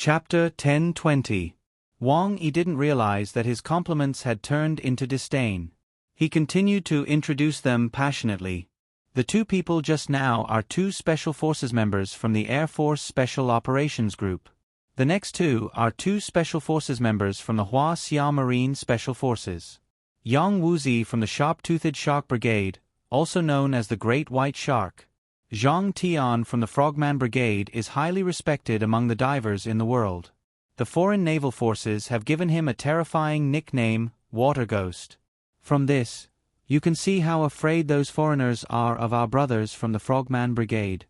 Chapter 10:20. Wang Yi didn't realize that his compliments had turned into disdain. He continued to introduce them passionately. The two people just now are two Special Forces members from the Air Force Special Operations Group. The next two are two Special Forces members from the Hua-Xia Marine Special Forces. Yang Wuzi from the Sharp-Toothed Shark Brigade, also known as the Great White Shark. Zhang Tian from the Frogman Brigade is highly respected among the divers in the world. The foreign naval forces have given him a terrifying nickname, Water Ghost. From this, you can see how afraid those foreigners are of our brothers from the Frogman Brigade.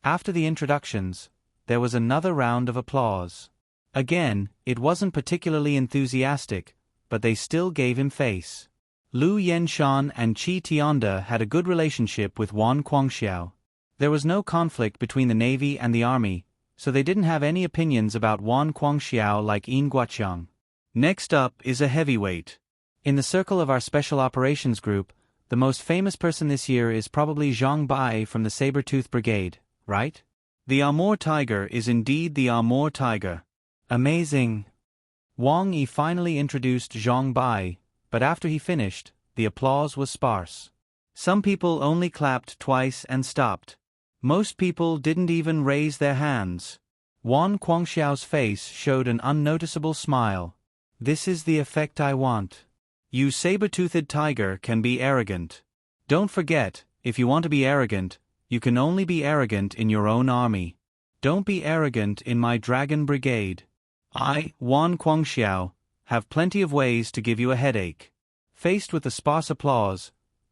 After the introductions, there was another round of applause. Again, it wasn't particularly enthusiastic, but they still gave him face. Lu Yenshan and Qi Tianda had a good relationship with Wan Guangxiao. There was no conflict between the Navy and the Army, so they didn't have any opinions about Wan Guangxiao like Yin Guoqiang. Next up is a heavyweight. In the circle of our Special Operations Group, the most famous person this year is probably Zhang Bai from the Saber-Tooth Brigade, right? The Amur Tiger is indeed the Amur Tiger. Amazing. Wang Yi finally introduced Zhang Bai, but after he finished, the applause was sparse. Some people only clapped twice and stopped. Most people didn't even raise their hands. Wan Guangxiao's face showed an unnoticeable smile. This is the effect I want. You saber-toothed tiger can be arrogant. Don't forget, if you want to be arrogant, you can only be arrogant in your own army. Don't be arrogant in my Dragon Brigade. I, Wan Guangxiao, have plenty of ways to give you a headache. Faced with the sparse applause,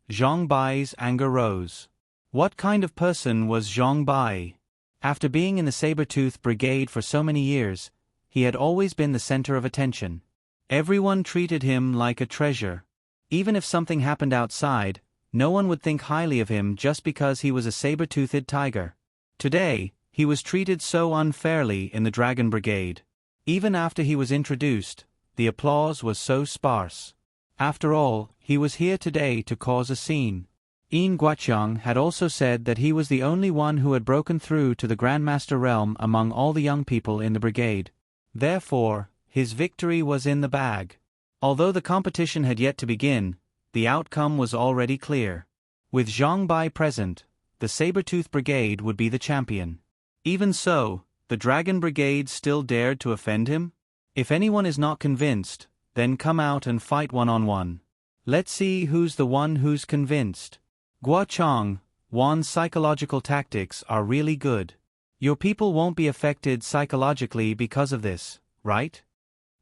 Zhang Bai's anger rose. What kind of person was Zhang Bai? After being in the Saber-Tooth Brigade for so many years, he had always been the center of attention. Everyone treated him like a treasure. Even if something happened outside, no one would think highly of him just because he was a saber-toothed tiger. Today, he was treated so unfairly in the Dragon Brigade. Even after he was introduced, the applause was so sparse. After all, he was here today to cause a scene. Yin Guoqiang had also said that he was the only one who had broken through to the Grandmaster realm among all the young people in the brigade. Therefore, his victory was in the bag. Although the competition had yet to begin, the outcome was already clear. With Zhang Bai present, the Saber-Tooth Brigade would be the champion. Even so, the Dragon Brigade still dared to offend him? If anyone is not convinced, then come out and fight one-on-one. Let's see who's the one who's convinced. Guoqiang, Wan's psychological tactics are really good. Your people won't be affected psychologically because of this, right?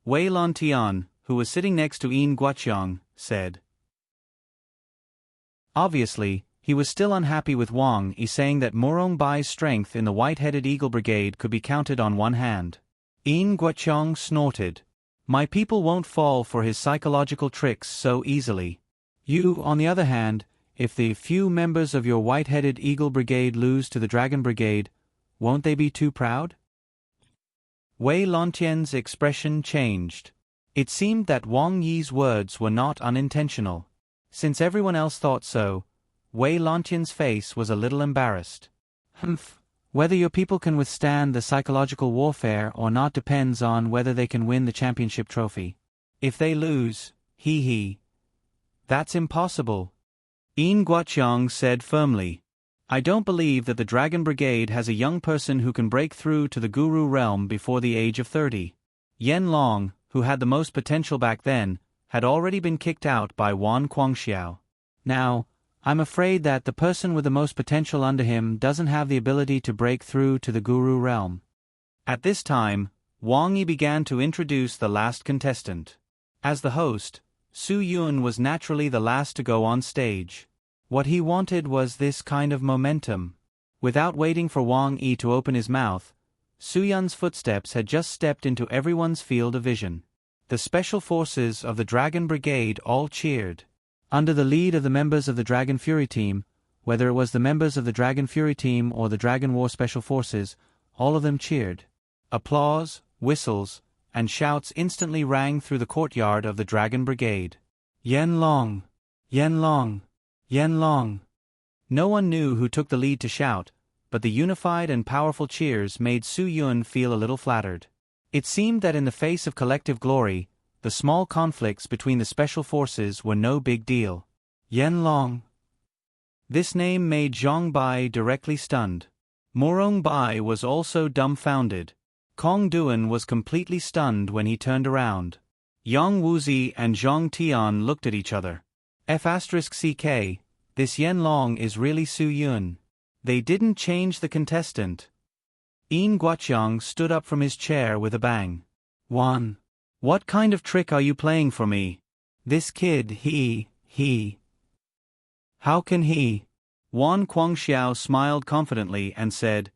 Wei Lantian, who was sitting next to Yin Guoqiang, said. Obviously, he was still unhappy with Wang Yi saying that Murong Bai's strength in the White-Headed Eagle Brigade could be counted on one hand. Yin Guoqiang snorted. My people won't fall for his psychological tricks so easily. You, on the other hand, if the few members of your White-Headed Eagle Brigade lose to the Dragon Brigade, won't they be too proud? Wei Lantian's expression changed. It seemed that Wang Yi's words were not unintentional. Since everyone else thought so, Wei Lantian's face was a little embarrassed. Humph. Whether your people can withstand the psychological warfare or not depends on whether they can win the championship trophy. If they lose, that's impossible. Yin Guoqiang said firmly. I don't believe that the Dragon Brigade has a young person who can break through to the Guru realm before the age of 30. Yen Long, who had the most potential back then, had already been kicked out by Wan Guangxiao. Now, I'm afraid that the person with the most potential under him doesn't have the ability to break through to the Guru realm. At this time, Wang Yi began to introduce the last contestant. As the host, Su Yun was naturally the last to go on stage. What he wanted was this kind of momentum. Without waiting for Wang Yi to open his mouth, Su Yun's footsteps had just stepped into everyone's field of vision. The special forces of the Dragon Brigade all cheered. Under the lead of the members of the Dragon Fury team, whether it was the members of the Dragon Fury team or the Dragon War Special Forces, all of them cheered. Applause, whistles, and shouts instantly rang through the courtyard of the Dragon Brigade. Yen Long! Yen Long! Yen Long! No one knew who took the lead to shout, but the unified and powerful cheers made Su Yun feel a little flattered. It seemed that in the face of collective glory, the small conflicts between the special forces were no big deal. Yanlong. This name made Zhang Bai directly stunned. Morong Bai was also dumbfounded. Kong Duan was completely stunned when he turned around. Yang Wuzi and Zhang Tian looked at each other. F***CK, this Yanlong is really Su Yun. They didn't change the contestant. Yin Guoqiang stood up from his chair with a bang. Wan. What kind of trick are you playing for me? This kid, he. How can he? Wan Guangxiao smiled confidently and said,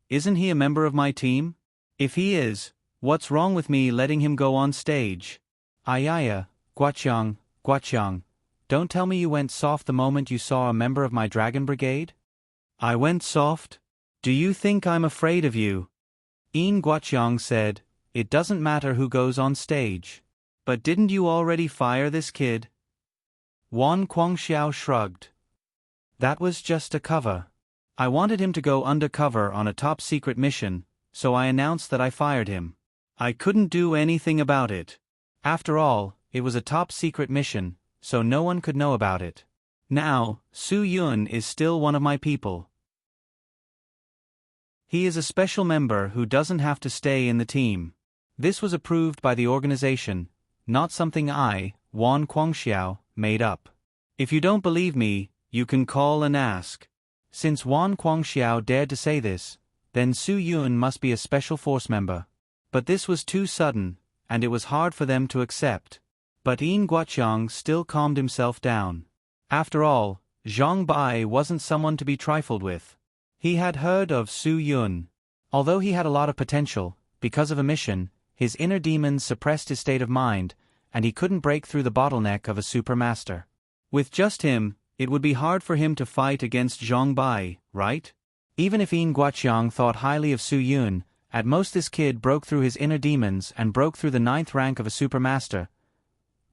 Isn't he a member of my team? If he is, what's wrong with me letting him go on stage? Ayaya, Guoqiang, don't tell me you went soft the moment you saw a member of my Dragon Brigade? I went soft? Do you think I'm afraid of you? Yin Guoqiang said, It doesn't matter who goes on stage. But didn't you already fire this kid? Wan Guangxiao shrugged. That was just a cover. I wanted him to go undercover on a top-secret mission, so I announced that I fired him. I couldn't do anything about it. After all, it was a top-secret mission, so no one could know about it. Now, Su Yun is still one of my people. He is a special member who doesn't have to stay in the team. This was approved by the organization, not something I, Wan Guangxiao, made up. If you don't believe me, you can call and ask. Since Wan Guangxiao dared to say this, then Su Yun must be a special force member. But this was too sudden, and it was hard for them to accept. But Yin Guoqiang still calmed himself down. After all, Zhang Bai wasn't someone to be trifled with. He had heard of Su Yun. Although he had a lot of potential, because of a mission, his inner demons suppressed his state of mind, and he couldn't break through the bottleneck of a supermaster. With just him, it would be hard for him to fight against Zhang Bai, right? Even if Yin Guoqiang thought highly of Su Yun, at most this kid broke through his inner demons and broke through the 9th rank of a supermaster.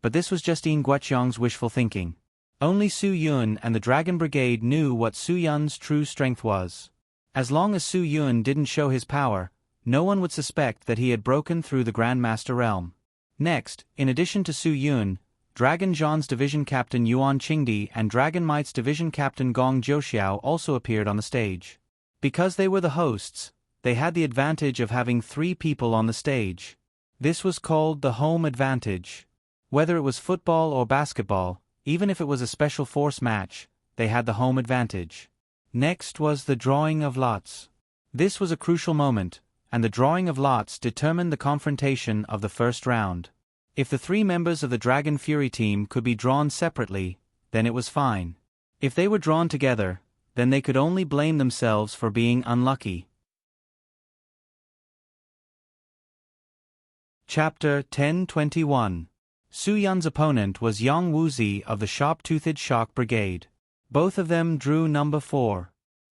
But this was just Yin Guoqiang's wishful thinking. Only Su Yun and the Dragon Brigade knew what Su Yun's true strength was. As long as Su Yun didn't show his power, no one would suspect that he had broken through the Grandmaster realm. Next, in addition to Su Yun, Dragon Zhan's division captain Yuan Qingdi and Dragon Might's division captain Gong Zhouxiao also appeared on the stage. Because they were the hosts, they had the advantage of having 3 people on the stage. This was called the home advantage. Whether it was football or basketball, even if it was a special force match, they had the home advantage. Next was the drawing of lots. This was a crucial moment, and the drawing of lots determined the confrontation of the first round. If the 3 members of the Dragon Fury team could be drawn separately, then it was fine. If they were drawn together, then they could only blame themselves for being unlucky. Chapter 1021. Su Yun's opponent was Yang Wuzi of the Sharp-Toothed Shark Brigade. Both of them drew number 4.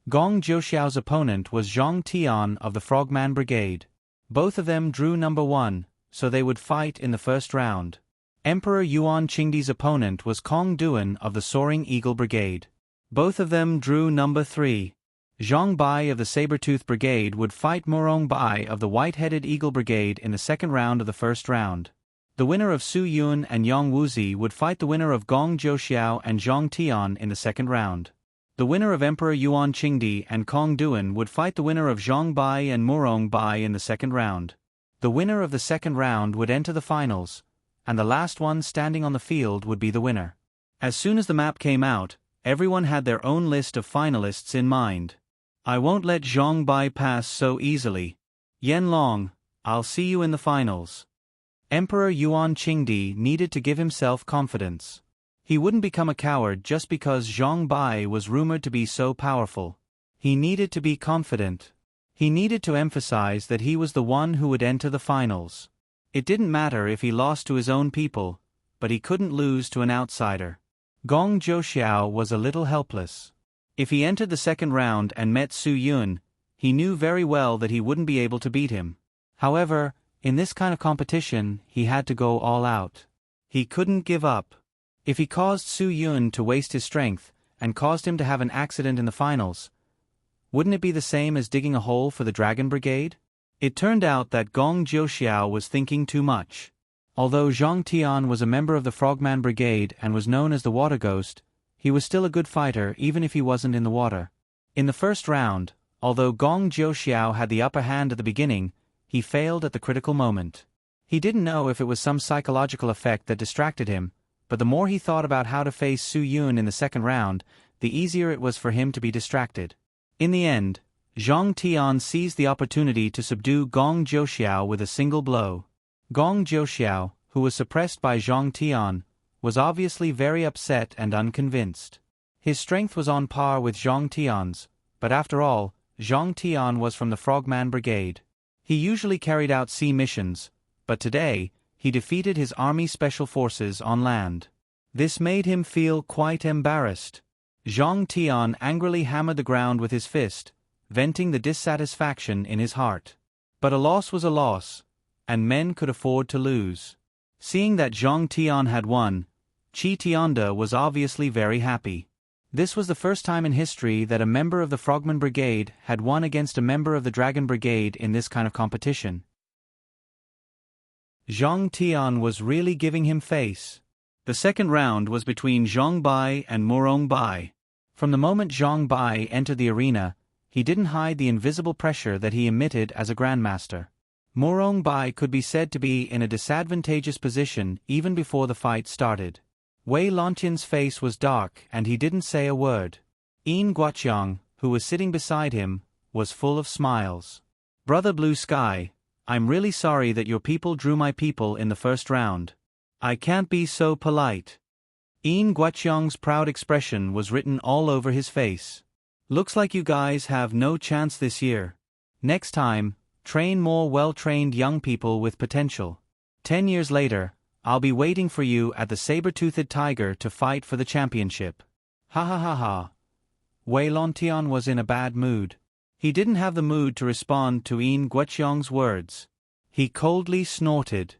Gong Zhouxiao's opponent was Zhang Tian of the Frogman Brigade. Both of them drew number 1, so they would fight in the first round. Emperor Yuan Qingdi's opponent was Kong Duan of the Soaring Eagle Brigade. Both of them drew number 3. Zhang Bai of the Saber-Tooth Brigade would fight Morong Bai of the White-Headed Eagle Brigade in the second round of the first round. The winner of Su Yun and Yang Wuzi would fight the winner of Gong Zhouxiao and Zhang Tian in the second round. The winner of Emperor Yuan Qingdi and Kong Duan would fight the winner of Zhang Bai and Morong Bai in the second round. The winner of the second round would enter the finals, and the last one standing on the field would be the winner. As soon as the map came out, everyone had their own list of finalists in mind. I won't let Zhang Bai pass so easily. Yanlong, I'll see you in the finals. Emperor Yuan Qingdi needed to give himself confidence. He wouldn't become a coward just because Zhang Bai was rumored to be so powerful. He needed to be confident. He needed to emphasize that he was the one who would enter the finals. It didn't matter if he lost to his own people, but he couldn't lose to an outsider. Gong Zhouxiao was a little helpless. If he entered the second round and met Su Yun, he knew very well that he wouldn't be able to beat him. However, in this kind of competition, he had to go all out. He couldn't give up. If he caused Su Yun to waste his strength, and caused him to have an accident in the finals, wouldn't it be the same as digging a hole for the Dragon Brigade? It turned out that Gong Jiuxiao was thinking too much. Although Zhang Tian was a member of the Frogman Brigade and was known as the Water Ghost, he was still a good fighter even if he wasn't in the water. In the first round, although Gong Jiuxiao had the upper hand at the beginning, he failed at the critical moment. He didn't know if it was some psychological effect that distracted him, but the more he thought about how to face Su Yun in the second round, the easier it was for him to be distracted. In the end, Zhang Tian seized the opportunity to subdue Gong Jiuxiao with a single blow. Gong Jiuxiao, who was suppressed by Zhang Tian, was obviously very upset and unconvinced. His strength was on par with Zhang Tian's, but after all, Zhang Tian was from the Frogman Brigade. He usually carried out sea missions, but today, he defeated his army special forces on land. This made him feel quite embarrassed. Zhang Tian angrily hammered the ground with his fist, venting the dissatisfaction in his heart. But a loss was a loss, and men could afford to lose. Seeing that Zhang Tian had won, Qi Tianda was obviously very happy. This was the first time in history that a member of the Frogman Brigade had won against a member of the Dragon Brigade in this kind of competition. Zhang Tian was really giving him face. The second round was between Zhang Bai and Morong Bai. From the moment Zhang Bai entered the arena, he didn't hide the invisible pressure that he emitted as a grandmaster. Morong Bai could be said to be in a disadvantageous position even before the fight started. Wei Lontian's face was dark and he didn't say a word. Yin Guoqiang, who was sitting beside him, was full of smiles. "Brother Blue Sky, I'm really sorry that your people drew my people in the first round. I can't be so polite." Yin Guoqiang's proud expression was written all over his face. "Looks like you guys have no chance this year. Next time, train more well-trained young people with potential. 10 years later, I'll be waiting for you at the Saber-Toothed Tiger to fight for the championship." Ha ha ha ha. Wei Lontian was in a bad mood. He didn't have the mood to respond to Yin Guoqiang's words. He coldly snorted.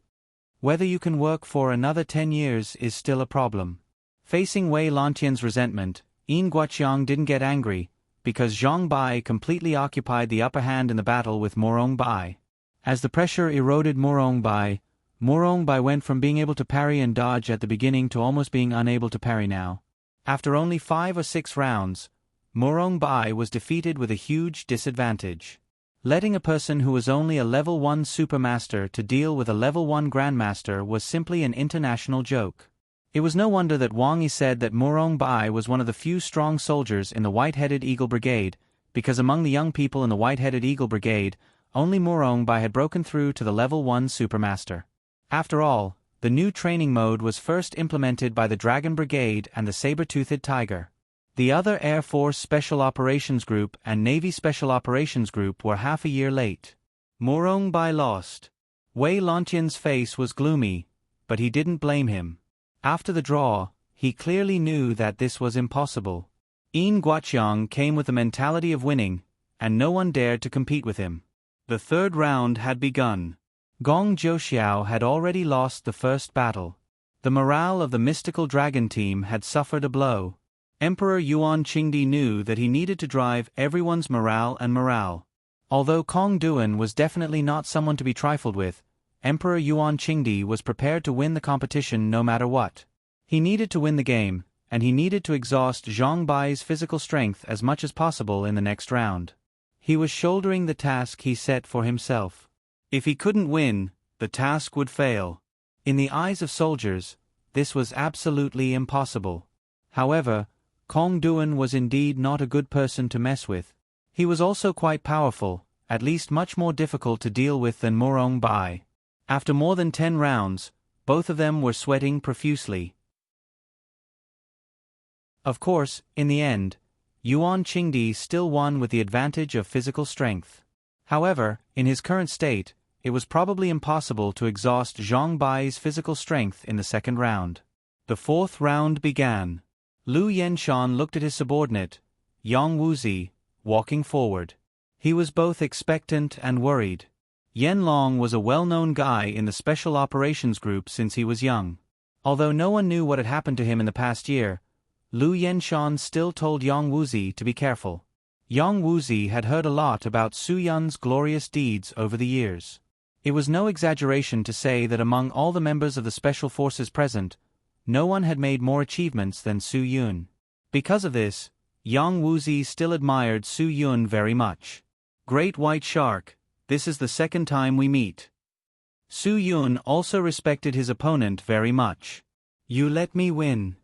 Whether you can work for another 10 years is still a problem. Facing Wei Lontian's resentment, Yin Guoqiang didn't get angry, because Zhang Bai completely occupied the upper hand in the battle with Morong Bai. As the pressure eroded Morong Bai went from being able to parry and dodge at the beginning to almost being unable to parry now. After only 5 or 6 rounds, Morong Bai was defeated with a huge disadvantage. Letting a person who was only a level 1 supermaster to deal with a level 1 grandmaster was simply an international joke. It was no wonder that Wang Yi said that Morong Bai was one of the few strong soldiers in the White-Headed Eagle Brigade, because among the young people in the White-Headed Eagle Brigade, only Morong Bai had broken through to the level 1 supermaster. After all, the new training mode was first implemented by the Dragon Brigade and the Saber-Toothed Tiger. The other Air Force Special Operations Group and Navy Special Operations Group were half a year late. Morong Bai lost. Wei Lontian's face was gloomy, but he didn't blame him. After the draw, he clearly knew that this was impossible. Yin Guoqiang came with the mentality of winning, and no one dared to compete with him. The third round had begun. Gong Jiuxiao had already lost the first battle. The morale of the mystical dragon team had suffered a blow. Emperor Yuan Qingdi knew that he needed to drive everyone's morale. Although Kong Duan was definitely not someone to be trifled with, Emperor Yuan Qingdi was prepared to win the competition no matter what. He needed to win the game, and he needed to exhaust Zhang Bai's physical strength as much as possible in the next round. He was shouldering the task he set for himself. If he couldn't win, the task would fail. In the eyes of soldiers, this was absolutely impossible. However, Kong Duan was indeed not a good person to mess with. He was also quite powerful, at least much more difficult to deal with than Morong Bai. After more than 10 rounds, both of them were sweating profusely. Of course, in the end, Yuan Qingdi still won with the advantage of physical strength. However, in his current state, it was probably impossible to exhaust Zhang Bai's physical strength in the second round. The fourth round began. Lu Yenshan looked at his subordinate, Yang Wuzi, walking forward. He was both expectant and worried. Yen Long was a well-known guy in the Special Operations Group since he was young. Although no one knew what had happened to him in the past year, Lu Yenshan still told Yang Wuzi to be careful. Yang Wuzi had heard a lot about Su Yun's glorious deeds over the years. It was no exaggeration to say that among all the members of the special forces present, no one had made more achievements than Su Yun. Because of this, Yang Wuzi still admired Su Yun very much. Great White Shark, this is the second time we meet. Su Yun also respected his opponent very much. You let me win.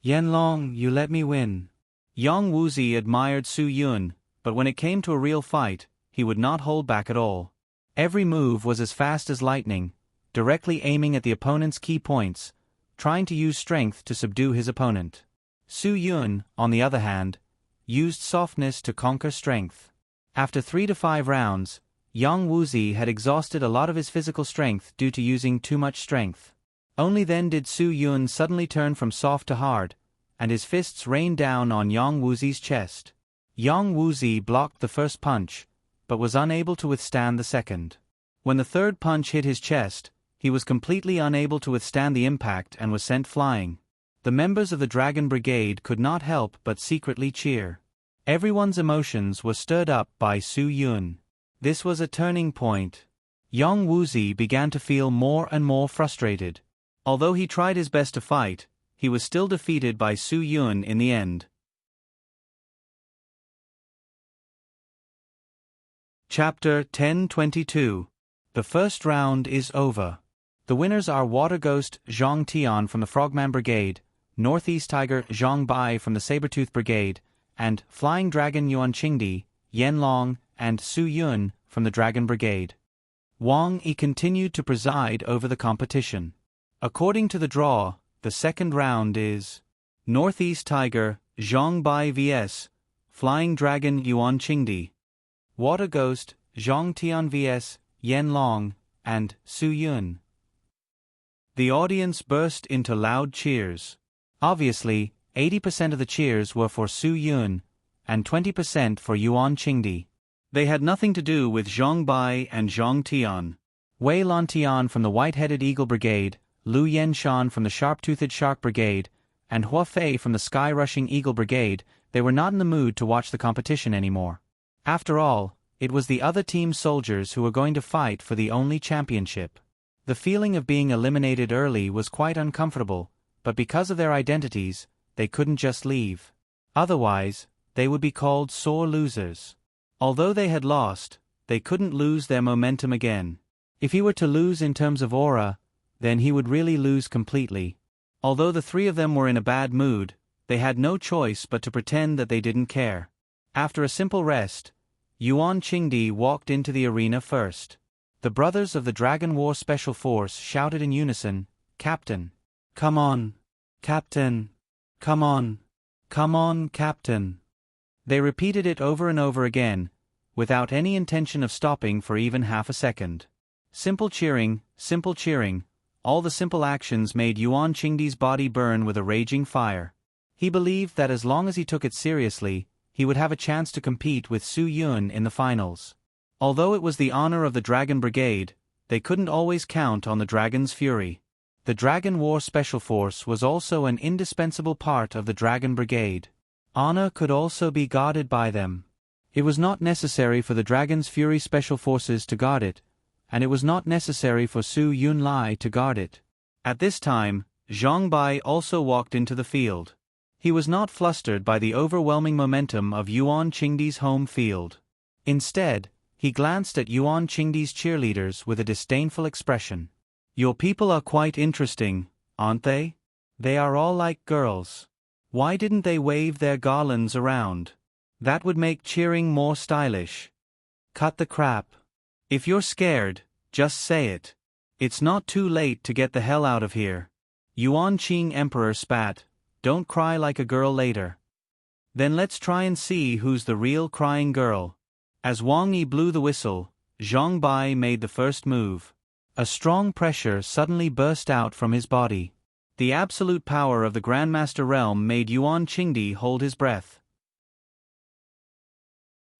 Yanlong, you let me win. Yang Wuzi admired Su Yun, but when it came to a real fight, he would not hold back at all. Every move was as fast as lightning, directly aiming at the opponent's key points, trying to use strength to subdue his opponent. Su Yun, on the other hand, used softness to conquer strength. After 3 to 5 rounds, Yang Wuzi had exhausted a lot of his physical strength due to using too much strength. Only then did Su Yun suddenly turn from soft to hard, and his fists rained down on Yang Wuzi's chest. Yang Wuzi blocked the first punch, but was unable to withstand the second. When the third punch hit his chest, he was completely unable to withstand the impact and was sent flying. The members of the Dragon Brigade could not help but secretly cheer. Everyone's emotions were stirred up by Su Yun. This was a turning point. Yang Wuzi began to feel more and more frustrated. Although he tried his best to fight, he was still defeated by Su Yun in the end. Chapter 1022. The first round is over. The winners are Water Ghost Zhang Tian from the Frogman Brigade, Northeast Tiger Zhang Bai from the Sabertooth Brigade, and Flying Dragon Yuan Qingdi, Yan Long, and Su Yun from the Dragon Brigade. Wang Yi continued to preside over the competition. According to the draw, the second round is Northeast Tiger Zhang Bai vs. Flying Dragon Yuan Qingdi, Water Ghost Zhang Tian vs. Yan Long, and Su Yun. The audience burst into loud cheers. Obviously, 80% of the cheers were for Su Yun, and 20% for Yuan Qingdi. They had nothing to do with Zhang Bai and Zhang Tian. Wei Lantian from the White-Headed Eagle Brigade, Lu Yenshan from the Sharp-Toothed Shark Brigade, and Hua Fei from the Sky-Rushing Eagle Brigade, they were not in the mood to watch the competition anymore. After all, it was the other team's soldiers who were going to fight for the only championship. The feeling of being eliminated early was quite uncomfortable, but because of their identities, they couldn't just leave. Otherwise, they would be called sore losers. Although they had lost, they couldn't lose their momentum again. If he were to lose in terms of aura, then he would really lose completely. Although the three of them were in a bad mood, they had no choice but to pretend that they didn't care. After a simple rest, Yuan Qingdi walked into the arena first. The brothers of the Dragon War Special Force shouted in unison, "Captain! Come on! Captain! Come on! Come on, Captain!" They repeated it over and over again, without any intention of stopping for even half a second. Simple cheering, all the simple actions made Yuan Qingdi's body burn with a raging fire. He believed that as long as he took it seriously, he would have a chance to compete with Su Yun in the finals. Although it was the honor of the Dragon Brigade, they couldn't always count on the Dragon's fury. The Dragon War Special Force was also an indispensable part of the Dragon Brigade. Honor could also be guarded by them. It was not necessary for the Dragon's Fury Special Forces to guard it, and it was not necessary for Su Yunlai to guard it. At this time, Zhang Bai also walked into the field. He was not flustered by the overwhelming momentum of Yuan Qingdi's home field. Instead, he glanced at Yuan Qingdi's cheerleaders with a disdainful expression. "Your people are quite interesting, aren't they? They are all like girls. Why didn't they wave their garlands around? That would make cheering more stylish. Cut the crap. If you're scared, just say it. It's not too late to get the hell out of here." Yuan Qing Emperor spat, "Don't cry like a girl later." "Then let's try and see who's the real crying girl." As Wang Yi blew the whistle, Zhang Bai made the first move. A strong pressure suddenly burst out from his body. The absolute power of the Grandmaster Realm made Yuan Qingdi hold his breath.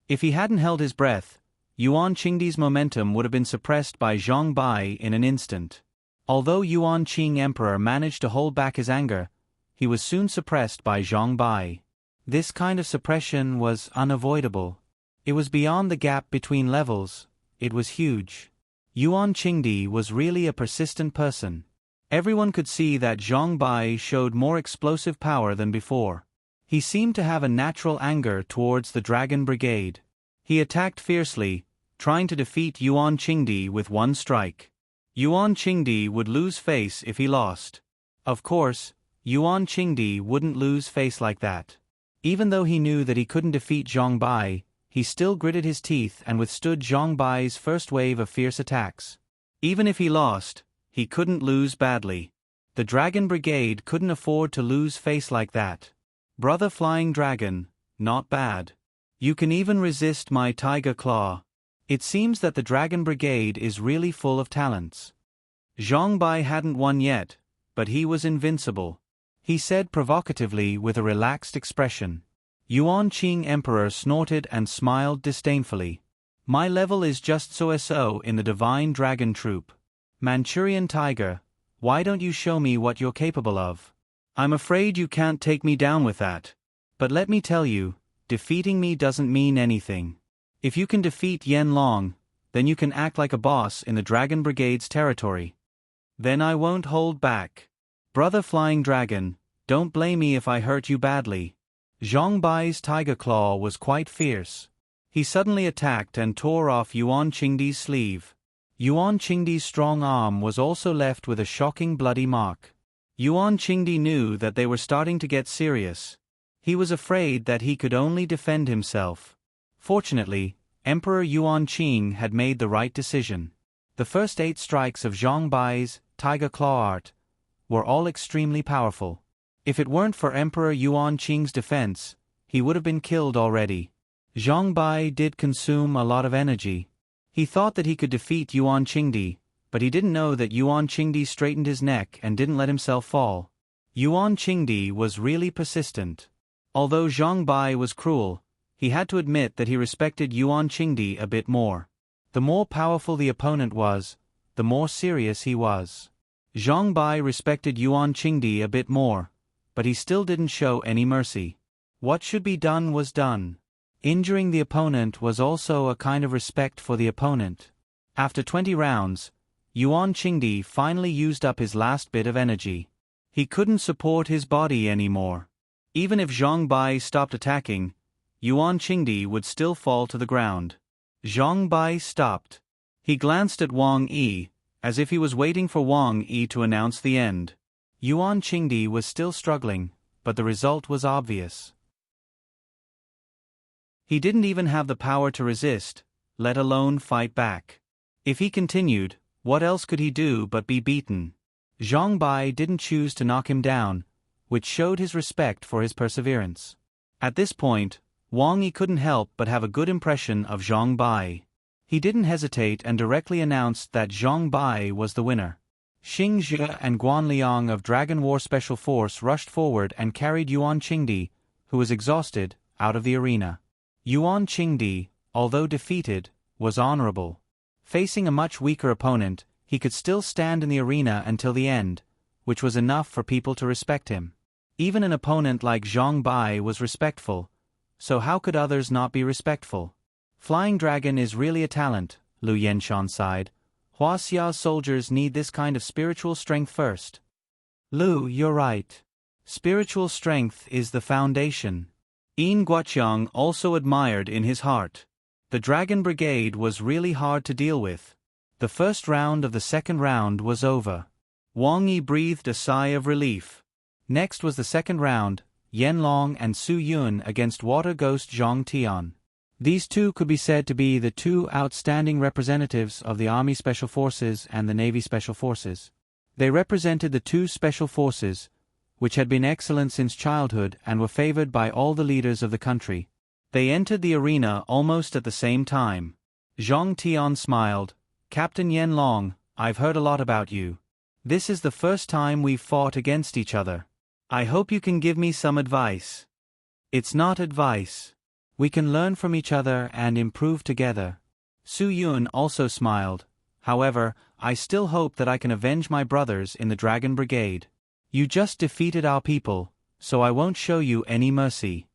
If he hadn't held his breath, Yuan Qingdi's momentum would have been suppressed by Zhang Bai in an instant. Although Yuan Qing Emperor managed to hold back his anger, he was soon suppressed by Zhang Bai. This kind of suppression was unavoidable. It was beyond the gap between levels, it was huge. Yuan Qingdi was really a persistent person. Everyone could see that Zhang Bai showed more explosive power than before. He seemed to have a natural anger towards the Dragon Brigade. He attacked fiercely, trying to defeat Yuan Qingdi with one strike. Yuan Qingdi would lose face if he lost. Of course, Yuan Qingdi wouldn't lose face like that. Even though he knew that he couldn't defeat Zhang Bai, he still gritted his teeth and withstood Zhang Bai's first wave of fierce attacks. Even if he lost, he couldn't lose badly. The Dragon Brigade couldn't afford to lose face like that. Brother Flying Dragon, not bad. You can even resist my Tiger Claw. It seems that the Dragon Brigade is really full of talents. Zhang Bai hadn't won yet, but he was invincible. He said provocatively with a relaxed expression. Yuan Qing Emperor snorted and smiled disdainfully. My level is just so in the Divine Dragon Troop. Manchurian Tiger, why don't you show me what you're capable of? I'm afraid you can't take me down with that. But let me tell you, defeating me doesn't mean anything. If you can defeat Yen Long, then you can act like a boss in the Dragon Brigade's territory. Then I won't hold back. Brother Flying Dragon, don't blame me if I hurt you badly. Zhang Bai's Tiger Claw was quite fierce. He suddenly attacked and tore off Yuan Qingdi's sleeve. Yuan Qingdi's strong arm was also left with a shocking bloody mark. Yuan Qingdi knew that they were starting to get serious. He was afraid that he could only defend himself. Fortunately, Emperor Yuan Qing had made the right decision. The first 8 strikes of Zhang Bai's Tiger Claw art were all extremely powerful. If it weren't for Emperor Yuan Qing's defense, he would have been killed already. Zhang Bai did consume a lot of energy. He thought that he could defeat Yuan Qingdi, but he didn't know that Yuan Qingdi straightened his neck and didn't let himself fall. Yuan Qingdi was really persistent. Although Zhang Bai was cruel, he had to admit that he respected Yuan Qingdi a bit more. The more powerful the opponent was, the more serious he was. Zhang Bai respected Yuan Qingdi a bit more, but he still didn't show any mercy. What should be done was done. Injuring the opponent was also a kind of respect for the opponent. After 20 rounds, Yuan Qingdi finally used up his last bit of energy. He couldn't support his body anymore. Even if Zhang Bai stopped attacking, Yuan Qingdi would still fall to the ground. Zhang Bai stopped. He glanced at Wang Yi, as if he was waiting for Wang Yi to announce the end. Yuan Qingdi was still struggling, but the result was obvious. He didn't even have the power to resist, let alone fight back. If he continued, what else could he do but be beaten? Zhang Bai didn't choose to knock him down, which showed his respect for his perseverance. At this point, Wang Yi couldn't help but have a good impression of Zhang Bai. He didn't hesitate and directly announced that Zhang Bai was the winner. Xing Zhe and Guan Liang of Dragon War Special Force rushed forward and carried Yuan Qingdi, who was exhausted, out of the arena. Yuan Qingdi, although defeated, was honorable. Facing a much weaker opponent, he could still stand in the arena until the end, which was enough for people to respect him. Even an opponent like Zhang Bai was respectful, so how could others not be respectful? Flying Dragon is really a talent, Lu Yenshan sighed. Hua Xia's soldiers need this kind of spiritual strength first. Lu, you're right. Spiritual strength is the foundation. Yin Guoqiang also admired in his heart. The Dragon Brigade was really hard to deal with. The first round of the second round was over. Wang Yi breathed a sigh of relief. Next was the second round, Yen Long and Su Yun against Water Ghost Zhang Tian. These two could be said to be the two outstanding representatives of the Army Special Forces and the Navy Special Forces. They represented the two special forces, which had been excellent since childhood and were favored by all the leaders of the country. They entered the arena almost at the same time. Zhang Tian smiled. Captain Yen Long, I've heard a lot about you. This is the first time we've fought against each other. I hope you can give me some advice. It's not advice. We can learn from each other and improve together. Su Yun also smiled. However, I still hope that I can avenge my brothers in the Dragon Brigade. You just defeated our people, so I won't show you any mercy.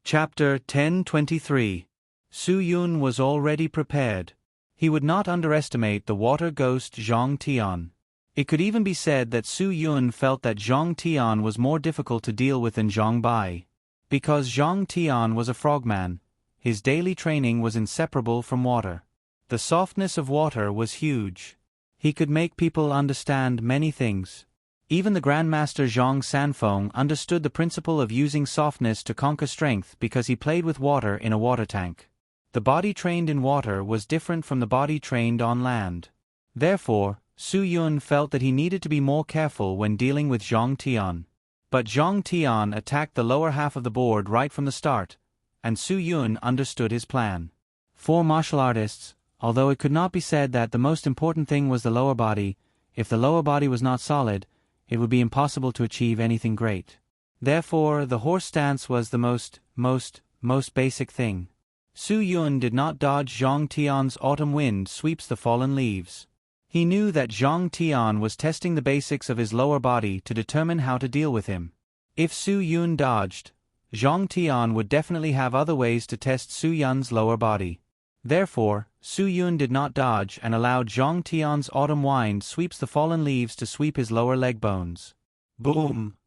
Chapter 1023. Su Yun was already prepared. He would not underestimate the water ghost Zhang Tian. It could even be said that Su Yun felt that Zhang Tian was more difficult to deal with than Zhang Bai. Because Zhang Tian was a frogman, his daily training was inseparable from water. The softness of water was huge. He could make people understand many things. Even the Grandmaster Zhang Sanfeng understood the principle of using softness to conquer strength because he played with water in a water tank. The body trained in water was different from the body trained on land. Therefore, Su Yun felt that he needed to be more careful when dealing with Zhang Tian. But Zhang Tian attacked the lower half of the board right from the start, and Su Yun understood his plan. For martial artists, although it could not be said that the most important thing was the lower body, if the lower body was not solid, it would be impossible to achieve anything great. Therefore, the horse stance was the most basic thing. Su Yun did not dodge Zhang Tian's autumn wind sweeps the fallen leaves. He knew that Zhang Tian was testing the basics of his lower body to determine how to deal with him. If Su Yun dodged, Zhang Tian would definitely have other ways to test Su Yun's lower body. Therefore, Su Yun did not dodge and allowed Zhang Tian's autumn wind sweeps the fallen leaves to sweep his lower leg bones. Boom!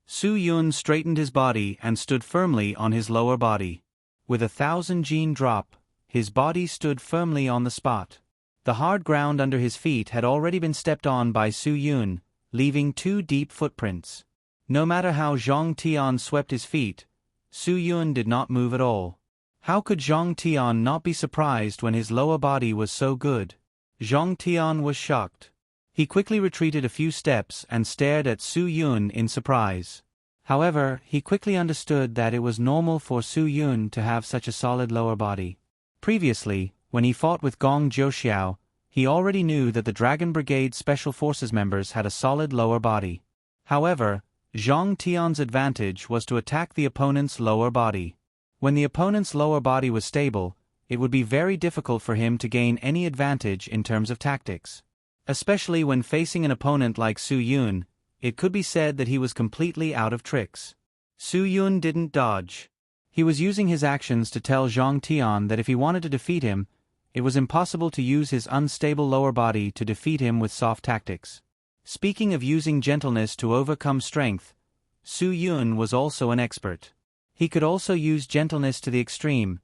Su Yun straightened his body and stood firmly on his lower body. With 1,000 gene drop, his body stood firmly on the spot. The hard ground under his feet had already been stepped on by Su Yun, leaving 2 deep footprints. No matter how Zhang Tian swept his feet, Su Yun did not move at all. How could Zhang Tian not be surprised when his lower body was so good? Zhang Tian was shocked. He quickly retreated a few steps and stared at Su Yun in surprise. However, he quickly understood that it was normal for Su Yun to have such a solid lower body. Previously, when he fought with Gong Jiuxiao, he already knew that the Dragon Brigade Special Forces members had a solid lower body. However, Zhang Tian's advantage was to attack the opponent's lower body. When the opponent's lower body was stable, it would be very difficult for him to gain any advantage in terms of tactics. Especially when facing an opponent like Su Yun, it could be said that he was completely out of tricks. Su Yun didn't dodge. He was using his actions to tell Zhang Tian that if he wanted to defeat him, it was impossible to use his unstable lower body to defeat him with soft tactics. Speaking of using gentleness to overcome strength, Su Yun was also an expert. He could also use gentleness to the extreme,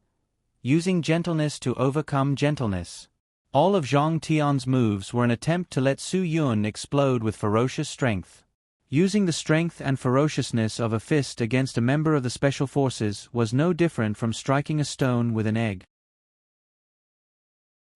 using gentleness to overcome gentleness. All of Zhang Tian's moves were an attempt to let Su Yun explode with ferocious strength. Using the strength and ferociousness of a fist against a member of the Special Forces was no different from striking a stone with an egg.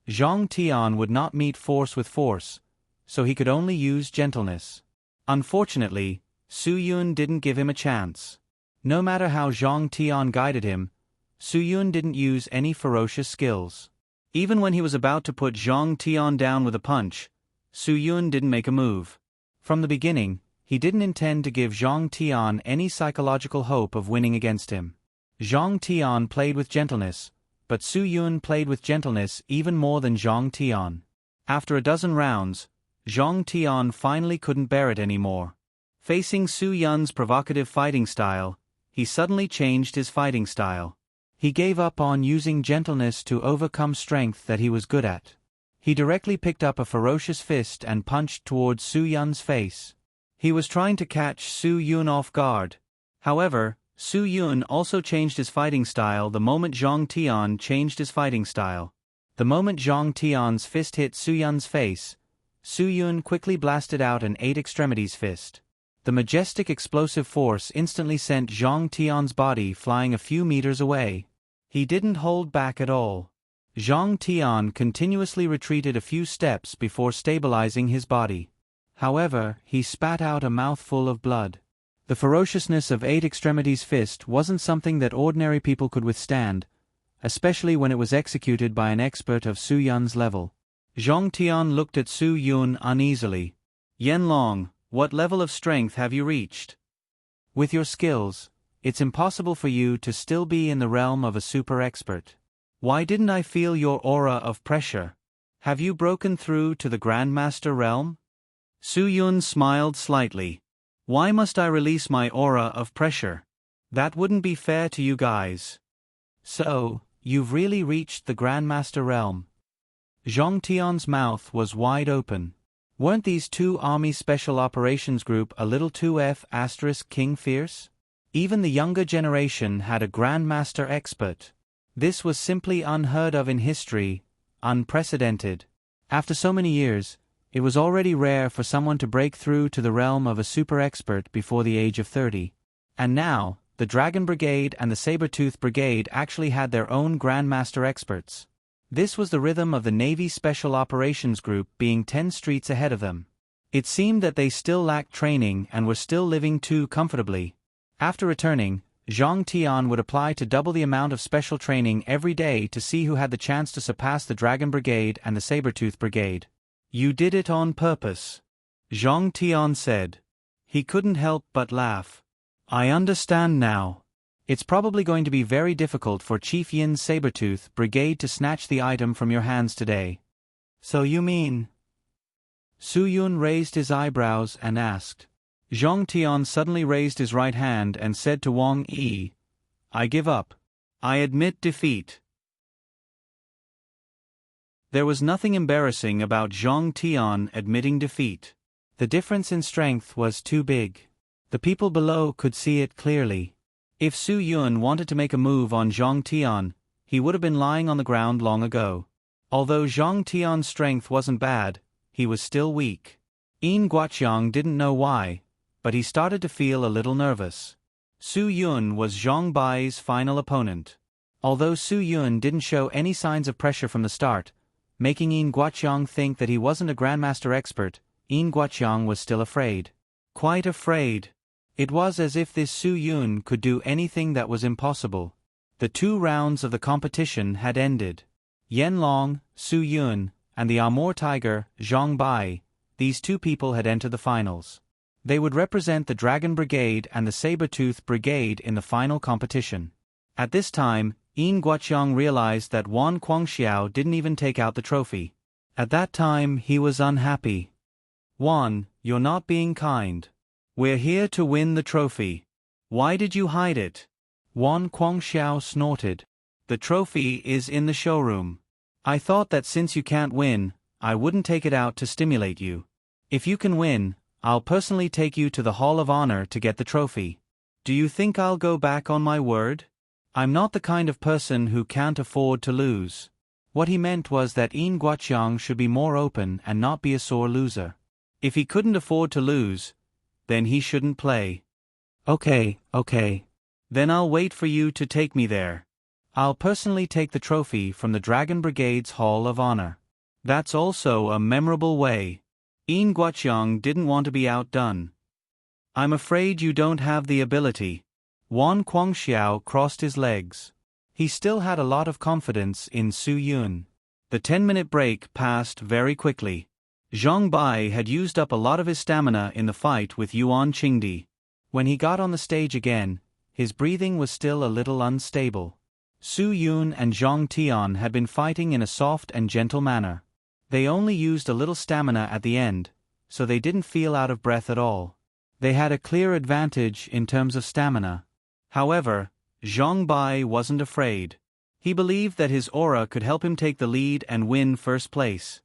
Zhang Tian would not meet force with force, so he could only use gentleness. Unfortunately, Su Yun didn't give him a chance. No matter how Zhang Tian guided him, Su Yun didn't use any ferocious skills. Even when he was about to put Zhang Tian down with a punch, Su Yun didn't make a move. From the beginning, he didn't intend to give Zhang Tian any psychological hope of winning against him. Zhang Tian played with gentleness, but Su Yun played with gentleness even more than Zhang Tian. After a dozen rounds, Zhang Tian finally couldn't bear it anymore. Facing Su Yun's provocative fighting style, he suddenly changed his fighting style. He gave up on using gentleness to overcome strength that he was good at. He directly picked up a ferocious fist and punched towards Su Yun's face. He was trying to catch Su Yun off guard. However, Su Yun also changed his fighting style the moment Zhang Tian changed his fighting style. The moment Zhang Tian's fist hit Su Yun's face, Su Yun quickly blasted out an 8 extremities fist. The majestic explosive force instantly sent Zhang Tian's body flying a few meters away. He didn't hold back at all. Zhang Tian continuously retreated a few steps before stabilizing his body. However, he spat out a mouthful of blood. The ferociousness of 8 extremities fist wasn't something that ordinary people could withstand, especially when it was executed by an expert of Su Yun's level. Zhang Tian looked at Su Yun uneasily. "Yanlong, what level of strength have you reached? With your skills, it's impossible for you to still be in the realm of a super expert. Why didn't I feel your aura of pressure? Have you broken through to the Grandmaster realm?" Su Yun smiled slightly. "Why must I release my aura of pressure? That wouldn't be fair to you guys. So, you've really reached the Grandmaster realm. Zhang Tian's mouth was wide open. Weren't these two Army Special Operations Group a little too King fierce? Even the younger generation had a Grandmaster expert. This was simply unheard of in history, unprecedented. After so many years, it was already rare for someone to break through to the realm of a super expert before the age of 30. And now, the Dragon Brigade and the Saber-Tooth Brigade actually had their own Grandmaster experts. This was the rhythm of the Navy Special Operations Group being 10 streets ahead of them. It seemed that they still lacked training and were still living too comfortably. After returning, Zhang Tian would apply to double the amount of special training every day to see who had the chance to surpass the Dragon Brigade and the Saber-Tooth Brigade. You did it on purpose, Zhang Tian said. He couldn't help but laugh. I understand now. It's probably going to be very difficult for Chief Yin's Saber-Tooth Brigade to snatch the item from your hands today. So you mean? Su Yun raised his eyebrows and asked. Zhang Tian suddenly raised his right hand and said to Wang Yi, I give up. I admit defeat. There was nothing embarrassing about Zhang Tian admitting defeat. The difference in strength was too big. The people below could see it clearly. If Su Yun wanted to make a move on Zhang Tian, he would have been lying on the ground long ago. Although Zhang Tian's strength wasn't bad, he was still weak. Yin Guoqiang didn't know why, but he started to feel a little nervous. Su Yun was Zhang Bai's final opponent. Although Su Yun didn't show any signs of pressure from the start, making Yin Guoqiang think that he wasn't a Grandmaster expert, Yin Guoqiang was still afraid. Quite afraid. It was as if this Su Yun could do anything that was impossible. The 2 rounds of the competition had ended. Yan Long, Su Yun, and the Amur Tiger, Zhang Bai, these 2 people had entered the finals. They would represent the Dragon Brigade and the Saber-Tooth Brigade in the final competition. At this time, Yin Guoqiang realized that Wan Guangxiao didn't even take out the trophy. At that time he was unhappy. Wan, you're not being kind. We're here to win the trophy. Why did you hide it? Wan Guangxiao snorted. The trophy is in the showroom. I thought that since you can't win, I wouldn't take it out to stimulate you. If you can win, I'll personally take you to the Hall of Honor to get the trophy. Do you think I'll go back on my word? I'm not the kind of person who can't afford to lose. What he meant was that Yin Guoqiang should be more open and not be a sore loser. If he couldn't afford to lose, then he shouldn't play. Okay. Then I'll wait for you to take me there. I'll personally take the trophy from the Dragon Brigade's Hall of Honor. That's also a memorable way. Yin Guoqiang didn't want to be outdone. I'm afraid you don't have the ability. Wan Guangxiao crossed his legs. He still had a lot of confidence in Su Yun. The 10-minute break passed very quickly. Zhang Bai had used up a lot of his stamina in the fight with Yuan Qingdi. When he got on the stage again, his breathing was still a little unstable. Su Yun and Zhang Tian had been fighting in a soft and gentle manner. They only used a little stamina at the end, so they didn't feel out of breath at all. They had a clear advantage in terms of stamina. However, Zhang Bai wasn't afraid. He believed that his aura could help him take the lead and win first place.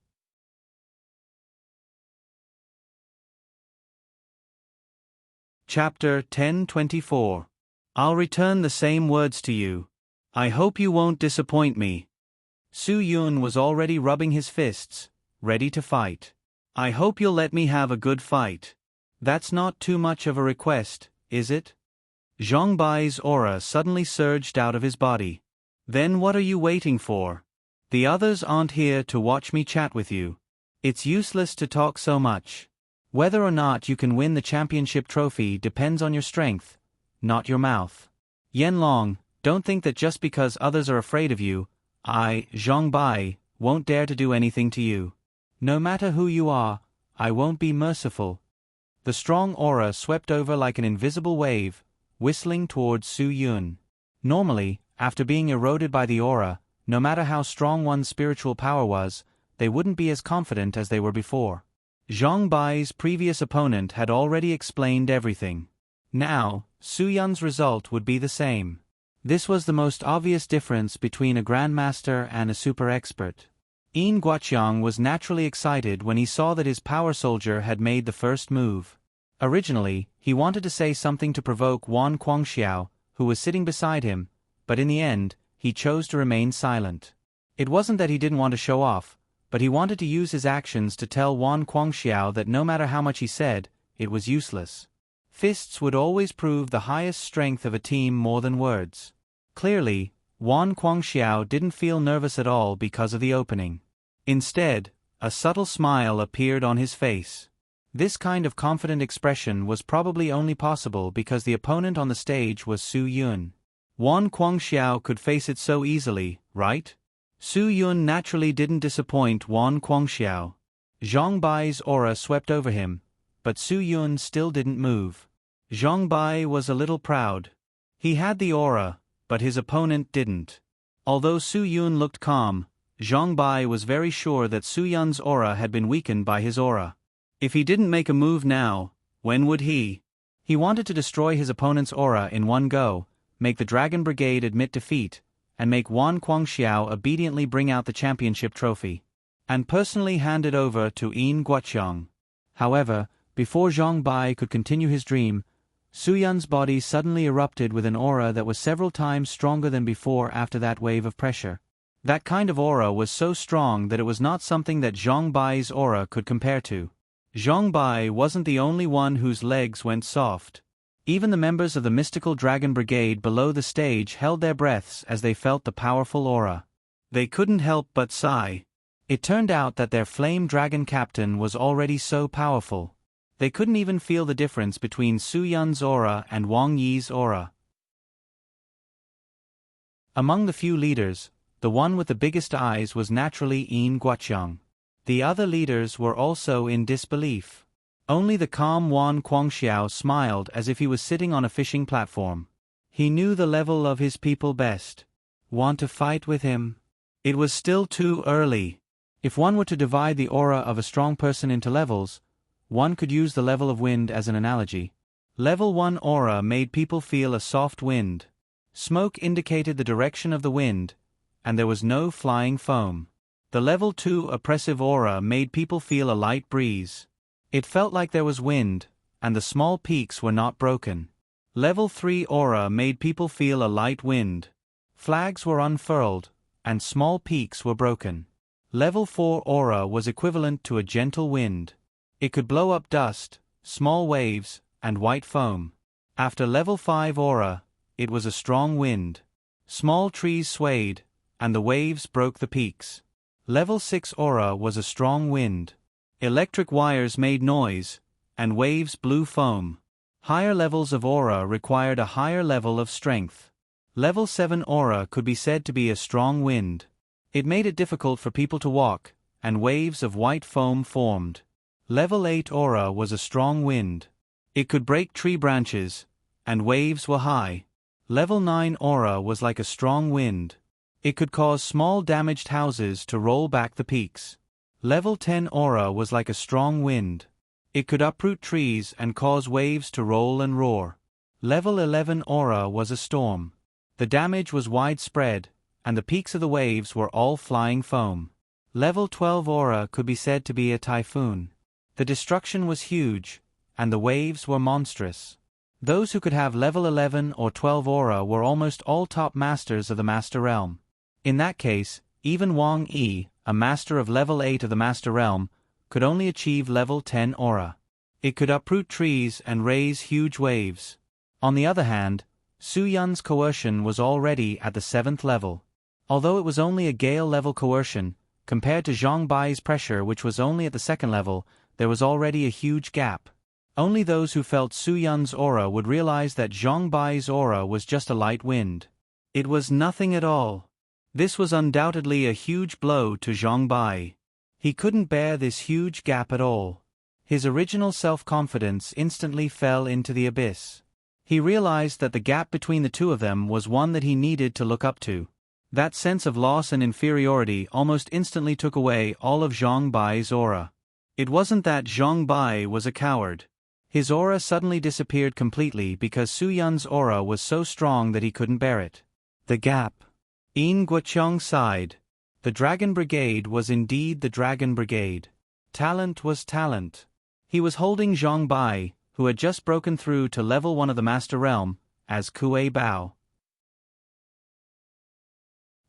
Chapter 1024. I'll return the same words to you. I hope you won't disappoint me. Su Yun was already rubbing his fists, ready to fight. I hope you'll let me have a good fight. That's not too much of a request, is it? Zhang Bai's aura suddenly surged out of his body. Then what are you waiting for? The others aren't here to watch me chat with you. It's useless to talk so much. Whether or not you can win the championship trophy depends on your strength, not your mouth. Yan Long, don't think that just because others are afraid of you, I, Zhang Bai, won't dare to do anything to you. No matter who you are, I won't be merciful. The strong aura swept over like an invisible wave, whistling towards Su Yun. Normally, after being eroded by the aura, no matter how strong one's spiritual power was, they wouldn't be as confident as they were before. Zhang Bai's previous opponent had already explained everything. Now, Su Yun's result would be the same. This was the most obvious difference between a grandmaster and a super expert. Yin Guoqiang was naturally excited when he saw that his power soldier had made the first move. Originally, he wanted to say something to provoke Wan Guangxiao, who was sitting beside him, but in the end, he chose to remain silent. It wasn't that he didn't want to show off, but he wanted to use his actions to tell Wan Guangxiao that no matter how much he said, it was useless. Fists would always prove the highest strength of a team more than words. Clearly, Wan Guangxiao didn't feel nervous at all because of the opening. Instead, a subtle smile appeared on his face. This kind of confident expression was probably only possible because the opponent on the stage was Su Yun. Wan Guangxiao could face it so easily, right? Su Yun naturally didn't disappoint Wan Guangxiao. Zhang Bai's aura swept over him, but Su Yun still didn't move. Zhang Bai was a little proud. He had the aura, but his opponent didn't. Although Su Yun looked calm, Zhang Bai was very sure that Su Yun's aura had been weakened by his aura. If he didn't make a move now, when would he? He wanted to destroy his opponent's aura in one go, make the Dragon Brigade admit defeat, and make Wan Guangxiao obediently bring out the championship trophy, and personally hand it over to Yin Guoqiang. However, before Zhang Bai could continue his dream, Su Yun's body suddenly erupted with an aura that was several times stronger than before after that wave of pressure. That kind of aura was so strong that it was not something that Zhang Bai's aura could compare to. Zhang Bai wasn't the only one whose legs went soft. Even the members of the mystical Dragon Brigade below the stage held their breaths as they felt the powerful aura. They couldn't help but sigh. It turned out that their flame dragon captain was already so powerful. They couldn't even feel the difference between Su Yun's aura and Wang Yi's aura. Among the few leaders, the one with the biggest eyes was naturally Yin Guoqiang. The other leaders were also in disbelief. Only the calm Wan Guangxiao smiled as if he was sitting on a fishing platform. He knew the level of his people best. Want to fight with him? It was still too early. If one were to divide the aura of a strong person into levels, one could use the level of wind as an analogy. Level 1 aura made people feel a soft wind. Smoke indicated the direction of the wind, and there was no flying foam. The level 2 oppressive aura made people feel a light breeze. It felt like there was wind, and the small peaks were not broken. Level 3 aura made people feel a light wind. Flags were unfurled, and small peaks were broken. Level 4 aura was equivalent to a gentle wind. It could blow up dust, small waves, and white foam. After level 5 aura, it was a strong wind. Small trees swayed, and the waves broke the peaks. Level 6 aura was a strong wind. Electric wires made noise, and waves blew foam. Higher levels of aura required a higher level of strength. Level 7 aura could be said to be a strong wind. It made it difficult for people to walk, and waves of white foam formed. Level 8 aura was a strong wind. It could break tree branches, and waves were high. Level 9 aura was like a strong wind. It could cause small damaged houses to roll back the peaks. Level 10 aura was like a strong wind. It could uproot trees and cause waves to roll and roar. Level 11 aura was a storm. The damage was widespread, and the peaks of the waves were all flying foam. Level 12 aura could be said to be a typhoon. The destruction was huge, and the waves were monstrous. Those who could have level 11 or 12 aura were almost all top masters of the Master Realm. In that case, even Wang Yi, a master of level 8 of the Master Realm, could only achieve level 10 aura. It could uproot trees and raise huge waves. On the other hand, Su Yun's coercion was already at the 7th level. Although it was only a Gale-level coercion, compared to Zhang Bai's pressure which was only at the 2nd level, there was already a huge gap. Only those who felt Su Yun's aura would realize that Zhang Bai's aura was just a light wind. It was nothing at all. This was undoubtedly a huge blow to Zhang Bai. He couldn't bear this huge gap at all. His original self-confidence instantly fell into the abyss. He realized that the gap between the two of them was one that he needed to look up to. That sense of loss and inferiority almost instantly took away all of Zhang Bai's aura. It wasn't that Zhang Bai was a coward. His aura suddenly disappeared completely because Su Yun's aura was so strong that he couldn't bear it. The gap. Yin Guoqiang sighed. The Dragon Brigade was indeed the Dragon Brigade. Talent was talent. He was holding Zhang Bai, who had just broken through to level 1 of the Master Realm, as Kuei Bao.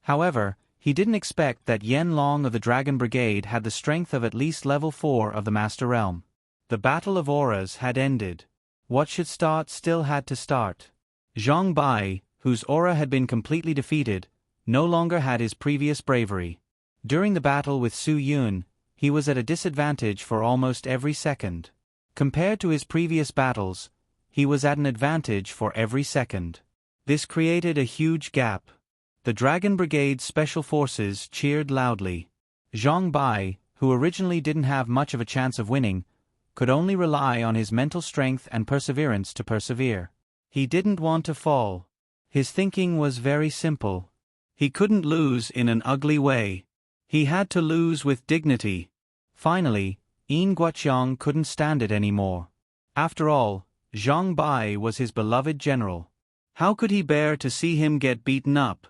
However, he didn't expect that Yen Long of the Dragon Brigade had the strength of at least level 4 of the Master Realm. The battle of auras had ended. What should start still had to start. Zhang Bai, whose aura had been completely defeated, no longer had his previous bravery. During the battle with Su Yun, he was at a disadvantage for almost every second. Compared to his previous battles, he was at an advantage for every second. This created a huge gap. The Dragon Brigade's special forces cheered loudly. Zhang Bai, who originally didn't have much of a chance of winning, could only rely on his mental strength and perseverance to persevere. He didn't want to fall. His thinking was very simple. He couldn't lose in an ugly way. He had to lose with dignity. Finally, Yin Guoqiang couldn't stand it anymore. After all, Zhang Bai was his beloved general. How could he bear to see him get beaten up?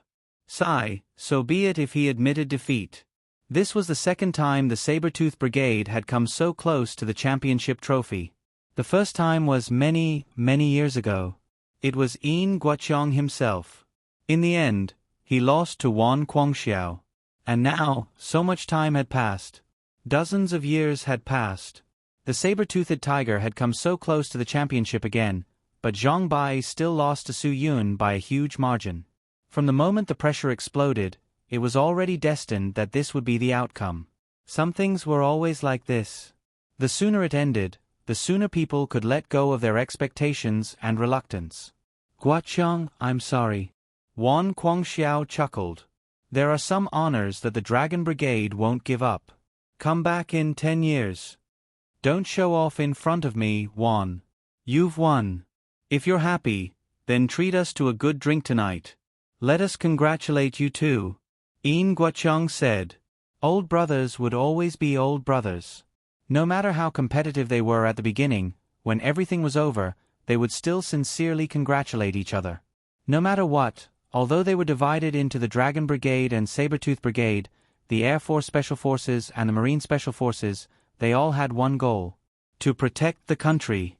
Sigh, so be it if he admitted defeat. This was the second time the Saber-Tooth Brigade had come so close to the championship trophy. The first time was many, many years ago. It was Yin Guoqiang himself. In the end, he lost to Wan Guangxiao. And now, so much time had passed. Dozens of years had passed. The saber-toothed tiger had come so close to the championship again, but Zhang Bai still lost to Su Yun by a huge margin. From the moment the pressure exploded, it was already destined that this would be the outcome. Some things were always like this. The sooner it ended, the sooner people could let go of their expectations and reluctance. Guoqiang, I'm sorry. Wan Guangxiao chuckled. There are some honors that the Dragon Brigade won't give up. Come back in 10 years. Don't show off in front of me, Wan. You've won. If you're happy, then treat us to a good drink tonight. Let us congratulate you too. Yin Guoqiang said. Old brothers would always be old brothers. No matter how competitive they were at the beginning, when everything was over, they would still sincerely congratulate each other. No matter what, although they were divided into the Dragon Brigade and Saber-Tooth Brigade, the Air Force Special Forces and the Marine Special Forces, they all had one goal: to protect the country.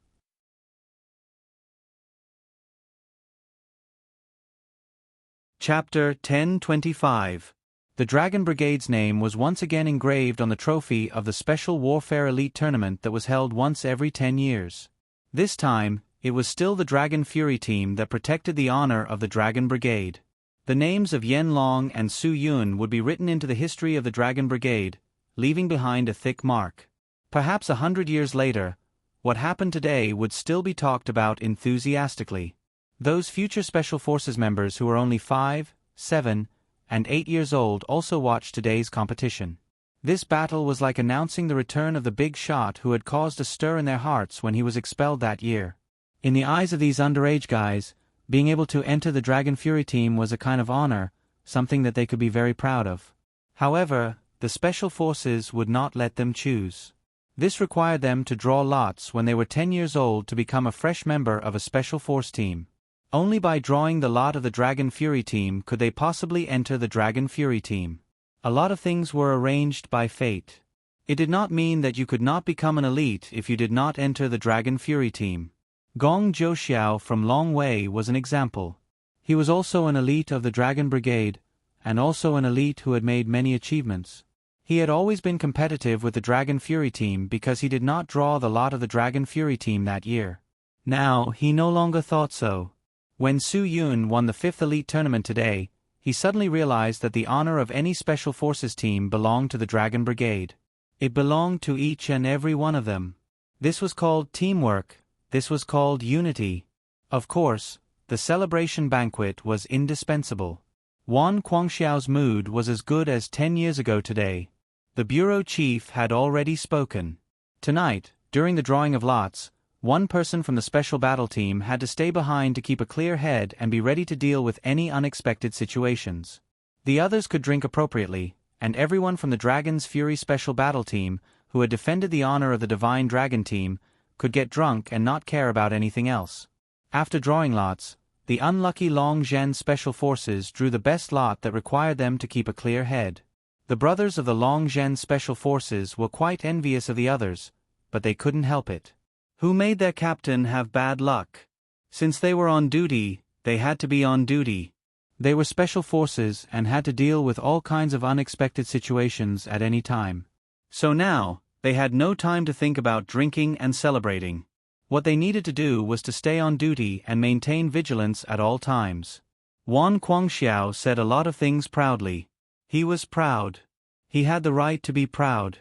Chapter 1025. The Dragon Brigade's name was once again engraved on the trophy of the Special Warfare Elite Tournament that was held once every 10 years. This time, it was still the Dragon Fury team that protected the honor of the Dragon Brigade. The names of Yen Long and Su Yun would be written into the history of the Dragon Brigade, leaving behind a thick mark. Perhaps 100 years later, what happened today would still be talked about enthusiastically. Those future Special Forces members who were only 5, 7, and 8 years old also watched today's competition. This battle was like announcing the return of the big shot who had caused a stir in their hearts when he was expelled that year. In the eyes of these underage guys, being able to enter the Dragon Fury team was a kind of honor, something that they could be very proud of. However, the Special Forces would not let them choose. This required them to draw lots when they were 10 years old to become a fresh member of a Special Force team. Only by drawing the lot of the Dragon Fury team could they possibly enter the Dragon Fury team. A lot of things were arranged by fate. It did not mean that you could not become an elite if you did not enter the Dragon Fury team. Gong Zhouxiao from Long Wei was an example. He was also an elite of the Dragon Brigade, and also an elite who had made many achievements. He had always been competitive with the Dragon Fury team because he did not draw the lot of the Dragon Fury team that year. Now, he no longer thought so. When Su Yun won the 5th Elite Tournament today, he suddenly realized that the honor of any Special Forces team belonged to the Dragon Brigade. It belonged to each and every one of them. This was called teamwork. This was called unity. Of course, the celebration banquet was indispensable. Wan Guangxiao's mood was as good as 10 years ago today. The bureau chief had already spoken. Tonight, during the drawing of lots, one person from the special battle team had to stay behind to keep a clear head and be ready to deal with any unexpected situations. The others could drink appropriately, and everyone from the Dragon's Fury special battle team, who had defended the honor of the Divine Dragon team, could get drunk and not care about anything else. After drawing lots, the unlucky Long Zhen Special Forces drew the best lot that required them to keep a clear head. The brothers of the Long Zhen Special Forces were quite envious of the others, but they couldn't help it. Who made their captain have bad luck? Since they were on duty, they had to be on duty. They were special forces and had to deal with all kinds of unexpected situations at any time. So now, they had no time to think about drinking and celebrating. What they needed to do was to stay on duty and maintain vigilance at all times. Wan Guangxiao said a lot of things proudly. He was proud. He had the right to be proud.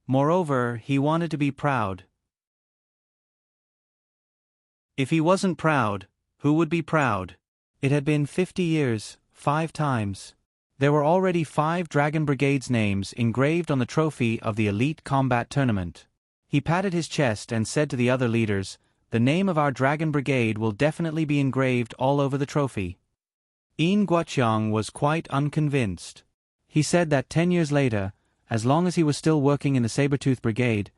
Moreover, he wanted to be proud. If he wasn't proud, who would be proud? It had been 50 years, 5 times. There were already 5 Dragon Brigade's names engraved on the trophy of the Elite Combat Tournament. He patted his chest and said to the other leaders, "The name of our Dragon Brigade will definitely be engraved all over the trophy." Yin Guoqiang was quite unconvinced. He said that 10 years later, as long as he was still working in the Saber-Tooth Brigade,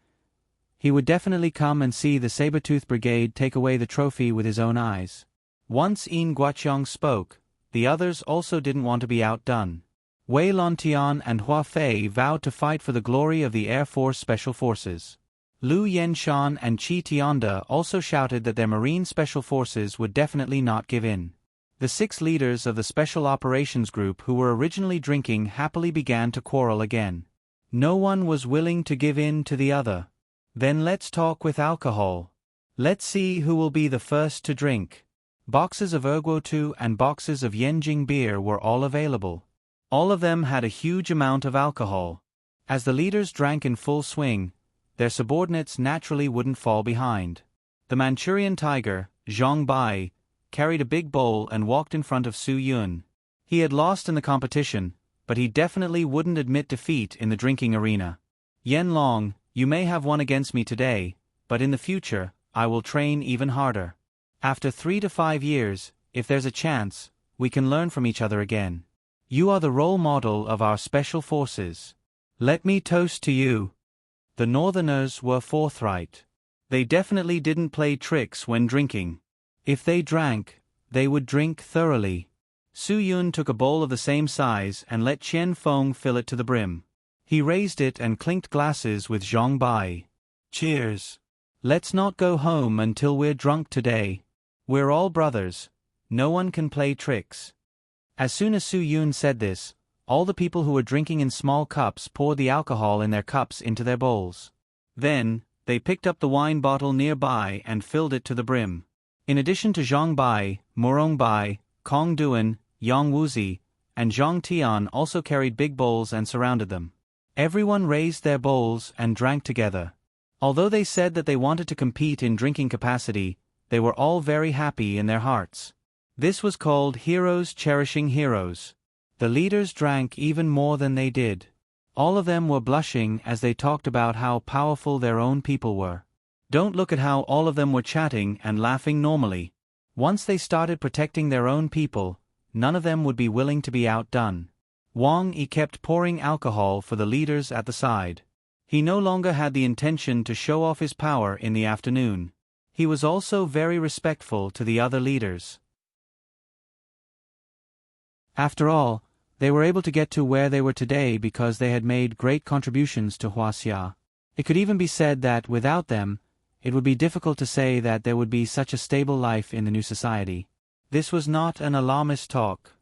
he would definitely come and see the Saber-Tooth Brigade take away the trophy with his own eyes. Once Yin Guoqiang spoke, the others also didn't want to be outdone. Wei Lontian and Hua Fei vowed to fight for the glory of the Air Force Special Forces. Lu Yenshan and Qi Tianda also shouted that their Marine Special Forces would definitely not give in. The 6 leaders of the Special Operations Group who were originally drinking happily began to quarrel again. No one was willing to give in to the other. Then let's talk with alcohol. Let's see who will be the first to drink. Boxes of Erguotu and boxes of Yanjing beer were all available. All of them had a huge amount of alcohol. As the leaders drank in full swing, their subordinates naturally wouldn't fall behind. The Manchurian tiger, Zhang Bai, carried a big bowl and walked in front of Su Yun. He had lost in the competition, but he definitely wouldn't admit defeat in the drinking arena. "Yen Long, you may have won against me today, but in the future, I will train even harder. After 3 to 5 years, if there's a chance, we can learn from each other again. You are the role model of our special forces. Let me toast to you." The Northerners were forthright. They definitely didn't play tricks when drinking. If they drank, they would drink thoroughly. Su Yun took a bowl of the same size and let Qian Feng fill it to the brim. He raised it and clinked glasses with Zhang Bai. "Cheers. Let's not go home until we're drunk today. We're all brothers. No one can play tricks." As soon as Su Yun said this, all the people who were drinking in small cups poured the alcohol in their cups into their bowls. Then, they picked up the wine bottle nearby and filled it to the brim. In addition to Zhang Bai, Murong Bai, Kong Duan, Yang Wuzi, and Zhang Tian also carried big bowls and surrounded them. Everyone raised their bowls and drank together. Although they said that they wanted to compete in drinking capacity, they were all very happy in their hearts. This was called heroes cherishing heroes. The leaders drank even more than they did. All of them were blushing as they talked about how powerful their own people were. Don't look at how all of them were chatting and laughing normally. Once they started protecting their own people, none of them would be willing to be outdone. Wang Yi kept pouring alcohol for the leaders at the side. He no longer had the intention to show off his power in the afternoon. He was also very respectful to the other leaders. After all, they were able to get to where they were today because they had made great contributions to Huaxia. It could even be said that without them, it would be difficult to say that there would be such a stable life in the new society. This was not an alarmist talk.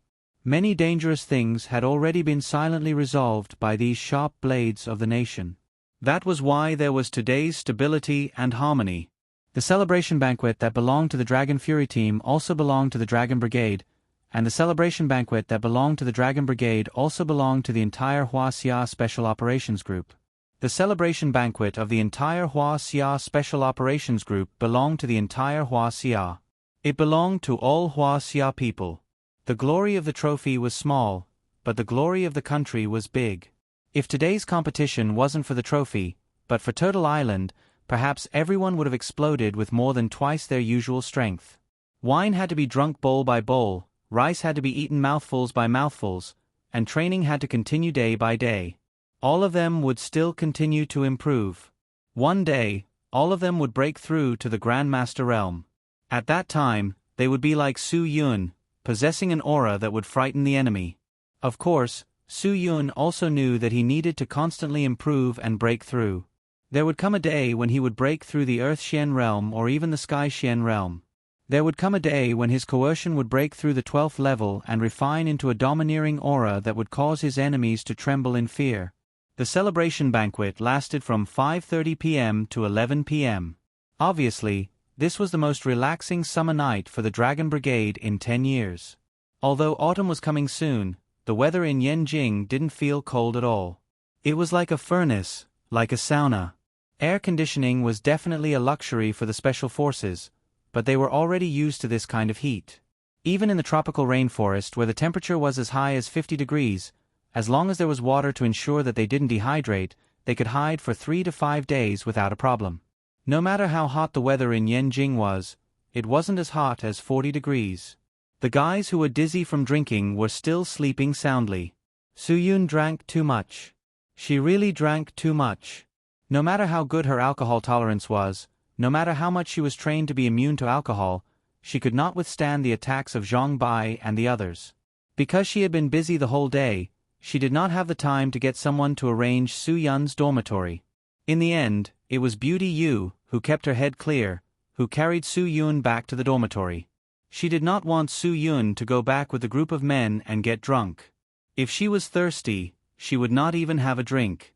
Many dangerous things had already been silently resolved by these sharp blades of the nation. That was why there was today's stability and harmony. The celebration banquet that belonged to the Dragon Fury team also belonged to the Dragon Brigade, and the celebration banquet that belonged to the Dragon Brigade also belonged to the entire Huaxia Special Operations Group. The celebration banquet of the entire Huaxia Special Operations Group belonged to the entire Huaxia. It belonged to all Huaxia people. The glory of the trophy was small, but the glory of the country was big. If today's competition wasn't for the trophy, but for Turtle Island, perhaps everyone would have exploded with more than twice their usual strength. Wine had to be drunk bowl by bowl, rice had to be eaten mouthfuls by mouthfuls, and training had to continue day by day. All of them would still continue to improve. One day, all of them would break through to the Grandmaster realm. At that time, they would be like Su Yun, possessing an aura that would frighten the enemy. Of course, Su Yun also knew that he needed to constantly improve and break through. There would come a day when he would break through the Earth Xian realm or even the Sky Xian realm. There would come a day when his coercion would break through the 12th level and refine into a domineering aura that would cause his enemies to tremble in fear. The celebration banquet lasted from 5:30 p.m. to 11 p.m. Obviously, this was the most relaxing summer night for the Dragon Brigade in 10 years. Although autumn was coming soon, the weather in Yanjing didn't feel cold at all. It was like a furnace, like a sauna. Air conditioning was definitely a luxury for the special forces, but they were already used to this kind of heat. Even in the tropical rainforest where the temperature was as high as 50 degrees, as long as there was water to ensure that they didn't dehydrate, they could hide for 3 to 5 days without a problem. No matter how hot the weather in Yanjing was, it wasn't as hot as 40 degrees. The guys who were dizzy from drinking were still sleeping soundly. Su Yun drank too much. She really drank too much. No matter how good her alcohol tolerance was, no matter how much she was trained to be immune to alcohol, she could not withstand the attacks of Zhang Bai and the others. Because she had been busy the whole day, she did not have the time to get someone to arrange Su Yun's dormitory. In the end, it was Beauty Yu, who kept her head clear, who carried Su Yun back to the dormitory. She did not want Su Yun to go back with the group of men and get drunk. If she was thirsty, she would not even have a drink.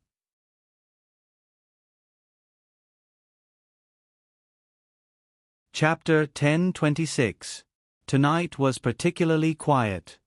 Chapter 10:26. Tonight was particularly quiet.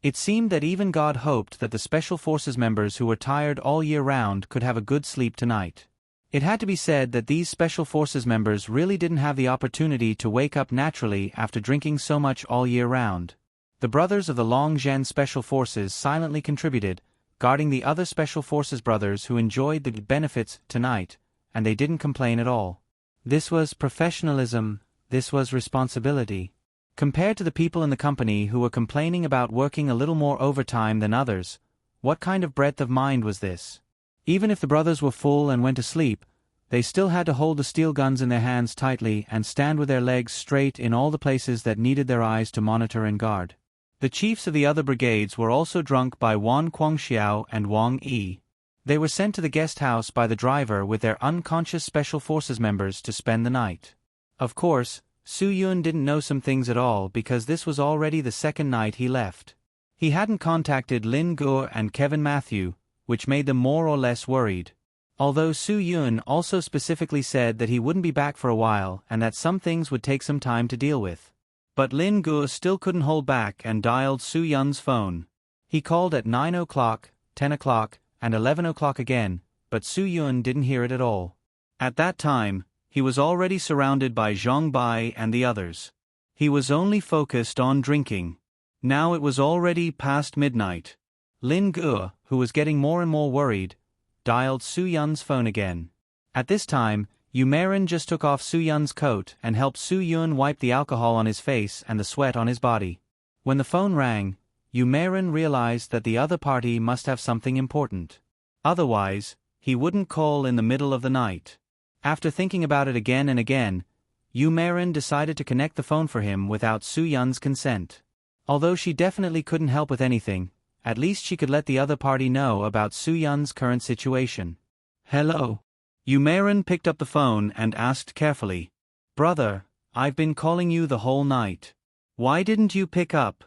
It seemed that even God hoped that the Special Forces members who were tired all year round could have a good sleep tonight. It had to be said that these Special Forces members really didn't have the opportunity to wake up naturally after drinking so much all year round. The brothers of the Longzhen Special Forces silently contributed, guarding the other Special Forces brothers who enjoyed the benefits tonight, and they didn't complain at all. This was professionalism, this was responsibility. Compared to the people in the company who were complaining about working a little more overtime than others, what kind of breadth of mind was this? Even if the brothers were full and went to sleep, they still had to hold the steel guns in their hands tightly and stand with their legs straight in all the places that needed their eyes to monitor and guard. The chiefs of the other brigades were also drunk by Wan Guangxiao and Wang Yi. They were sent to the guest house by the driver with their unconscious Special Forces members to spend the night. Of course, Su Yun didn't know some things at all because this was already the second night he left. He hadn't contacted Lin Guo and Kevin Matthew, which made them more or less worried. Although Su Yun also specifically said that he wouldn't be back for a while and that some things would take some time to deal with. But Lin Guo still couldn't hold back and dialed Su Yun's phone. He called at 9 o'clock, 10 o'clock, and 11 o'clock again, but Su Yun didn't hear it at all. At that time, he was already surrounded by Zhang Bai and the others. He was only focused on drinking. Now it was already past midnight. Lin Guo, who was getting more and more worried, dialed Su Yun's phone again. At this time, Yu Meiren just took off Su Yun's coat and helped Su Yun wipe the alcohol on his face and the sweat on his body. When the phone rang, Yu Meiren realized that the other party must have something important. Otherwise, he wouldn't call in the middle of the night. After thinking about it again and again, Yu Meiren decided to connect the phone for him without Su Yun's consent. Although she definitely couldn't help with anything, at least she could let the other party know about Su Yun's current situation. Hello. Yu Meiren picked up the phone and asked carefully, "Brother, I've been calling you the whole night. Why didn't you pick up?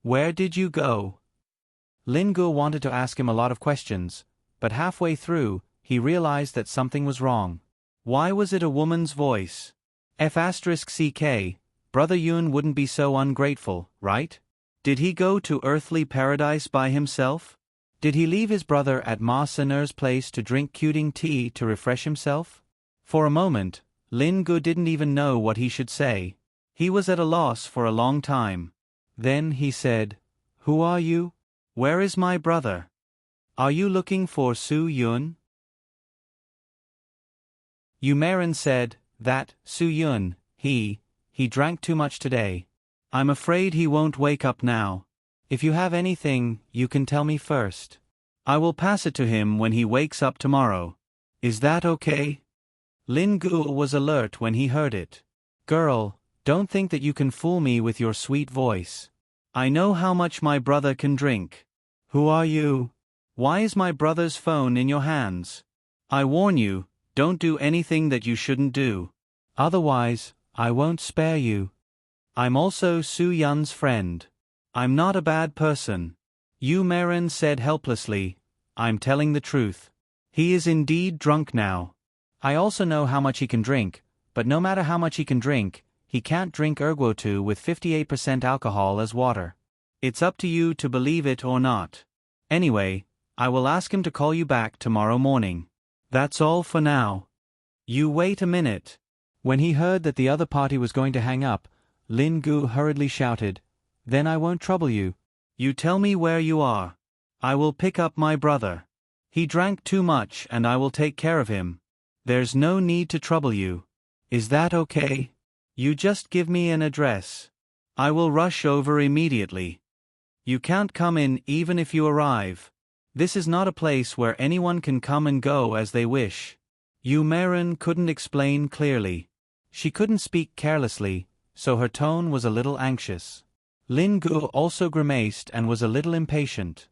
Where did you go?" Lin Guo wanted to ask him a lot of questions, but halfway through, he realized that something was wrong. Why was it a woman's voice? F***ck, Brother Yun wouldn't be so ungrateful, right? Did he go to earthly paradise by himself? Did he leave his brother at Ma Sener's place to drink Quding tea to refresh himself? For a moment, Lin Guo didn't even know what he should say. He was at a loss for a long time. Then he said, "Who are you? Where is my brother? Are you looking for Su Yun?" Yu Meiren said, "That, Su Yun, he drank too much today. I'm afraid he won't wake up now. If you have anything, you can tell me first. I will pass it to him when he wakes up tomorrow. Is that okay?" Lin Gu was alert when he heard it. Girl, don't think that you can fool me with your sweet voice. I know how much my brother can drink. Who are you? Why is my brother's phone in your hands? I warn you, don't do anything that you shouldn't do. Otherwise, I won't spare you. I'm also Su Yun's friend. I'm not a bad person. Yu Meren said helplessly, I'm telling the truth. He is indeed drunk now. I also know how much he can drink, but no matter how much he can drink, he can't drink erguotu with 58% alcohol as water. It's up to you to believe it or not. Anyway, I will ask him to call you back tomorrow morning. That's all for now. You wait a minute. When he heard that the other party was going to hang up, Lin Gu hurriedly shouted, Then I won't trouble you. You tell me where you are. I will pick up my brother. He drank too much and I will take care of him. There's no need to trouble you. Is that okay? You just give me an address. I will rush over immediately. You can't come in even if you arrive. This is not a place where anyone can come and go as they wish. Yu Meren couldn't explain clearly. She couldn't speak carelessly, so her tone was a little anxious. Lin Gu also grimaced and was a little impatient.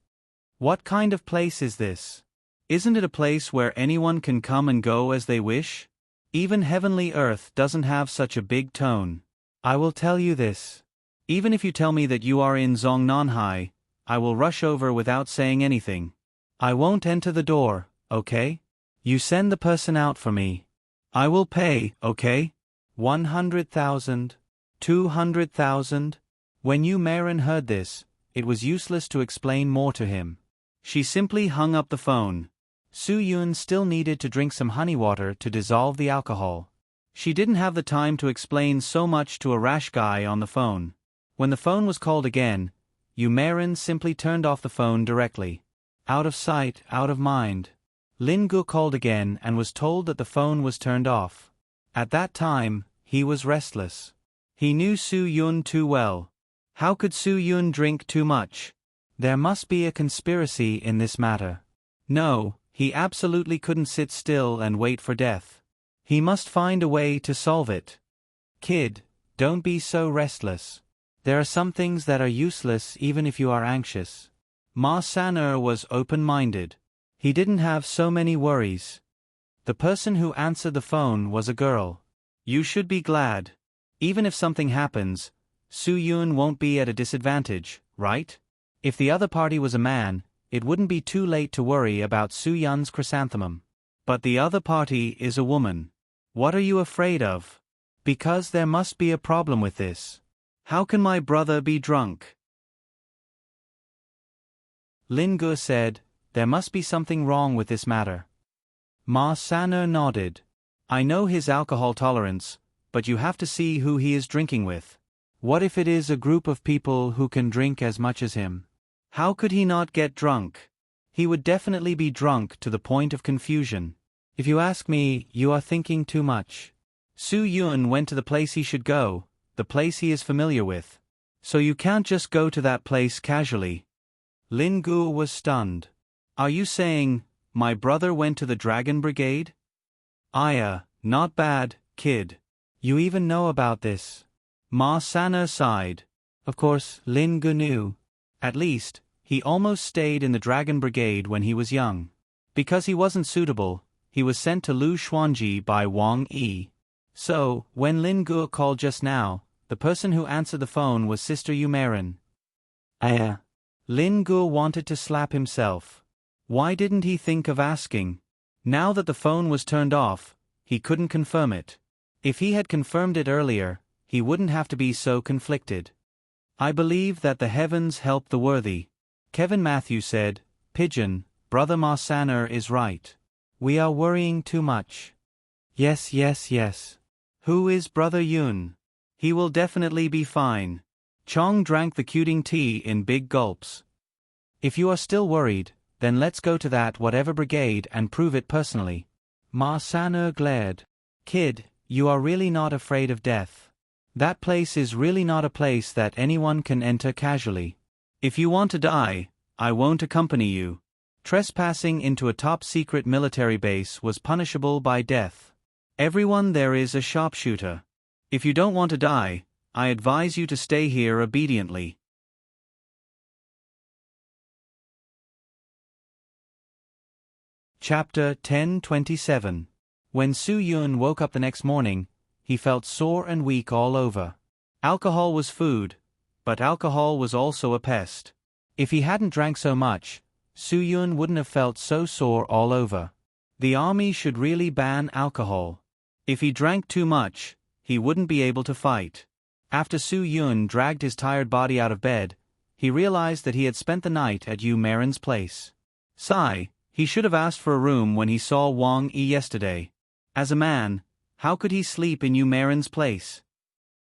What kind of place is this? Isn't it a place where anyone can come and go as they wish? Even heavenly earth doesn't have such a big tone. I will tell you this. Even if you tell me that you are in Zongnanhai, I will rush over without saying anything. I won't enter the door, okay? You send the person out for me. I will pay, okay? 100,000. 200,000. When Yu Meren heard this, it was useless to explain more to him. She simply hung up the phone. Su Yun still needed to drink some honey water to dissolve the alcohol. She didn't have the time to explain so much to a rash guy on the phone. When the phone was called again, Yu Meren simply turned off the phone directly. Out of sight, out of mind. Lin Gu called again and was told that the phone was turned off. At that time, he was restless. He knew Su Yun too well. How could Su Yun drink too much? There must be a conspiracy in this matter. No, he absolutely couldn't sit still and wait for death. He must find a way to solve it. Kid, don't be so restless. There are some things that are useless even if you are anxious. Ma San'er was open-minded. He didn't have so many worries. The person who answered the phone was a girl. You should be glad. Even if something happens, Su Yun won't be at a disadvantage, right? If the other party was a man, it wouldn't be too late to worry about Su Yun's chrysanthemum. But the other party is a woman. What are you afraid of? Because there must be a problem with this. How can my brother be drunk? Lin Gu said, there must be something wrong with this matter. Ma San'er nodded. I know his alcohol tolerance, but you have to see who he is drinking with. What if it is a group of people who can drink as much as him? How could he not get drunk? He would definitely be drunk to the point of confusion. If you ask me, you are thinking too much. Su Yun went to the place he should go, the place he is familiar with. So you can't just go to that place casually. Lin Gu was stunned. Are you saying, my brother went to the Dragon Brigade? Not bad, kid. You even know about this. Ma San'er sighed. Of course, Lin Gu knew. At least, he almost stayed in the Dragon Brigade when he was young. Because he wasn't suitable, he was sent to Lu Xuanji by Wang Yi. So, when Lin Gu called just now, the person who answered the phone was Sister Yu Meren. Lin Gu wanted to slap himself. Why didn't he think of asking? Now that the phone was turned off, he couldn't confirm it. If he had confirmed it earlier, he wouldn't have to be so conflicted. I believe that the heavens help the worthy. Kevin Matthew said, Pigeon, Brother Ma San'er is right. We are worrying too much. Yes. Who is Brother Yun? He will definitely be fine. Chong drank the Qding tea in big gulps. If you are still worried, then let's go to that whatever brigade and prove it personally. Ma San'er glared. Kid, you are really not afraid of death. That place is really not a place that anyone can enter casually. If you want to die, I won't accompany you. Trespassing into a top-secret military base was punishable by death. Everyone there is a sharpshooter. If you don't want to die, I advise you to stay here obediently. Chapter 10:27. When Su Yun woke up the next morning, he felt sore and weak all over. Alcohol was food, but alcohol was also a pest. If he hadn't drank so much, Su Yun wouldn't have felt so sore all over. The army should really ban alcohol. If he drank too much, he wouldn't be able to fight. After Su Yun dragged his tired body out of bed, he realized that he had spent the night at Yu Marin's place. Sigh, he should have asked for a room when he saw Wang Yi yesterday. As a man, how could he sleep in Yu Marin's place?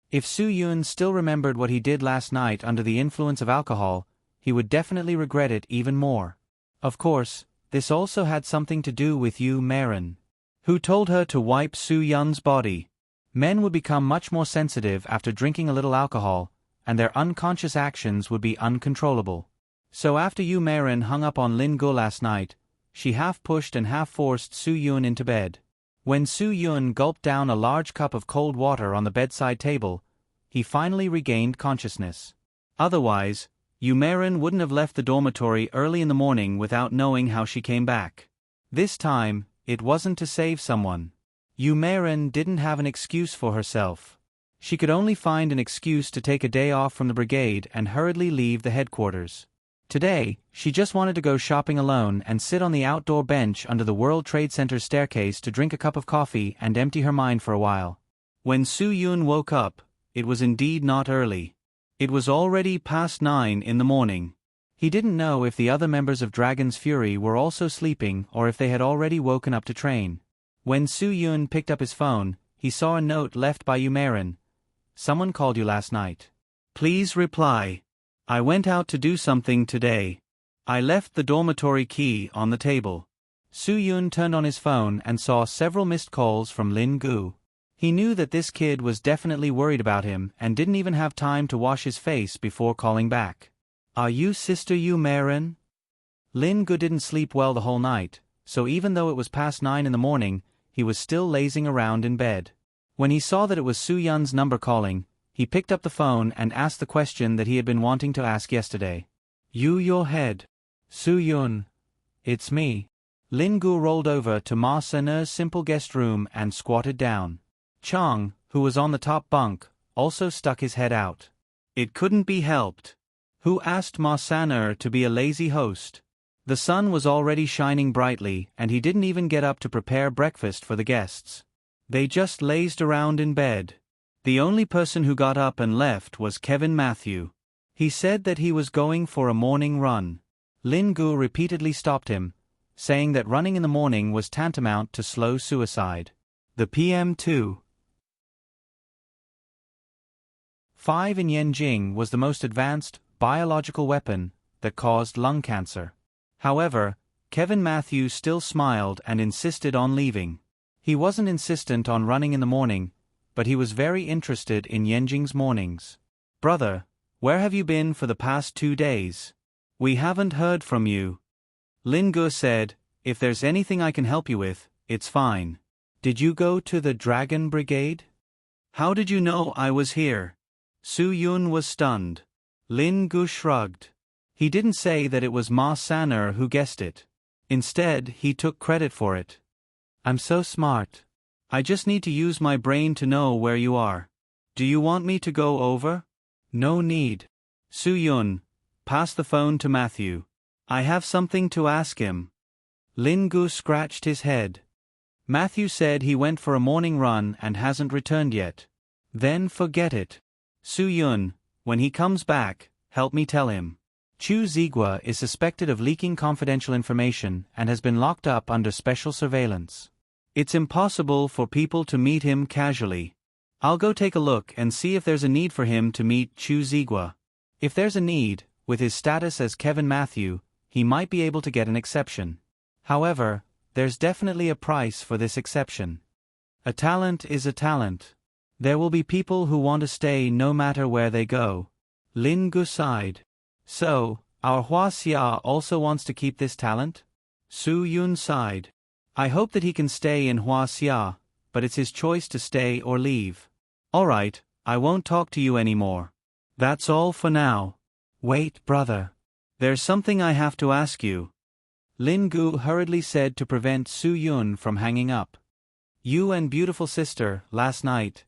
If Su Yun still remembered what he did last night under the influence of alcohol, he would definitely regret it even more. Of course, this also had something to do with Yu Marin, who told her to wipe Su Yun's body. Men would become much more sensitive after drinking a little alcohol, and their unconscious actions would be uncontrollable. So after Yu Marin hung up on Lin Gu last night, she half pushed and half forced Su Yun into bed. When Su Yun gulped down a large cup of cold water on the bedside table, he finally regained consciousness. Otherwise, Yu Marin wouldn't have left the dormitory early in the morning without knowing how she came back. This time, it wasn't to save someone. Yu Marin didn't have an excuse for herself. She could only find an excuse to take a day off from the brigade and hurriedly leave the headquarters. Today, she just wanted to go shopping alone and sit on the outdoor bench under the World Trade Center's staircase to drink a cup of coffee and empty her mind for a while. When Su Yun woke up, it was indeed not early. It was already past 9 in the morning. He didn't know if the other members of Dragon's Fury were also sleeping or if they had already woken up to train. When Su Yun picked up his phone, he saw a note left by Yu Marin. "Someone called you last night. Please reply. I went out to do something today. I left the dormitory key on the table." Su Yun turned on his phone and saw several missed calls from Lin Gu. He knew that this kid was definitely worried about him and didn't even have time to wash his face before calling back. "Are you Sister Yu Marin?" Lin Gu didn't sleep well the whole night, so even though it was past 9 in the morning, he was still lazing around in bed. When he saw that it was Su Yun's number calling, he picked up the phone and asked the question that he had been wanting to ask yesterday. "You your head. Su Yun. It's me." Lin Gu rolled over to Ma Sener's simple guest room and squatted down. Chang, who was on the top bunk, also stuck his head out. It couldn't be helped. Who asked Ma Sener to be a lazy host? The sun was already shining brightly and he didn't even get up to prepare breakfast for the guests. They just lazed around in bed. The only person who got up and left was Kevin Matthew. He said that he was going for a morning run. Lin Gu repeatedly stopped him, saying that running in the morning was tantamount to slow suicide. The PM2 5 in Yenjing was the most advanced biological weapon that caused lung cancer. However, Kevin Matthews still smiled and insisted on leaving. He wasn't insistent on running in the morning, but he was very interested in Yenjing's mornings. "Brother, where have you been for the past 2 days? We haven't heard from you." Lin Gu said, "If there's anything I can help you with, it's fine." "Did you go to the Dragon Brigade?" "How did you know I was here?" Su Yun was stunned. Lin Gu shrugged. He didn't say that it was Ma Sener who guessed it. Instead, he took credit for it. "I'm so smart. I just need to use my brain to know where you are. Do you want me to go over?" "No need." Su Yun, pass the phone to Matthew. I have something to ask him." Lin Gu scratched his head. "Matthew said he went for a morning run and hasn't returned yet." "Then forget it. Su Yun, when he comes back, help me tell him. Chu Zigua is suspected of leaking confidential information and has been locked up under special surveillance. It's impossible for people to meet him casually. I'll go take a look and see if there's a need for him to meet Chu Zigua. If there's a need, with his status as Kevin Matthew, he might be able to get an exception. However, there's definitely a price for this exception. A talent is a talent. There will be people who want to stay no matter where they go." Lin Gu sighed. "So, our Hua Xia also wants to keep this talent?" Su Yun sighed. "I hope that he can stay in Hua Xia, but it's his choice to stay or leave. Alright, I won't talk to you anymore. That's all for now. Wait, brother. There's something I have to ask you. Lin Gu hurriedly said to prevent Su Yun from hanging up. You and beautiful sister, last night.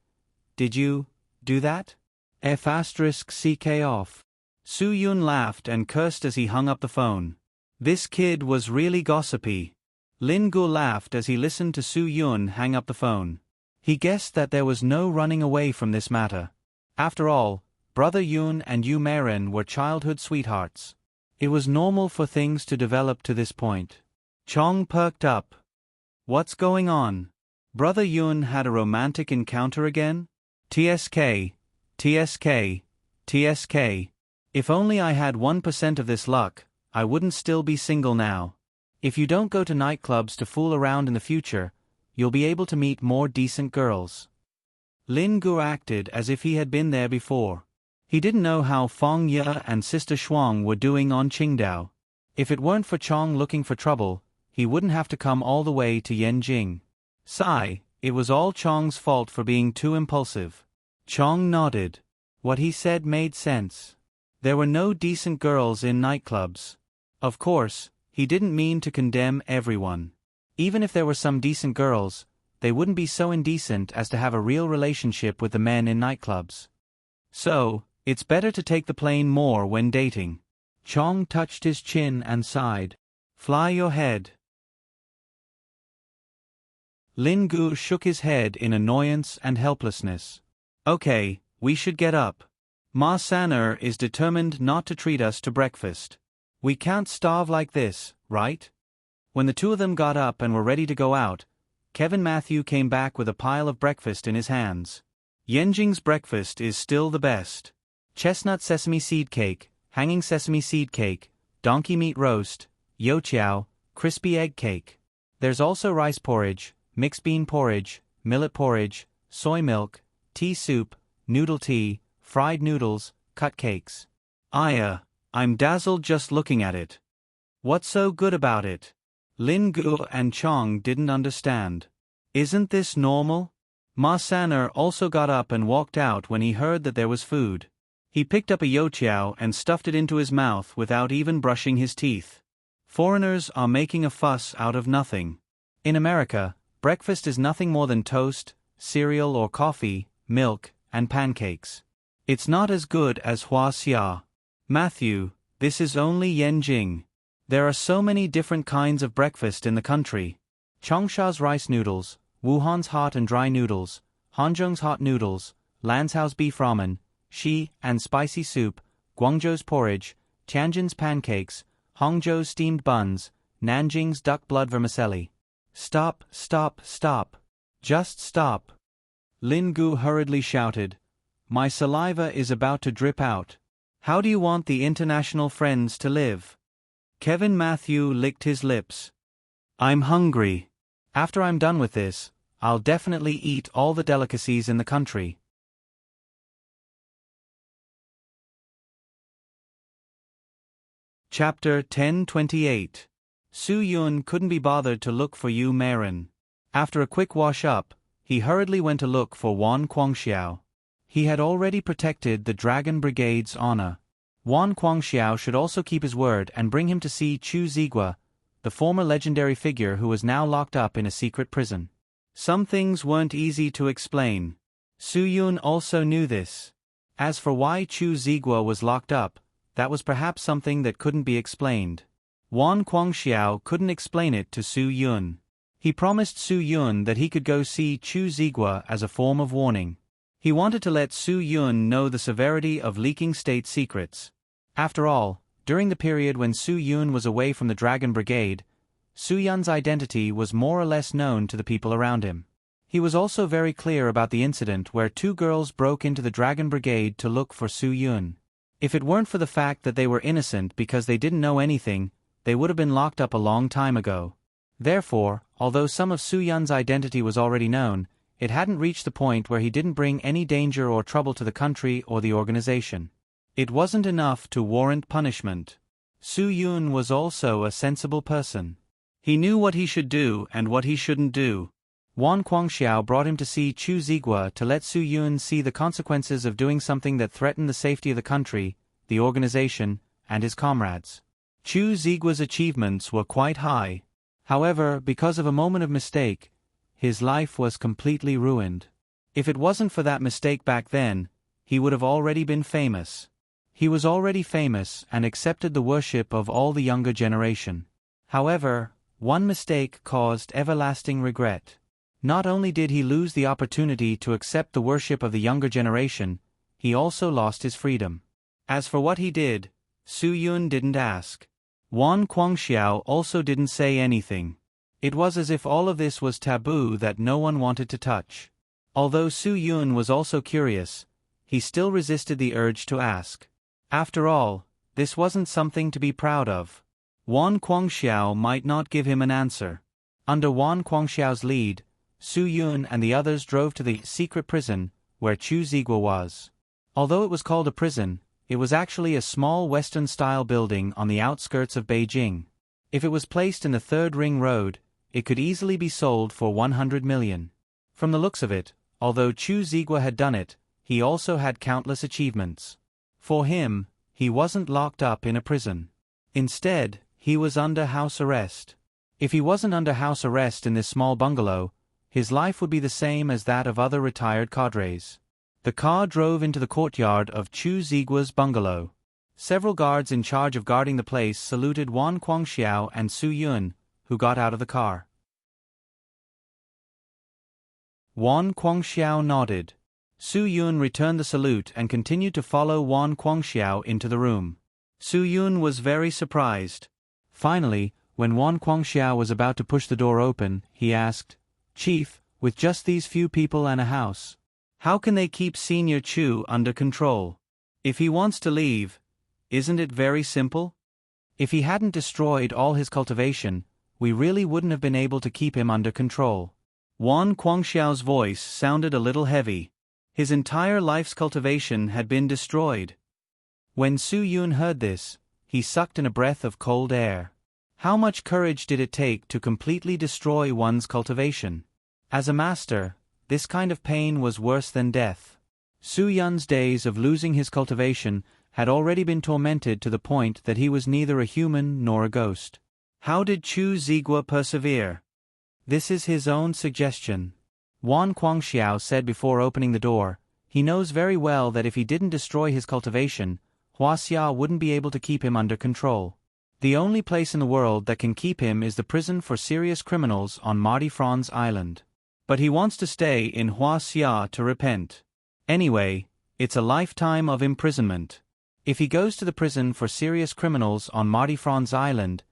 Did you do that? F***ck off. Su Yun laughed and cursed as he hung up the phone. This kid was really gossipy. Lin Gu laughed as he listened to Su Yun hang up the phone. He guessed that there was no running away from this matter. After all, Brother Yun and Yu Meiren were childhood sweethearts. It was normal for things to develop to this point. Chong perked up. What's going on? Brother Yun had a romantic encounter again? TSK, TSK, TSK. If only I had 1% of this luck, I wouldn't still be single now. If you don't go to nightclubs to fool around in the future, you'll be able to meet more decent girls. Lin Gu acted as if he had been there before. He didn't know how Feng Ye and Sister Shuang were doing on Qingdao. If it weren't for Chong looking for trouble, he wouldn't have to come all the way to Yanjing. Sigh, it was all Chong's fault for being too impulsive. Chong nodded. What he said made sense. There were no decent girls in nightclubs. Of course, he didn't mean to condemn everyone. Even if there were some decent girls, they wouldn't be so indecent as to have a real relationship with the men in nightclubs. So, it's better to take the plane more when dating. Chong touched his chin and sighed. Fly your head. Lin Gu shook his head in annoyance and helplessness. Okay, we should get up. Ma San'er is determined not to treat us to breakfast. We can't starve like this, right? When the two of them got up and were ready to go out, Kevin Matthew came back with a pile of breakfast in his hands. Yanjing's breakfast is still the best. Chestnut sesame seed cake, hanging sesame seed cake, donkey meat roast, youtiao, crispy egg cake. There's also rice porridge, mixed bean porridge, millet porridge, soy milk, tea soup, noodle tea, fried noodles, cut cakes. I'm dazzled just looking at it. What's so good about it? Lin Gu and Chong didn't understand. Isn't this normal? Ma San'er also got up and walked out when he heard that there was food. He picked up a youtiao and stuffed it into his mouth without even brushing his teeth. Foreigners are making a fuss out of nothing. In America, breakfast is nothing more than toast, cereal or coffee, milk, and pancakes. It's not as good as Hua Xia. Matthew, this is only Yanjing. There are so many different kinds of breakfast in the country. Changsha's rice noodles, Wuhan's hot and dry noodles, Hanzhong's hot noodles, Lancao's beef ramen, Xi and spicy soup, Guangzhou's porridge, Tianjin's pancakes, Hangzhou's steamed buns, Nanjing's duck blood vermicelli. Stop, stop, stop. Just stop. Lin Gu hurriedly shouted. My saliva is about to drip out. How do you want the international friends to live? Kevin Matthew licked his lips. I'm hungry. After I'm done with this, I'll definitely eat all the delicacies in the country. Chapter 1028. Su Yun couldn't be bothered to look for Yu Meiren. After a quick wash-up, he hurriedly went to look for Wan Guangxiao. He had already protected the Dragon Brigade's honor. Wan Guangxiao should also keep his word and bring him to see Chu Zigua, the former legendary figure who was now locked up in a secret prison. Some things weren't easy to explain. Su Yun also knew this. As for why Chu Zigua was locked up, that was perhaps something that couldn't be explained. Wan Guangxiao couldn't explain it to Su Yun. He promised Su Yun that he could go see Chu Zigua as a form of warning. He wanted to let Su Yun know the severity of leaking state secrets. After all, during the period when Su Yun was away from the Dragon Brigade, Su Yun's identity was more or less known to the people around him. He was also very clear about the incident where two girls broke into the Dragon Brigade to look for Su Yun. If it weren't for the fact that they were innocent because they didn't know anything, they would have been locked up a long time ago. Therefore, although some of Su Yun's identity was already known, it hadn't reached the point where he didn't bring any danger or trouble to the country or the organization. It wasn't enough to warrant punishment. Su Yun was also a sensible person. He knew what he should do and what he shouldn't do. Wan Guangxiao brought him to see Chu Zigua to let Su Yun see the consequences of doing something that threatened the safety of the country, the organization, and his comrades. Chu Zigua's achievements were quite high. However, because of a moment of mistake, his life was completely ruined. If it wasn't for that mistake back then, he would have already been famous. He was already famous and accepted the worship of all the younger generation. However, one mistake caused everlasting regret. Not only did he lose the opportunity to accept the worship of the younger generation, he also lost his freedom. As for what he did, Su Yun didn't ask. Wan Guangxiao also didn't say anything. It was as if all of this was taboo that no one wanted to touch. Although Su Yun was also curious, he still resisted the urge to ask. After all, this wasn't something to be proud of. Wan Guangxiao might not give him an answer. Under Wan Guangxiao's lead, Su Yun and the others drove to the secret prison where Chu Zigua was. Although it was called a prison, it was actually a small Western-style building on the outskirts of Beijing. If it was placed in the Third Ring Road, it could easily be sold for 100 million. From the looks of it, although Chu Zigua had done it, he also had countless achievements. For him, he wasn't locked up in a prison. Instead, he was under house arrest. If he wasn't under house arrest in this small bungalow, his life would be the same as that of other retired cadres. The car drove into the courtyard of Chu Zigua's bungalow. Several guards in charge of guarding the place saluted Wan Guangxiao and Su Yun, who got out of the car. Wan Guangxiao nodded. Su Yun returned the salute and continued to follow Wan Guangxiao into the room. Su Yun was very surprised. Finally, when Wan Guangxiao was about to push the door open, he asked, "Chief, with just these few people and a house, how can they keep Senior Chu under control? If he wants to leave, isn't it very simple? If he hadn't destroyed all his cultivation, we really wouldn't have been able to keep him under control." Wan Guangxiao's voice sounded a little heavy. His entire life's cultivation had been destroyed. When Su Yun heard this, he sucked in a breath of cold air. How much courage did it take to completely destroy one's cultivation? As a master, this kind of pain was worse than death. Su Yun's days of losing his cultivation had already been tormented to the point that he was neither a human nor a ghost. How did Chu Zigua persevere? This is his own suggestion. Wan Guangxiao said before opening the door, he knows very well that if he didn't destroy his cultivation, Huaxia wouldn't be able to keep him under control. The only place in the world that can keep him is the prison for serious criminals on Mardi Franz Island. But he wants to stay in Huaxia to repent. Anyway, it's a lifetime of imprisonment. If he goes to the prison for serious criminals on Mardi Franz Island,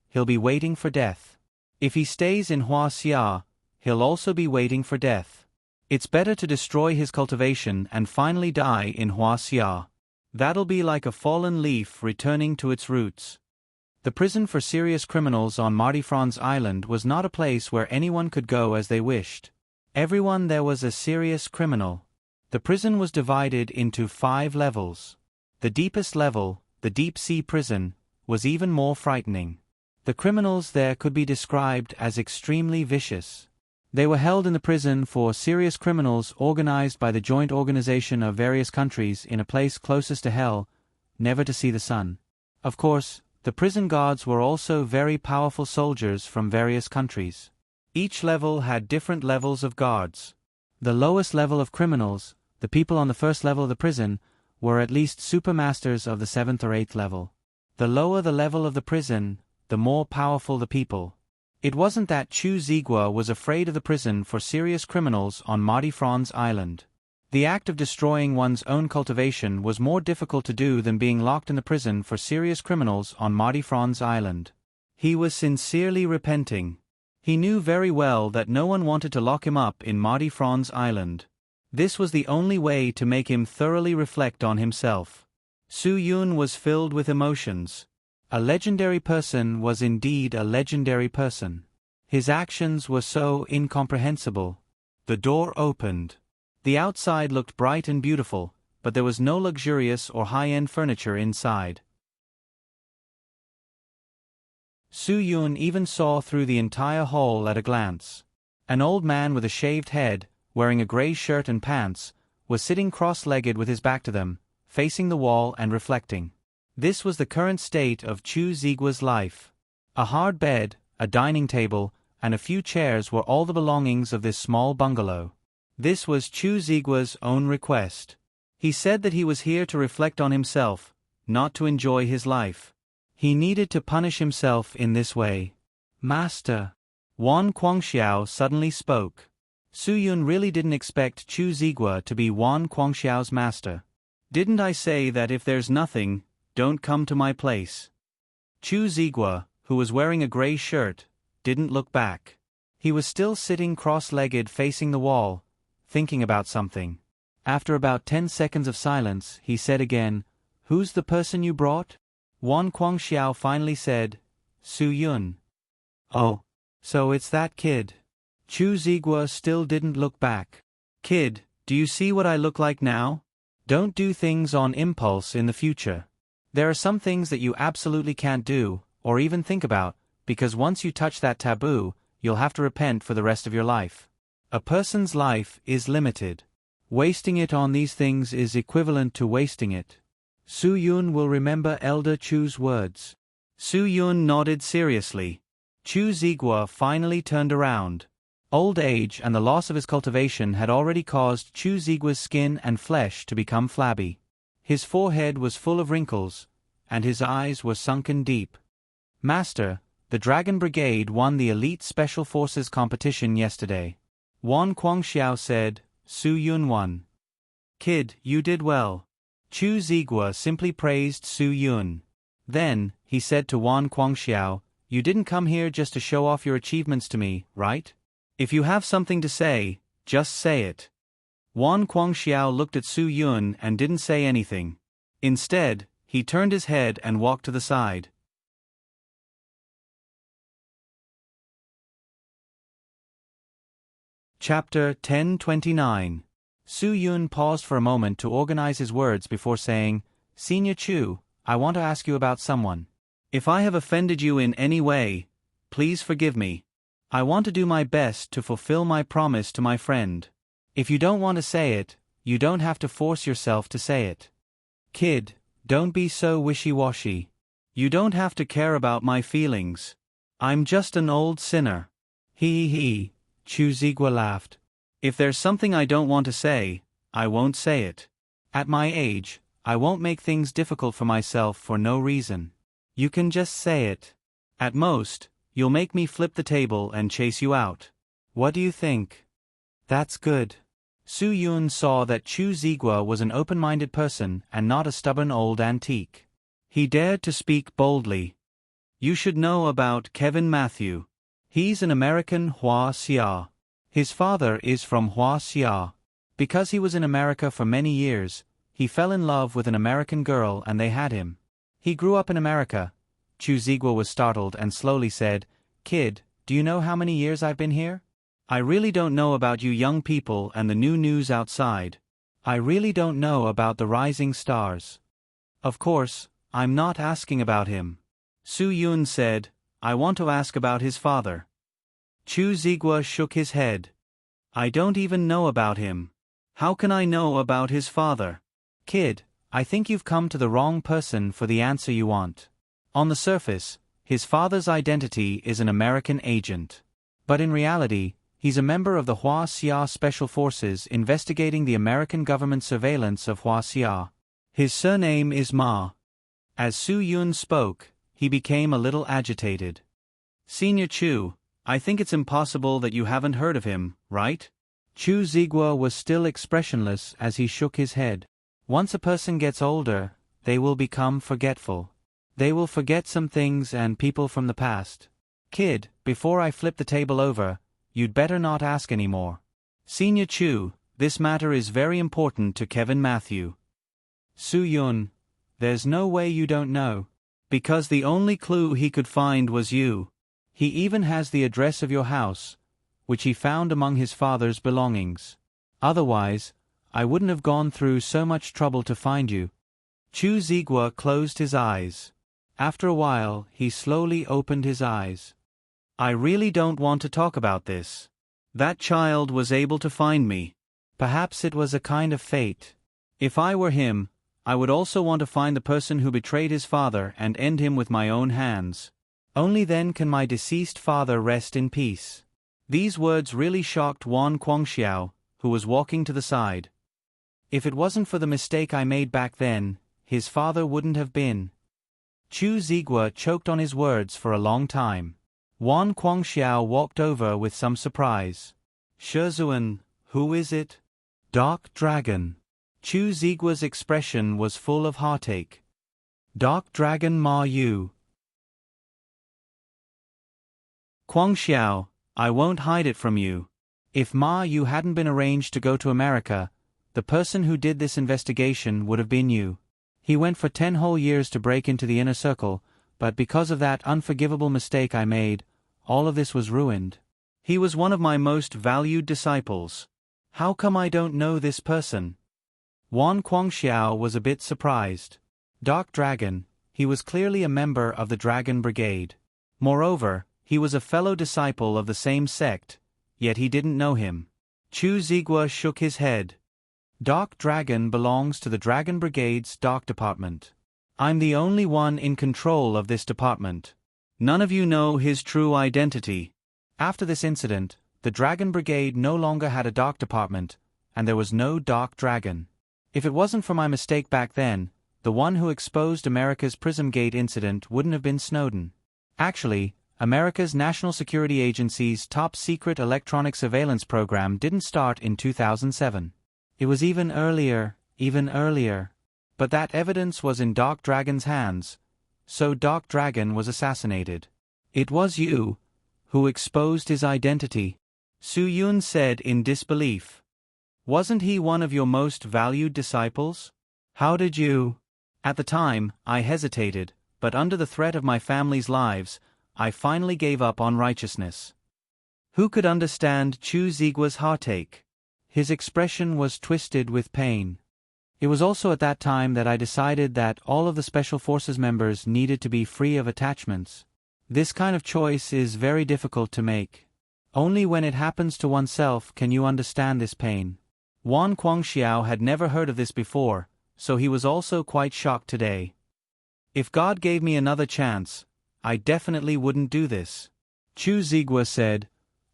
he'll be waiting for death. If he stays in Huaxia, he'll also be waiting for death. It's better to destroy his cultivation and finally die in Huaxia. That'll be like a fallen leaf returning to its roots. The prison for serious criminals on Mardi Franz Island was not a place where anyone could go as they wished. Everyone there was a serious criminal. The prison was divided into 5 levels. The deepest level, the deep-sea prison, was even more frightening. The criminals there could be described as extremely vicious. They were held in the prison for serious criminals organized by the joint organization of various countries in a place closest to hell, never to see the sun. Of course, the prison guards were also very powerful soldiers from various countries. Each level had different levels of guards. The lowest level of criminals, the people on the first level of the prison, were at least supermasters of the 7th or 8th level. The lower the level of the prison, the more powerful the people. It wasn't that Chu Zigua was afraid of the prison for serious criminals on Mardi Franz Island. The act of destroying one's own cultivation was more difficult to do than being locked in the prison for serious criminals on Mardi Franz Island. He was sincerely repenting. He knew very well that no one wanted to lock him up in Mardi Franz Island. This was the only way to make him thoroughly reflect on himself. Su Yun was filled with emotions. A legendary person was indeed a legendary person. His actions were so incomprehensible. The door opened. The outside looked bright and beautiful, but there was no luxurious or high-end furniture inside. Su Yun even saw through the entire hall at a glance. An old man with a shaved head, wearing a gray shirt and pants, was sitting cross-legged with his back to them, facing the wall and reflecting. This was the current state of Chu Zigua's life. A hard bed, a dining table, and a few chairs were all the belongings of this small bungalow. This was Chu Zigua's own request. He said that he was here to reflect on himself, not to enjoy his life. He needed to punish himself in this way. Master. Wan Guangxiao suddenly spoke. Su Yun really didn't expect Chu Zigua to be Wan Guangxiao's master. Didn't I say that if there's nothing, don't come to my place? Chu Zigua, who was wearing a gray shirt, didn't look back. He was still sitting cross-legged facing the wall, thinking about something. After about 10 seconds of silence, he said again, "Who's the person you brought?" Wan Guangxiao finally said, "Su Yun." "Oh, so it's that kid." Chu Zigua still didn't look back. "Kid, do you see what I look like now? Don't do things on impulse in the future. There are some things that you absolutely can't do, or even think about, because once you touch that taboo, you'll have to repent for the rest of your life. A person's life is limited. Wasting it on these things is equivalent to wasting it." Su Yun will remember Elder Chu's words. Su Yun nodded seriously. Chu Zigua finally turned around. Old age and the loss of his cultivation had already caused Chu Zigua's skin and flesh to become flabby. His forehead was full of wrinkles, and his eyes were sunken deep. "Master, the Dragon Brigade won the Elite Special Forces competition yesterday." Wan Guangxiao said, "Su Yun won." "Kid, you did well." Chu Zigua simply praised Su Yun. Then, he said to Wan Guangxiao, "You didn't come here just to show off your achievements to me, right? If you have something to say, just say it." Wan Guangxiao looked at Su Yun and didn't say anything. Instead, he turned his head and walked to the side. Chapter 1029. Su Yun paused for a moment to organize his words before saying, "Senior Chu, I want to ask you about someone. If I have offended you in any way, please forgive me. I want to do my best to fulfill my promise to my friend. If you don't want to say it, you don't have to force yourself to say it. Kid, don't be so wishy-washy. You don't have to care about my feelings. I'm just an old sinner." He, Chu Zigua laughed. "If there's something I don't want to say, I won't say it. At my age, I won't make things difficult for myself for no reason. You can just say it. At most, you'll make me flip the table and chase you out. What do you think?" "That's good." Su Yun saw that Chu Zigua was an open-minded person and not a stubborn old antique. He dared to speak boldly. "You should know about Kevin Matthew. He's an American Hua Xia. His father is from Hua Xia. Because he was in America for many years, he fell in love with an American girl and they had him. He grew up in America." Chu Zigua was startled and slowly said, "Kid, do you know how many years I've been here? I really don't know about you young people and the new news outside. I really don't know about the rising stars. Of course, I'm not asking about him." Su Yun said, "I want to ask about his father." Chu Zigua shook his head. "I don't even know about him. How can I know about his father?" "Kid, I think you've come to the wrong person for the answer you want. On the surface, his father's identity is an American agent. But in reality, he's a member of the Hua Xia Special Forces investigating the American government surveillance of Hua Xia. His surname is Ma." As Su Yun spoke, he became a little agitated. "Senior Chu, I think it's impossible that you haven't heard of him, right?" Chu Zigua was still expressionless as he shook his head. Once a person gets older, they will become forgetful. They will forget some things and people from the past. Kid, before I flip the table over, you'd better not ask any more. Senior Chu, this matter is very important to Kevin Matthew." "Su Yun, there's no way you don't know. Because the only clue he could find was you. He even has the address of your house, which he found among his father's belongings. Otherwise, I wouldn't have gone through so much trouble to find you." Chu Zigua closed his eyes. After a while, he slowly opened his eyes. "I really don't want to talk about this. That child was able to find me. Perhaps it was a kind of fate. If I were him, I would also want to find the person who betrayed his father and end him with my own hands. Only then can my deceased father rest in peace. These words really shocked Wan Guangxiao, who was walking to the side. If it wasn't for the mistake I made back then, his father wouldn't have been. Chu Zigua choked on his words for a long time. Wan Guangxiao walked over with some surprise. Shizuan, who is it? Dark Dragon. Chu Zigua's expression was full of heartache. Dark Dragon Ma Yu. Guangxiao, I won't hide it from you. If Ma Yu hadn't been arranged to go to America, the person who did this investigation would have been you. He went for 10 whole years to break into the inner circle, but because of that unforgivable mistake I made, all of this was ruined. He was one of my most valued disciples. How come I don't know this person? Wan Guangxiao was a bit surprised. Dark Dragon, he was clearly a member of the Dragon Brigade. Moreover, he was a fellow disciple of the same sect, yet he didn't know him. Chu Zigua shook his head. Dark Dragon belongs to the Dragon Brigade's Dark Department. I'm the only one in control of this department. None of you know his true identity. After this incident, the Dragon Brigade no longer had a Dark Department, and there was no Dark Dragon. If it wasn't for my mistake back then, the one who exposed America's Prism Gate incident wouldn't have been Snowden. Actually, America's National Security Agency's top-secret electronic surveillance program didn't start in 2007. It was even earlier. But that evidence was in Dark Dragon's hands, so Dark Dragon was assassinated. It was you who exposed his identity, Su Yun said in disbelief. Wasn't he one of your most valued disciples? How did you? At the time, I hesitated, but under the threat of my family's lives, I finally gave up on righteousness. Who could understand Chu Zigua's heartache? His expression was twisted with pain. It was also at that time that I decided that all of the Special Forces members needed to be free of attachments. This kind of choice is very difficult to make. Only when it happens to oneself can you understand this pain. Wan Guangxiao had never heard of this before, so he was also quite shocked today. If God gave me another chance, I definitely wouldn't do this. Chu Zigua said,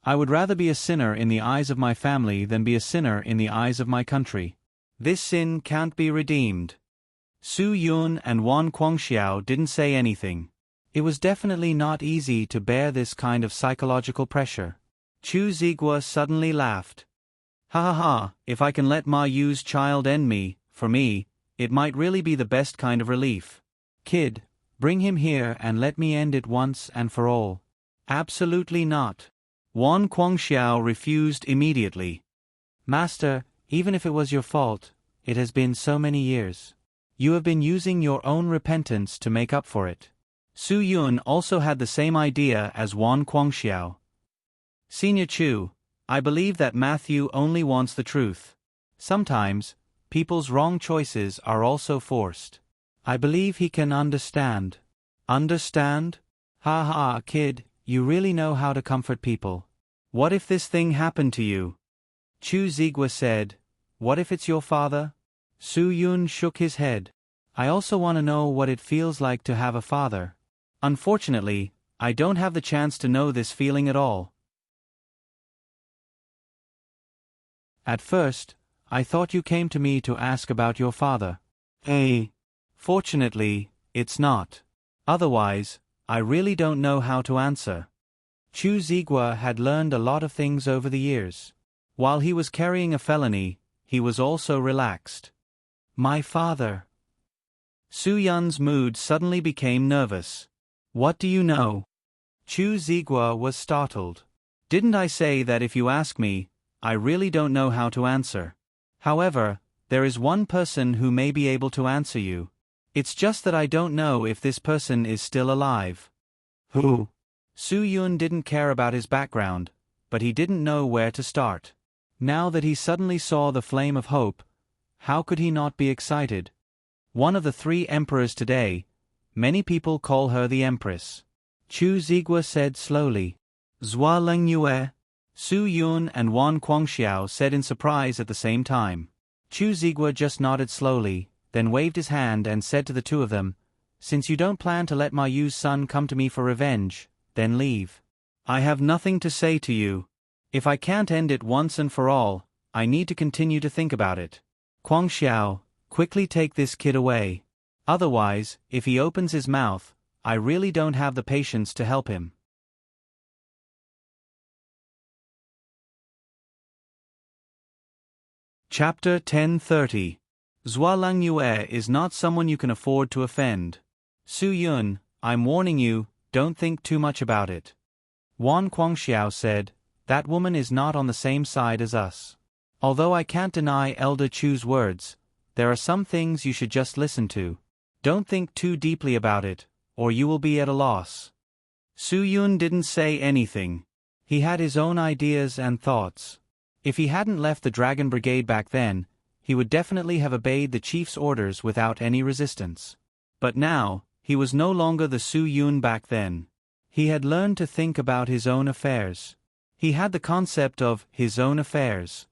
I would rather be a sinner in the eyes of my family than be a sinner in the eyes of my country. This sin can't be redeemed. Su Yun and Wan Guangxiao didn't say anything. It was definitely not easy to bear this kind of psychological pressure. Chu Zigua suddenly laughed. Ha ha ha, if I can let Ma Yu's child end me, for me, it might really be the best kind of relief. Kid, bring him here and let me end it once and for all. Absolutely not. Wan Guangxiao refused immediately. Master, even if it was your fault, it has been so many years. You have been using your own repentance to make up for it. Su Yun also had the same idea as Wan Guangxiao. Senior Chu, I believe that Matthew only wants the truth. Sometimes, people's wrong choices are also forced. I believe he can understand. Understand? Ha ha, kid, you really know how to comfort people. What if this thing happened to you? Chu Zigua said, what if it's your father? Su Yun shook his head. I also want to know what it feels like to have a father. Unfortunately, I don't have the chance to know this feeling at all. At first, I thought you came to me to ask about your father. Fortunately, it's not. Otherwise, I really don't know how to answer. Chu Zigua had learned a lot of things over the years. While he was carrying a felony, he was also relaxed. My father. Su Yun's mood suddenly became nervous. What do you know? Chu Zigua was startled. Didn't I say that if you ask me, I really don't know how to answer? However, there is one person who may be able to answer you. It's just that I don't know if this person is still alive. Who? Su Yun didn't care about his background, but he didn't know where to start. Now that he suddenly saw the flame of hope, how could he not be excited? One of the 3 emperors today, many people call her the Empress. Chu Zigua said slowly. Zhua Lengyue. Su Yun and Wan Guangxiao said in surprise at the same time. Chu Zigua just nodded slowly, then waved his hand and said to the two of them, "Since you don't plan to let Ma Yu's son come to me for revenge, then leave. I have nothing to say to you. If I can't end it once and for all, I need to continue to think about it. Guangxiao, quickly take this kid away. Otherwise, if he opens his mouth, I really don't have the patience to help him." Chapter 1030. Zhuo Langyue is not someone you can afford to offend. Su Yun, I'm warning you, don't think too much about it. Wan Guangxiao said, that woman is not on the same side as us. Although I can't deny Elder Chu's words, there are some things you should just listen to. Don't think too deeply about it, or you will be at a loss. Su Yun didn't say anything. He had his own ideas and thoughts. If he hadn't left the Dragon Brigade back then, he would definitely have obeyed the chief's orders without any resistance. But now, he was no longer the Su Yun back then. He had learned to think about his own affairs. He had the concept of his own affairs.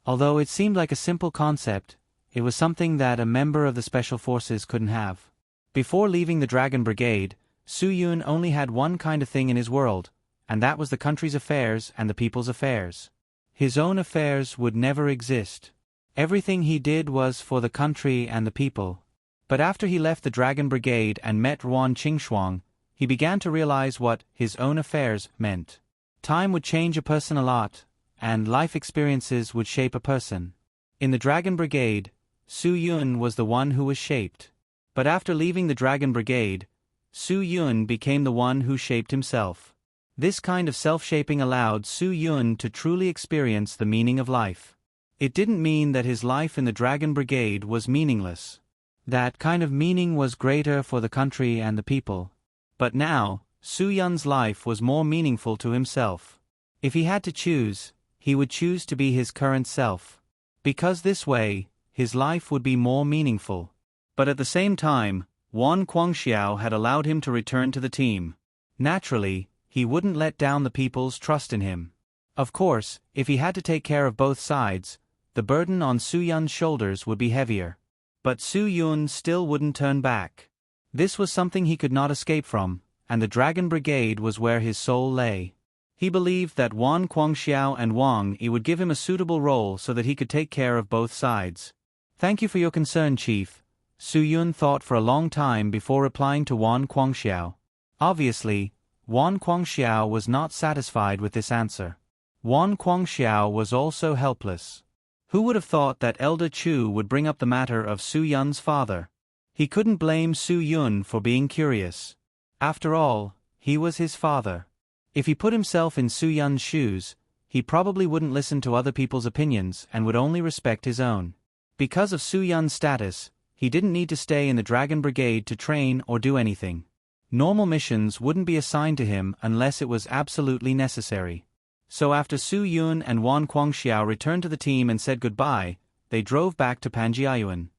Although it seemed like a simple concept, it was something that a member of the Special Forces couldn't have. Before leaving the Dragon Brigade, Su Yun only had one kind of thing in his world, and that was the country's affairs and the people's affairs. His own affairs would never exist. Everything he did was for the country and the people. But after he left the Dragon Brigade and met Ruan Qingshuang, he began to realize what his own affairs meant. Time would change a person a lot, and life experiences would shape a person. In the Dragon Brigade, Su Yun was the one who was shaped. But after leaving the Dragon Brigade, Su Yun became the one who shaped himself. This kind of self-shaping allowed Su Yun to truly experience the meaning of life. It didn't mean that his life in the Dragon Brigade was meaningless. That kind of meaning was greater for the country and the people. But now, Su Yun's life was more meaningful to himself. If he had to choose, he would choose to be his current self. Because this way, his life would be more meaningful. But at the same time, Wan Guangxiao had allowed him to return to the team. Naturally, he wouldn't let down the people's trust in him. Of course, if he had to take care of both sides, the burden on Su Yun's shoulders would be heavier. But Su Yun still wouldn't turn back. This was something he could not escape from, and the Dragon Brigade was where his soul lay. He believed that Wan Guangxiao and Wang Yi would give him a suitable role so that he could take care of both sides. "Thank you for your concern, Chief." Su Yun thought for a long time before replying to Wan Guangxiao. Obviously, Wan Guangxiao was not satisfied with this answer. Wan Guangxiao was also helpless. Who would have thought that Elder Chu would bring up the matter of Su Yun's father? He couldn't blame Su Yun for being curious. After all, he was his father. If he put himself in Su Yun's shoes, he probably wouldn't listen to other people's opinions and would only respect his own. Because of Su Yun's status, he didn't need to stay in the Dragon Brigade to train or do anything. Normal missions wouldn't be assigned to him unless it was absolutely necessary. So after Su Yun and Wan Guangxiao returned to the team and said goodbye, they drove back to Panjiayuan.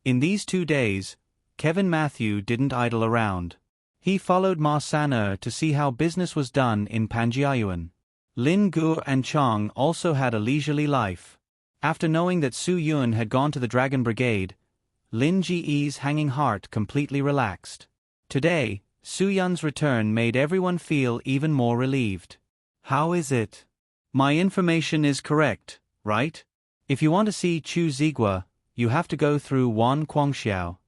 In these 2 days, Kevin Matthew didn't idle around. He followed Ma San'er to see how business was done in Panjiayuan. Lin Gur and Chong also had a leisurely life. After knowing that Su Yun had gone to the Dragon Brigade, Lin Ji's hanging heart completely relaxed. Today, Su Yun's return made everyone feel even more relieved. "How is it? My information is correct, right? If you want to see Chu Zigua, you have to go through Wan Guangxiao."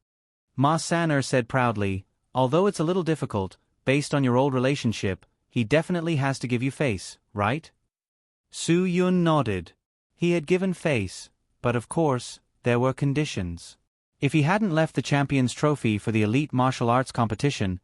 Ma San'er said proudly, "Although it's a little difficult, based on your old relationship, he definitely has to give you face, right?" Su Yun nodded. He had given face, but of course, there were conditions. If he hadn't left the Champions Trophy for the elite martial arts competition,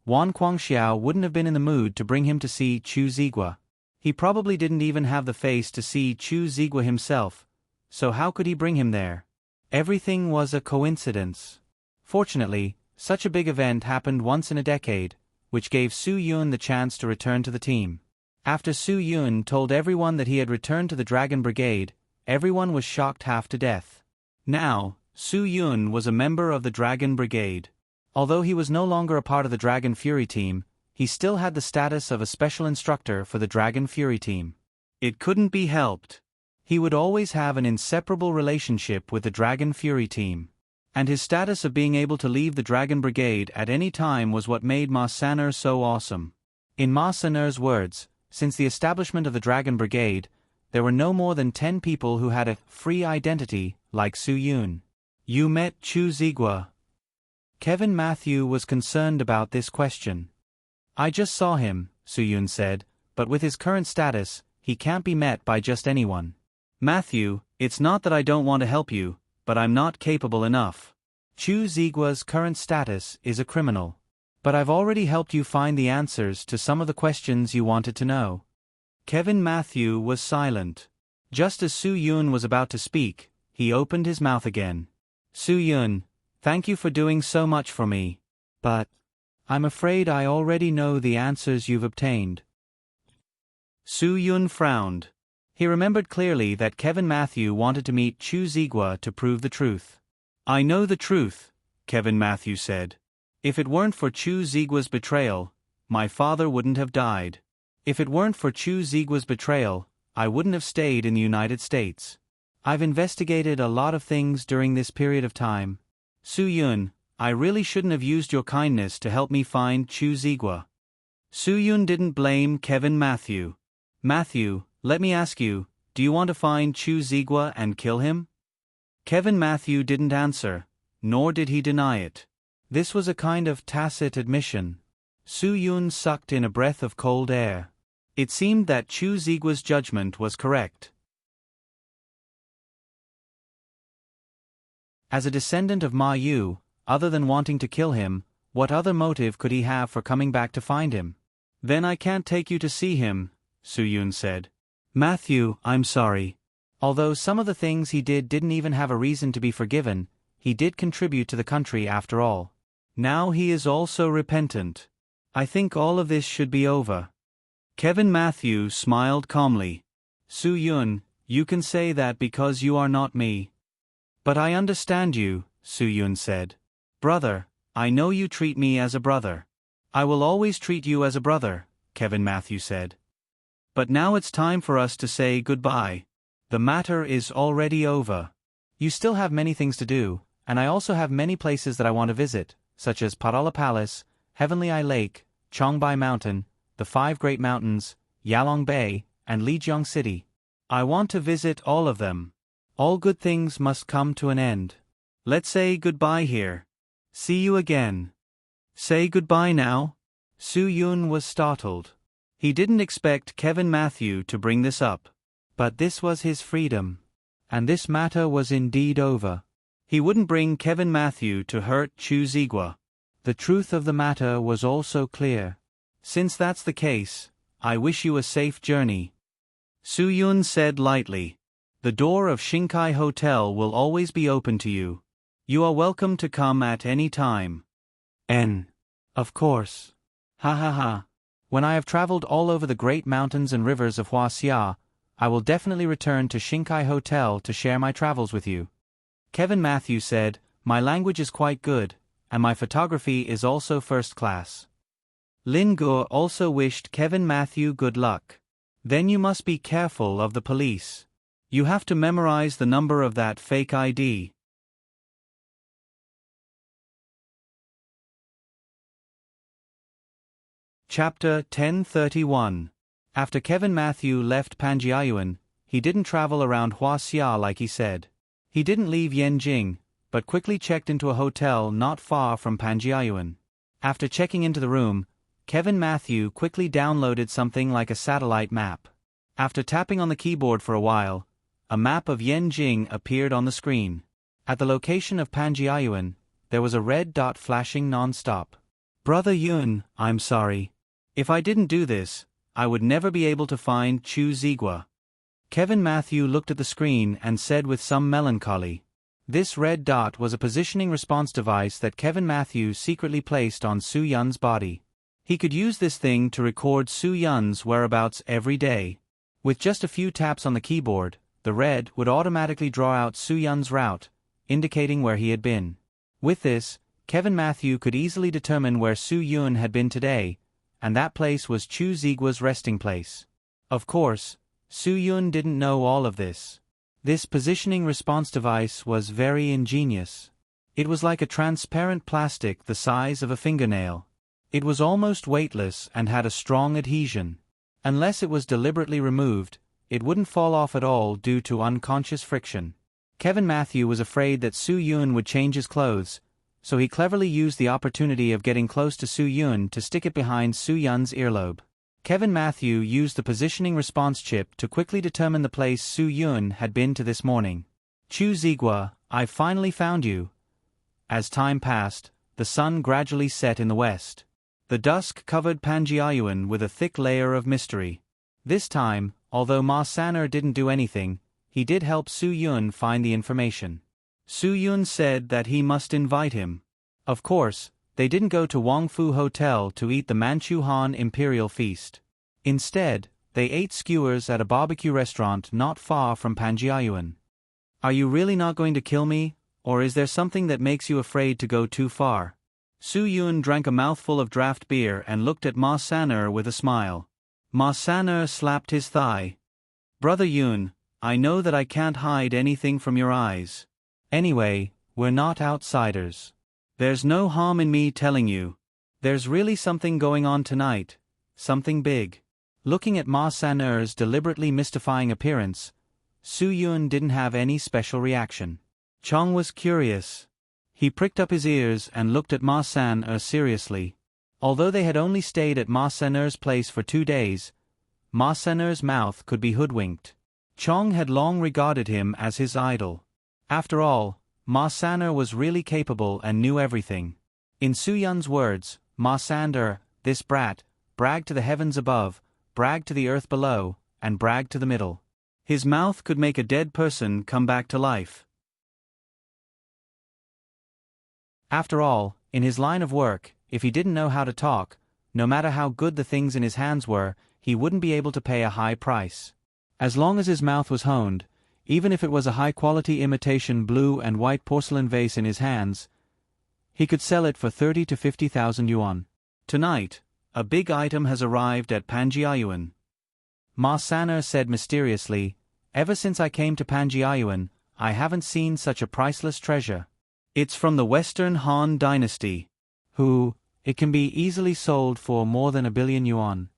Wan Guangxiao wouldn't have been in the mood to bring him to see Chu Zigua. He probably didn't even have the face to see Chu Zigua himself, so how could he bring him there? Everything was a coincidence. Fortunately, such a big event happened once in a decade, which gave Su Yun the chance to return to the team. After Su Yun told everyone that he had returned to the Dragon Brigade, everyone was shocked half to death. Now, Su Yun was a member of the Dragon Brigade. Although he was no longer a part of the Dragon Fury team, he still had the status of a special instructor for the Dragon Fury team. It couldn't be helped. He would always have an inseparable relationship with the Dragon Fury team. And his status of being able to leave the Dragon Brigade at any time was what made Ma San'er so awesome. In Ma San'er's words, since the establishment of the Dragon Brigade, there were no more than 10 people who had a free identity like Su Yun. You met Chu Zigua? Kevin Matthew was concerned about this question. I just saw him, Su Yun said, but with his current status, he can't be met by just anyone. Matthew, it's not that I don't want to help you, but I'm not capable enough. Chu Zigua's current status is a criminal. But I've already helped you find the answers to some of the questions you wanted to know. Kevin Matthew was silent. Just as Su Yun was about to speak, he opened his mouth again. Su Yun, thank you for doing so much for me. But I'm afraid I already know the answers you've obtained. Su Yun frowned. He remembered clearly that Kevin Matthew wanted to meet Chu Zigua to prove the truth. I know the truth, Kevin Matthew said. If it weren't for Chu Zigua's betrayal, my father wouldn't have died. If it weren't for Chu Zigua's betrayal, I wouldn't have stayed in the United States. I've investigated a lot of things during this period of time. Su Yun, I really shouldn't have used your kindness to help me find Chu Zigua. Su Yun didn't blame Kevin Matthew. Matthew, let me ask you, do you want to find Chu Zigua and kill him? Kevin Matthew didn't answer, nor did he deny it. This was a kind of tacit admission. Su Yun sucked in a breath of cold air. It seemed that Chu Zigua's judgment was correct. As a descendant of Ma Yu, other than wanting to kill him, what other motive could he have for coming back to find him? Then I can't take you to see him, Su Yun said. Matthew, I'm sorry. Although some of the things he did didn't even have a reason to be forgiven, he did contribute to the country after all. Now he is also repentant. I think all of this should be over. Kevin Matthew smiled calmly. Su Yun, you can say that because you are not me. But I understand you, Su Yun said. Brother, I know you treat me as a brother. I will always treat you as a brother, Kevin Matthew said. But now it's time for us to say goodbye. The matter is already over. You still have many things to do, and I also have many places that I want to visit, such as Parala Palace, Heavenly Eye Lake, Chongbai Mountain, the 5 Great Mountains, Yalong Bay, and Lijiang City. I want to visit all of them. All good things must come to an end. Let's say goodbye here. See you again. Say goodbye now. Su Yun was startled. He didn't expect Kevin Matthew to bring this up. But this was his freedom. And this matter was indeed over. He wouldn't bring Kevin Matthew to hurt Chu Zigua. The truth of the matter was also clear. Since that's the case, I wish you a safe journey. Su Yun said lightly. The door of Shinkai Hotel will always be open to you. You are welcome to come at any time. Of course. Ha ha ha. When I have traveled all over the great mountains and rivers of Huaxia, I will definitely return to Shinkai Hotel to share my travels with you. Kevin Matthew said, my language is quite good, and my photography is also first class. Lin Guo also wished Kevin Matthew good luck. Then you must be careful of the police. You have to memorize the number of that fake ID. Chapter 1031. After Kevin Matthew left Panjiayuan, he didn't travel around Huaxia like he said. He didn't leave Yanjing, but quickly checked into a hotel not far from Panjiayuan. After checking into the room, Kevin Matthew quickly downloaded something like a satellite map. After tapping on the keyboard for a while, a map of Yanjing appeared on the screen. At the location of Panjiayuan, there was a red dot flashing non-stop. Brother Yun, I'm sorry. If I didn't do this, I would never be able to find Chu Zigua. Kevin Matthew looked at the screen and said with some melancholy. This red dot was a positioning response device that Kevin Matthew secretly placed on Su Yun's body. He could use this thing to record Su Yun's whereabouts every day. With just a few taps on the keyboard, the red would automatically draw out Su Yun's route, indicating where he had been. With this, Kevin Matthew could easily determine where Su Yun had been today, and that place was Chu Zigua's resting place. Of course, Su Yun didn't know all of this. This positioning response device was very ingenious. It was like a transparent plastic the size of a fingernail. It was almost weightless and had a strong adhesion. Unless it was deliberately removed, it wouldn't fall off at all due to unconscious friction. Kevin Matthew was afraid that Su Yun would change his clothes, so he cleverly used the opportunity of getting close to Su Yun to stick it behind Su Yun's earlobe. Kevin Matthew used the positioning response chip to quickly determine the place Su Yun had been to this morning. Chu Zigua, I've finally found you. As time passed, the sun gradually set in the west. The dusk covered Panjiayuan with a thick layer of mystery. This time, although Ma Saner didn't do anything, he did help Su Yun find the information. Su Yun said that he must invite him. Of course, they didn't go to Wang Fu Hotel to eat the Manchu Han Imperial Feast. Instead, they ate skewers at a barbecue restaurant not far from Panjiayuan. Are you really not going to kill me, or is there something that makes you afraid to go too far? Su Yun drank a mouthful of draft beer and looked at Ma Saner with a smile. Ma Saner slapped his thigh. Brother Yun, I know that I can't hide anything from your eyes. Anyway, we're not outsiders. There's no harm in me telling you. There's really something going on tonight. Something big. Looking at Ma Saner's deliberately mystifying appearance, Su Yun didn't have any special reaction. Chong was curious. He pricked up his ears and looked at Ma Saner seriously. Although they had only stayed at Ma Saner's place for 2 days, Ma Saner's mouth could be hoodwinked. Chong had long regarded him as his idol. After all, Ma Saner was really capable and knew everything. In Su Yun's words, Ma Saner, this brat, bragged to the heavens above, bragged to the earth below, and bragged to the middle. His mouth could make a dead person come back to life. After all, in his line of work, if he didn't know how to talk, no matter how good the things in his hands were, he wouldn't be able to pay a high price. As long as his mouth was honed, even if it was a high-quality imitation blue and white porcelain vase in his hands, he could sell it for 30 to 50,000 yuan. Tonight, a big item has arrived at Panjiayuan. Ma Saner said mysteriously, ever since I came to Panjiayuan, I haven't seen such a priceless treasure. It's from the Western Han Dynasty. It can be easily sold for more than 1 billion yuan.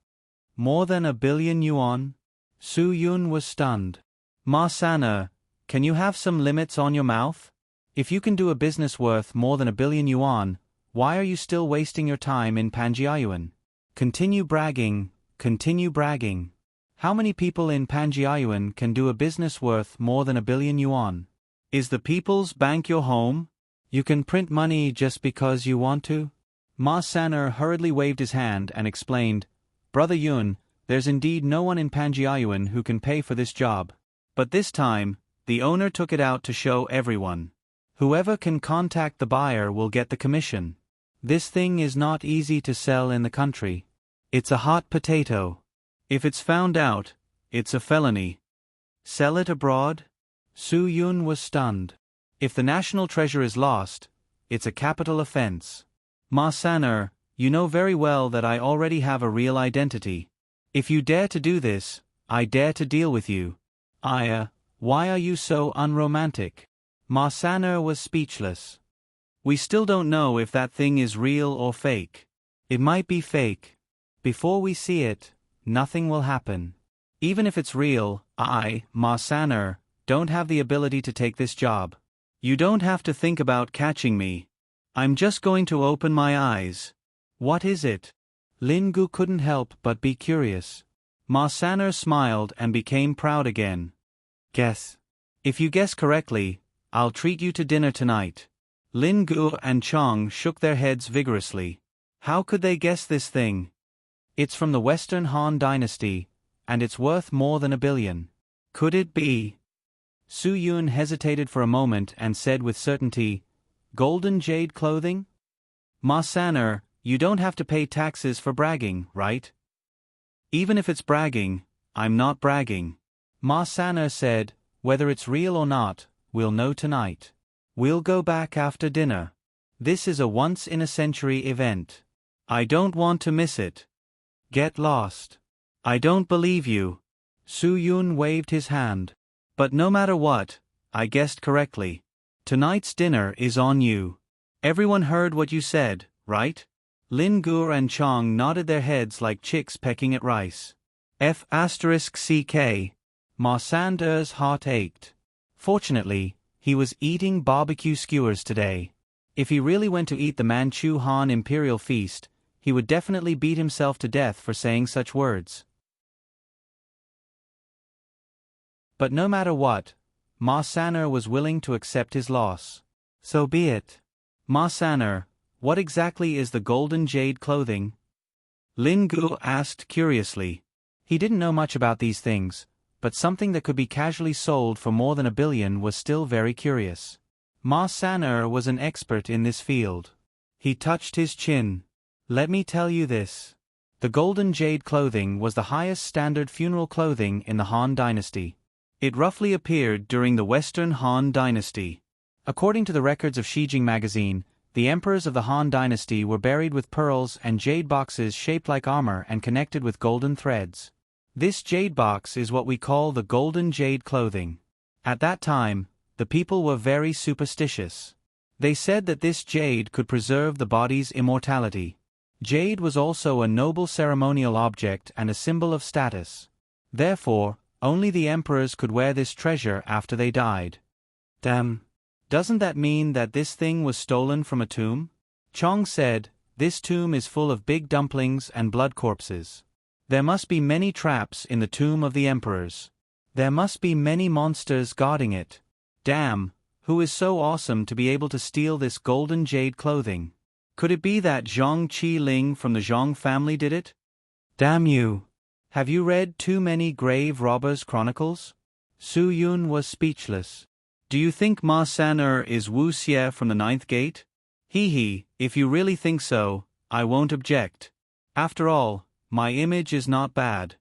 More than 1 billion yuan? Su Yun was stunned. Ma Saner, can you have some limits on your mouth? If you can do a business worth more than 1 billion yuan, why are you still wasting your time in Panjiayuan? Continue bragging, continue bragging. How many people in Panjiayuan can do a business worth more than 1 billion yuan? Is the People's Bank your home? You can print money just because you want to? Ma Saner hurriedly waved his hand and explained, Brother Yun, there's indeed no one in Panjiayuan who can pay for this job. But this time, the owner took it out to show everyone. Whoever can contact the buyer will get the commission. This thing is not easy to sell in the country. It's a hot potato. If it's found out, it's a felony. Sell it abroad? Su Yun was stunned. If the national treasure is lost, it's a capital offense. Ma Saner, you know very well that I already have a real identity. If you dare to do this, I dare to deal with you. Why are you so unromantic? Ma Saner was speechless. We still don't know if that thing is real or fake. It might be fake. Before we see it, nothing will happen. Even if it's real, Ma Saner, don't have the ability to take this job. You don't have to think about catching me. I'm just going to open my eyes. What is it? Lin Gu couldn't help but be curious. Ma Saner smiled and became proud again. Guess. If you guess correctly, I'll treat you to dinner tonight. Lin Gu and Chong shook their heads vigorously. How could they guess this thing? It's from the Western Han Dynasty, and it's worth more than 1 billion. Could it be? Su Yun hesitated for a moment and said with certainty, Golden jade clothing? Ma Saner, you don't have to pay taxes for bragging, right? Even if it's bragging, I'm not bragging. Ma Saner said, whether it's real or not, we'll know tonight. We'll go back after dinner. This is a once-in-a-century event. I don't want to miss it. Get lost. I don't believe you. Su Yun waved his hand. But no matter what, I guessed correctly. Tonight's dinner is on you. Everyone heard what you said, right? Lin Gur and Chong nodded their heads like chicks pecking at rice. F***ck. Ma Sander's heart ached. Fortunately, he was eating barbecue skewers today. If he really went to eat the Manchu Han Imperial Feast, he would definitely beat himself to death for saying such words. But no matter what, Ma Saner was willing to accept his loss. So be it. Ma Saner, what exactly is the golden jade clothing? Lin Gu asked curiously. He didn't know much about these things, but something that could be casually sold for more than $1 billion was still very curious. Ma Saner was an expert in this field. He touched his chin. Let me tell you this. The golden jade clothing was the highest standard funeral clothing in the Han Dynasty. It roughly appeared during the Western Han Dynasty. According to the records of Shijing magazine, the emperors of the Han Dynasty were buried with pearls and jade boxes shaped like armor and connected with golden threads. This jade box is what we call the golden jade clothing. At that time, the people were very superstitious. They said that this jade could preserve the body's immortality. Jade was also a noble ceremonial object and a symbol of status. Therefore, only the emperors could wear this treasure after they died. Damn. Doesn't that mean that this thing was stolen from a tomb? Chong said, this tomb is full of big dumplings and blood corpses. There must be many traps in the tomb of the emperors. There must be many monsters guarding it. Damn, who is so awesome to be able to steal this golden jade clothing? Could it be that Zhang Qi Ling from the Zhang family did it? Damn you. Have you read too many Grave Robbers Chronicles? Su Yun was speechless. Do you think Ma Saner is Wu Xie from the Ninth Gate? Hee, if you really think so, I won't object. After all, my image is not bad.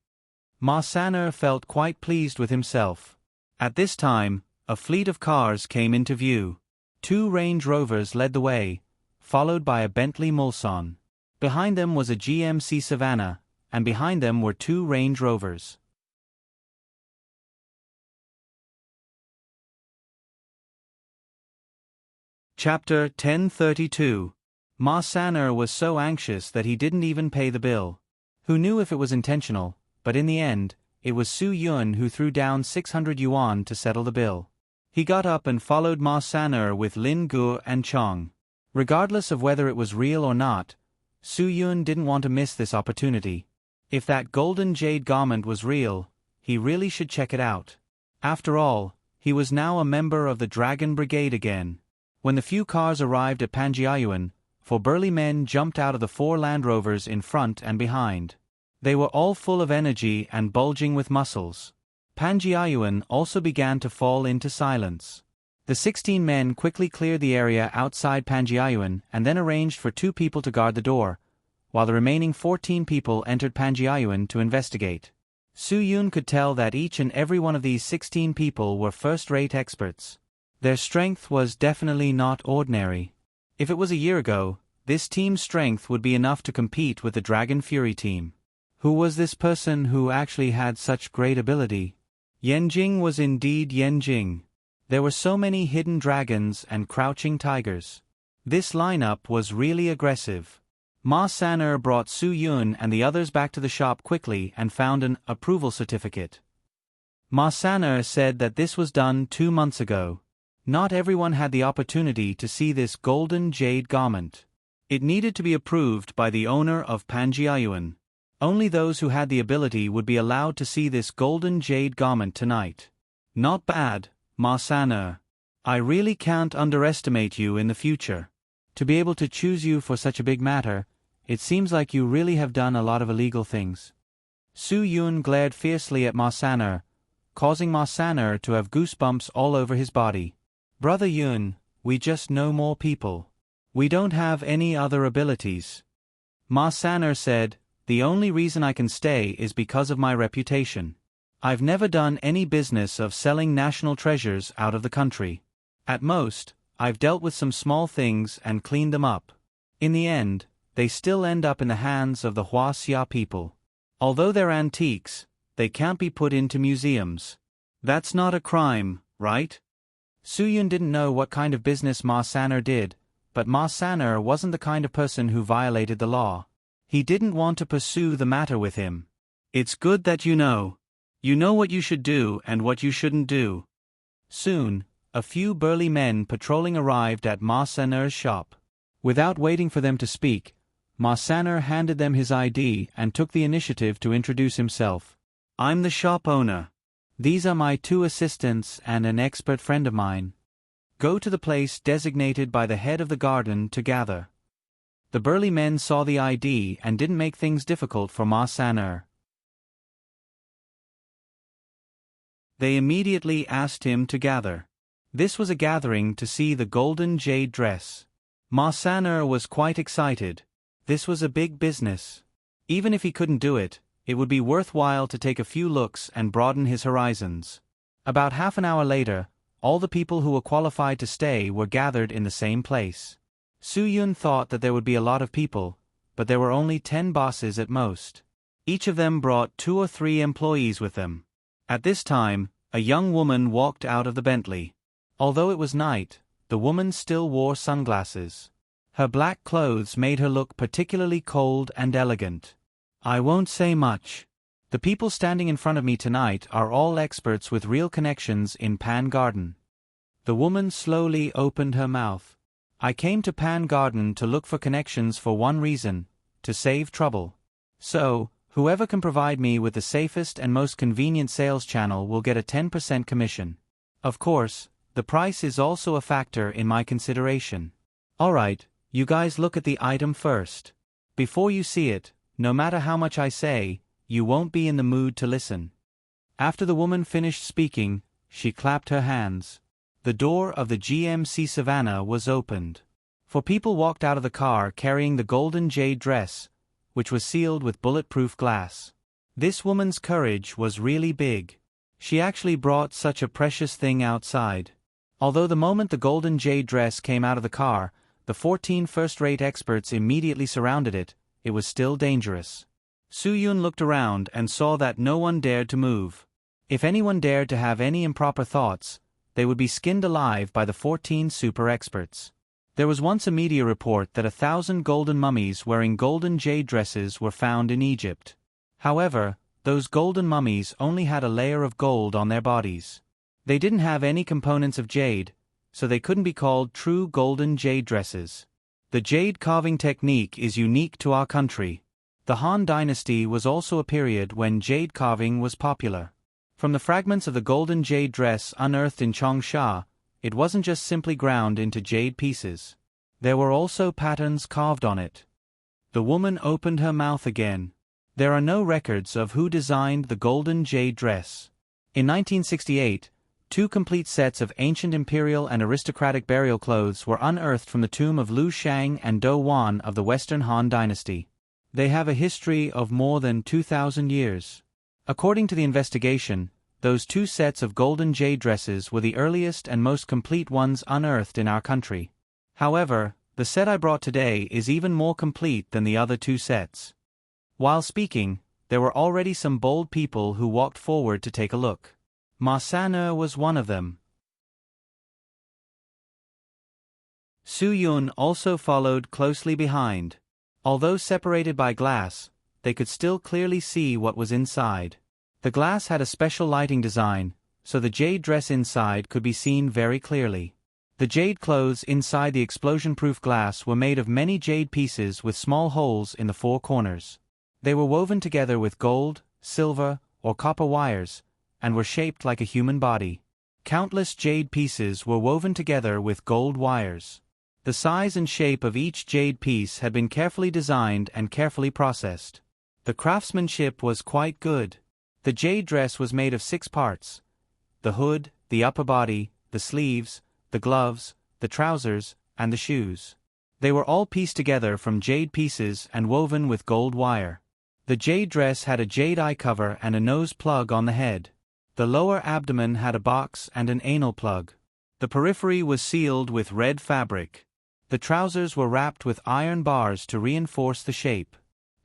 Ma Saner felt quite pleased with himself. At this time, a fleet of cars came into view. 2 Range Rovers led the way, followed by a Bentley Mulsanne. Behind them was a GMC Savannah, and behind them were 2 Range Rovers. Chapter 1032. Ma Saner was so anxious that he didn't even pay the bill. Who knew if it was intentional, but in the end, it was Su Yun who threw down 600 yuan to settle the bill. He got up and followed Ma Saner with Lin Gu and Chong. Regardless of whether it was real or not, Su Yun didn't want to miss this opportunity. If that golden jade garment was real, he really should check it out. After all, he was now a member of the Dragon Brigade again. When the few cars arrived at Panjiayuan, 4 burly men jumped out of the 4 Land Rovers in front and behind. They were all full of energy and bulging with muscles. Panjiayuan also began to fall into silence. The 16 men quickly cleared the area outside Panjiayuan and then arranged for 2 people to guard the door, while the remaining 14 people entered Panjiayuan to investigate. Su Yun could tell that each and every one of these 16 people were first-rate experts. Their strength was definitely not ordinary. If it was a year ago, this team's strength would be enough to compete with the Dragon Fury team. Who was this person who actually had such great ability? Yanjing was indeed Yanjing. There were so many hidden dragons and crouching tigers. This lineup was really aggressive. Ma Saner brought Su Yun and the others back to the shop quickly and found an approval certificate. Ma Saner said that this was done 2 months ago. Not everyone had the opportunity to see this golden jade garment. It needed to be approved by the owner of Panjiayuan. Only those who had the ability would be allowed to see this golden jade garment tonight. Not bad, Ma Saner. I really can't underestimate you in the future. To be able to choose you for such a big matter, it seems like you really have done a lot of illegal things. Su Yun glared fiercely at Ma Saner, causing Ma Saner to have goosebumps all over his body. Brother Yun, we just know more people. We don't have any other abilities. Ma Saner said, the only reason I can stay is because of my reputation. I've never done any business of selling national treasures out of the country. At most, I've dealt with some small things and cleaned them up. In the end, they still end up in the hands of the Huaxia people. Although they're antiques, they can't be put into museums. That's not a crime, right? Soo-yoon didn't know what kind of business Ma San-er did, but Ma San-er wasn't the kind of person who violated the law. He didn't want to pursue the matter with him. It's good that you know. You know what you should do and what you shouldn't do. Soon, a few burly men patrolling arrived at Ma San-er's shop. Without waiting for them to speak, Ma San-er handed them his ID and took the initiative to introduce himself. I'm the shop owner. These are my 2 assistants and an expert friend of mine. Go to the place designated by the head of the garden to gather. The burly men saw the ID and didn't make things difficult for Ma San-er. They immediately asked him to gather. This was a gathering to see the golden jade dress. Ma San-er was quite excited. This was a big business. Even if he couldn't do it, it would be worthwhile to take a few looks and broaden his horizons. About half an hour later, all the people who were qualified to stay were gathered in the same place. Soo-yoon thought that there would be a lot of people, but there were only 10 bosses at most. Each of them brought 2 or 3 employees with them. At this time, a young woman walked out of the Bentley. Although it was night, the woman still wore sunglasses. Her black clothes made her look particularly cold and elegant. I won't say much. The people standing in front of me tonight are all experts with real connections in Pan Garden. The woman slowly opened her mouth. I came to Pan Garden to look for connections for one reason, to save trouble. So, whoever can provide me with the safest and most convenient sales channel will get a 10% commission. Of course, the price is also a factor in my consideration. Alright, you guys look at the item first. Before you see it, no matter how much I say, you won't be in the mood to listen. After the woman finished speaking, she clapped her hands. The door of the GMC Savannah was opened. 4 people walked out of the car carrying the golden jade dress, which was sealed with bulletproof glass. This woman's courage was really big. She actually brought such a precious thing outside. Although the moment the golden jade dress came out of the car, the 14 first-rate experts immediately surrounded it, it was still dangerous. Soo-yoon looked around and saw that no one dared to move. If anyone dared to have any improper thoughts, they would be skinned alive by the 14 super experts. There was once a media report that 1,000 golden mummies wearing golden jade dresses were found in Egypt. However, those golden mummies only had a layer of gold on their bodies. They didn't have any components of jade, so they couldn't be called true golden jade dresses. The jade carving technique is unique to our country. The Han Dynasty was also a period when jade carving was popular. From the fragments of the golden jade dress unearthed in Changsha, it wasn't just simply ground into jade pieces. There were also patterns carved on it. The woman opened her mouth again. There are no records of who designed the golden jade dress. In 1968, 2 complete sets of ancient imperial and aristocratic burial clothes were unearthed from the tomb of Liu Shang and Do Wan of the Western Han Dynasty. They have a history of more than 2,000 years. According to the investigation, those 2 sets of golden jade dresses were the earliest and most complete ones unearthed in our country. However, the set I brought today is even more complete than the other 2 sets. While speaking, there were already some bold people who walked forward to take a look. Ma San-er was one of them. Soo-yoon also followed closely behind. Although separated by glass, they could still clearly see what was inside. The glass had a special lighting design, so the jade dress inside could be seen very clearly. The jade clothes inside the explosion-proof glass were made of many jade pieces with small holes in the 4 corners. They were woven together with gold, silver, or copper wires, and were shaped like a human body. Countless jade pieces were woven together with gold wires. The size and shape of each jade piece had been carefully designed and carefully processed. The craftsmanship was quite good. The jade dress was made of 6 parts: the hood, the upper body, the sleeves, the gloves, the trousers, and the shoes. They were all pieced together from jade pieces and woven with gold wire. The jade dress had a jade eye cover and a nose plug on the head. The lower abdomen had a box and an anal plug. The periphery was sealed with red fabric. The trousers were wrapped with iron bars to reinforce the shape.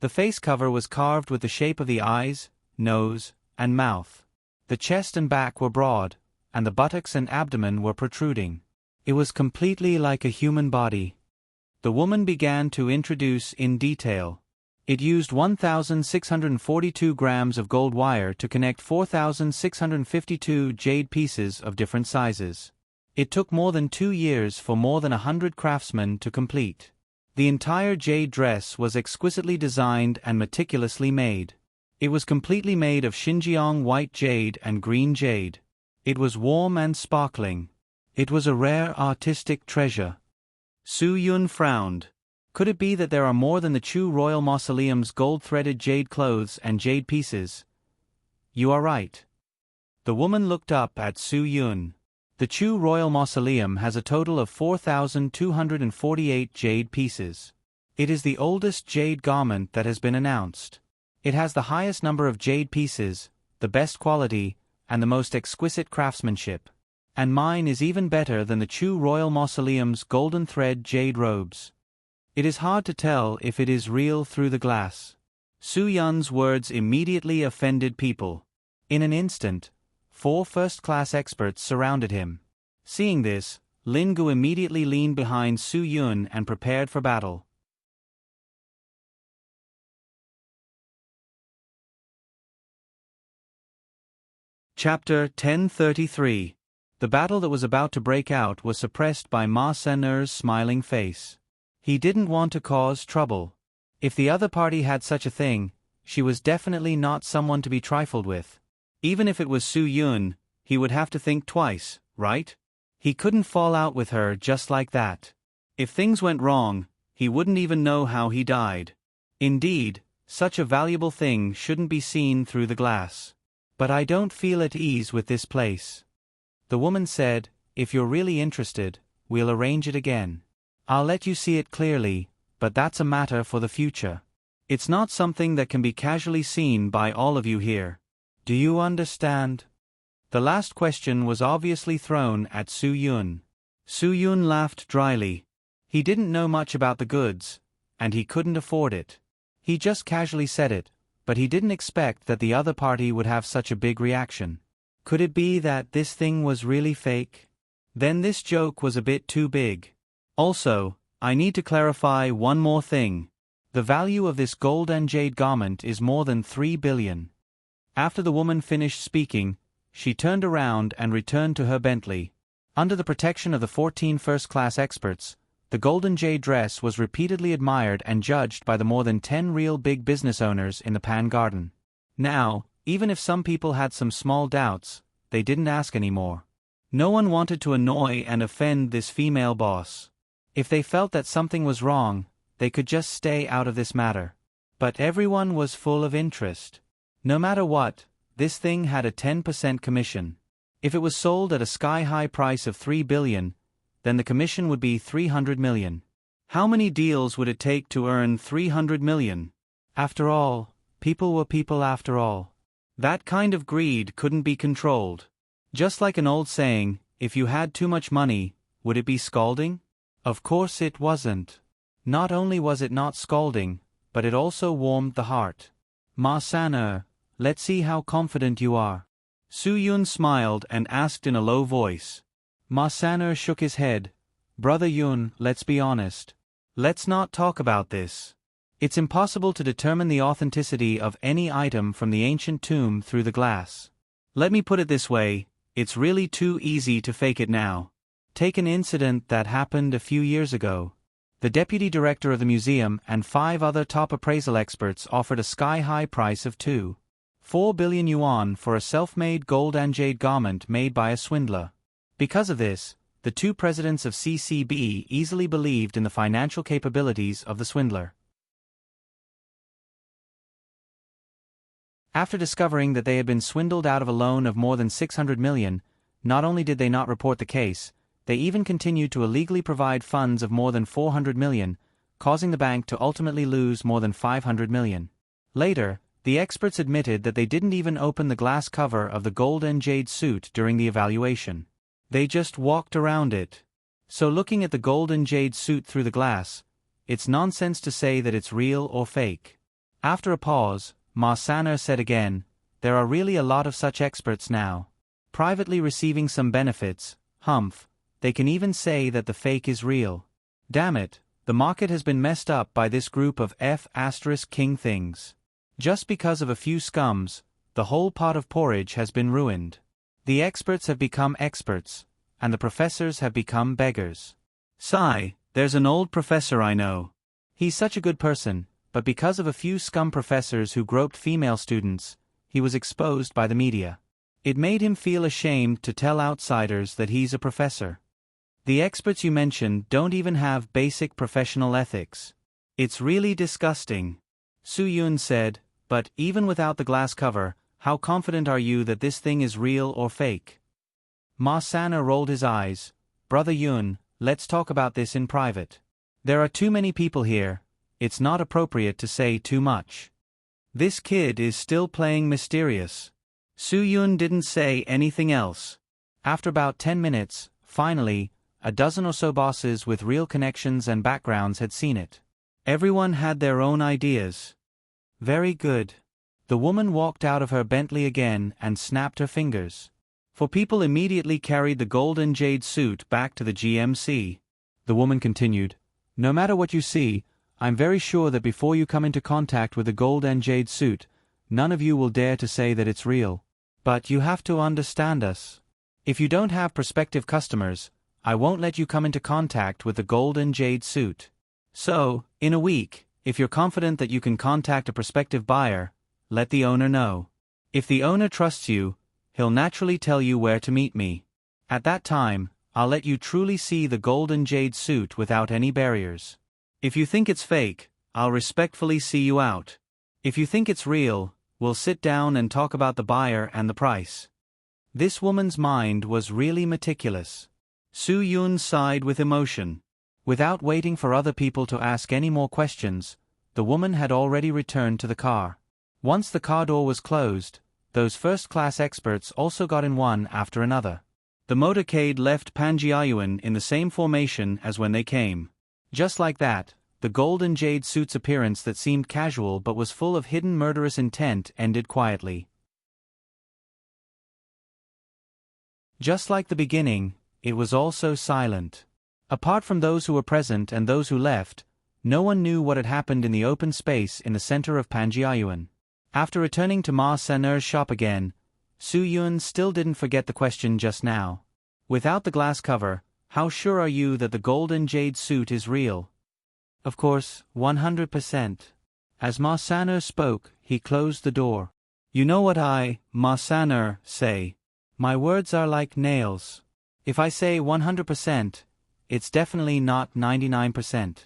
The face cover was carved with the shape of the eyes, nose, and mouth. The chest and back were broad, and the buttocks and abdomen were protruding. It was completely like a human body. The woman began to introduce in detail. It used 1,642 grams of gold wire to connect 4,652 jade pieces of different sizes. It took more than 2 years for more than 100 craftsmen to complete. The entire jade dress was exquisitely designed and meticulously made. It was completely made of Xinjiang white jade and green jade. It was warm and sparkling. It was a rare artistic treasure. Su Yun frowned. Could it be that there are more than the Chu Royal Mausoleum's gold-threaded jade clothes and jade pieces? You are right. The woman looked up at Su Yun. The Chu Royal Mausoleum has a total of 4,248 jade pieces. It is the oldest jade garment that has been announced. It has the highest number of jade pieces, the best quality, and the most exquisite craftsmanship. And mine is even better than the Chu Royal Mausoleum's golden thread jade robes. It is hard to tell if it is real through the glass. Su Yun's words immediately offended people. In an instant, 4 first-class experts surrounded him. Seeing this, Lin Gu immediately leaned behind Su Yun and prepared for battle. Chapter 1033. The battle that was about to break out was suppressed by Ma Sener's smiling face. He didn't want to cause trouble. If the other party had such a thing, she was definitely not someone to be trifled with. Even if it was Su Yun, he would have to think twice, right? He couldn't fall out with her just like that. If things went wrong, he wouldn't even know how he died. Indeed, such a valuable thing shouldn't be seen through the glass. But I don't feel at ease with this place. The woman said, if you're really interested, we'll arrange it again. I'll let you see it clearly, but that's a matter for the future. It's not something that can be casually seen by all of you here. Do you understand? The last question was obviously thrown at Su Yun. Su Yun laughed dryly. He didn't know much about the goods, and he couldn't afford it. He just casually said it, but he didn't expect that the other party would have such a big reaction. Could it be that this thing was really fake? Then this joke was a bit too big. Also, I need to clarify one more thing. The value of this gold and jade garment is more than 3 billion. After the woman finished speaking, she turned around and returned to her Bentley. Under the protection of the 14 first-class experts, the golden jade dress was repeatedly admired and judged by the more than 10 real big business owners in the Pan Garden. Now, even if some people had some small doubts, they didn't ask anymore. No one wanted to annoy and offend this female boss. If they felt that something was wrong, they could just stay out of this matter. But everyone was full of interest. No matter what, this thing had a 10% commission. If it was sold at a sky-high price of 3 billion, then the commission would be 300 million. How many deals would it take to earn 300 million? After all, people were people after all. That kind of greed couldn't be controlled. Just like an old saying, if you had too much money, would it be scalding? Of course it wasn't. Not only was it not scalding, but it also warmed the heart. Ma Saner, let's see how confident you are. Su Yun smiled and asked in a low voice. Ma Saner shook his head. Brother Yun, let's be honest. Let's not talk about this. It's impossible to determine the authenticity of any item from the ancient tomb through the glass. Let me put it this way, it's really too easy to fake it now. Take an incident that happened a few years ago. The deputy director of the museum and 5 other top appraisal experts offered a sky-high price of 2.4 billion yuan for a self-made gold and jade garment made by a swindler. Because of this, the 2 presidents of CCB easily believed in the financial capabilities of the swindler. After discovering that they had been swindled out of a loan of more than 600 million, not only did they not report the case, they even continued to illegally provide funds of more than 400 million, causing the bank to ultimately lose more than 500 million. Later, the experts admitted that they didn't even open the glass cover of the gold and jade suit during the evaluation. They just walked around it. So looking at the gold and jade suit through the glass, it's nonsense to say that it's real or fake. After a pause, Ma Saner said again, there are really a lot of such experts now. Privately receiving some benefits, humph, they can even say that the fake is real. Damn it, the market has been messed up by this group of F***king things. Just because of a few scums, the whole pot of porridge has been ruined. The experts have become experts, and the professors have become beggars. Sigh, there's an old professor I know. He's such a good person, but because of a few scum professors who groped female students, he was exposed by the media. It made him feel ashamed to tell outsiders that he's a professor. The experts you mentioned don't even have basic professional ethics. It's really disgusting. Su Yun said, but even without the glass cover, how confident are you that this thing is real or fake? Ma Saner rolled his eyes. Brother Yun, let's talk about this in private. There are too many people here, it's not appropriate to say too much. This kid is still playing mysterious. Su Yun didn't say anything else. After about 10 minutes, finally, a dozen or so bosses with real connections and backgrounds had seen it. Everyone had their own ideas. Very good. The woman walked out of her Bentley again and snapped her fingers. For people immediately carried the gold and jade suit back to the GMC. The woman continued, no matter what you see, I'm very sure that before you come into contact with the gold and jade suit, none of you will dare to say that it's real. But you have to understand us. If you don't have prospective customers, I won't let you come into contact with the gold and jade suit. So, in a week, if you're confident that you can contact a prospective buyer, let the owner know. If the owner trusts you, he'll naturally tell you where to meet me. At that time, I'll let you truly see the gold and jade suit without any barriers. If you think it's fake, I'll respectfully see you out. If you think it's real, we'll sit down and talk about the buyer and the price. This woman's mind was really meticulous. Su Yun sighed with emotion. Without waiting for other people to ask any more questions, the woman had already returned to the car. Once the car door was closed, those first-class experts also got in one after another. The motorcade left Panjiayuan in the same formation as when they came. Just like that, the gold and jade suit's appearance that seemed casual but was full of hidden murderous intent ended quietly. Just like the beginning, it was also silent. Apart from those who were present and those who left, no one knew what had happened in the open space in the center of Panjiayuan. After returning to Ma Saner's shop again, Su Yun still didn't forget the question just now. Without the glass cover, how sure are you that the gold and jade suit is real? Of course, 100%. As Ma Saner spoke, he closed the door. You know what Ma Saner, say. My words are like nails. If I say 100%, it's definitely not 99%.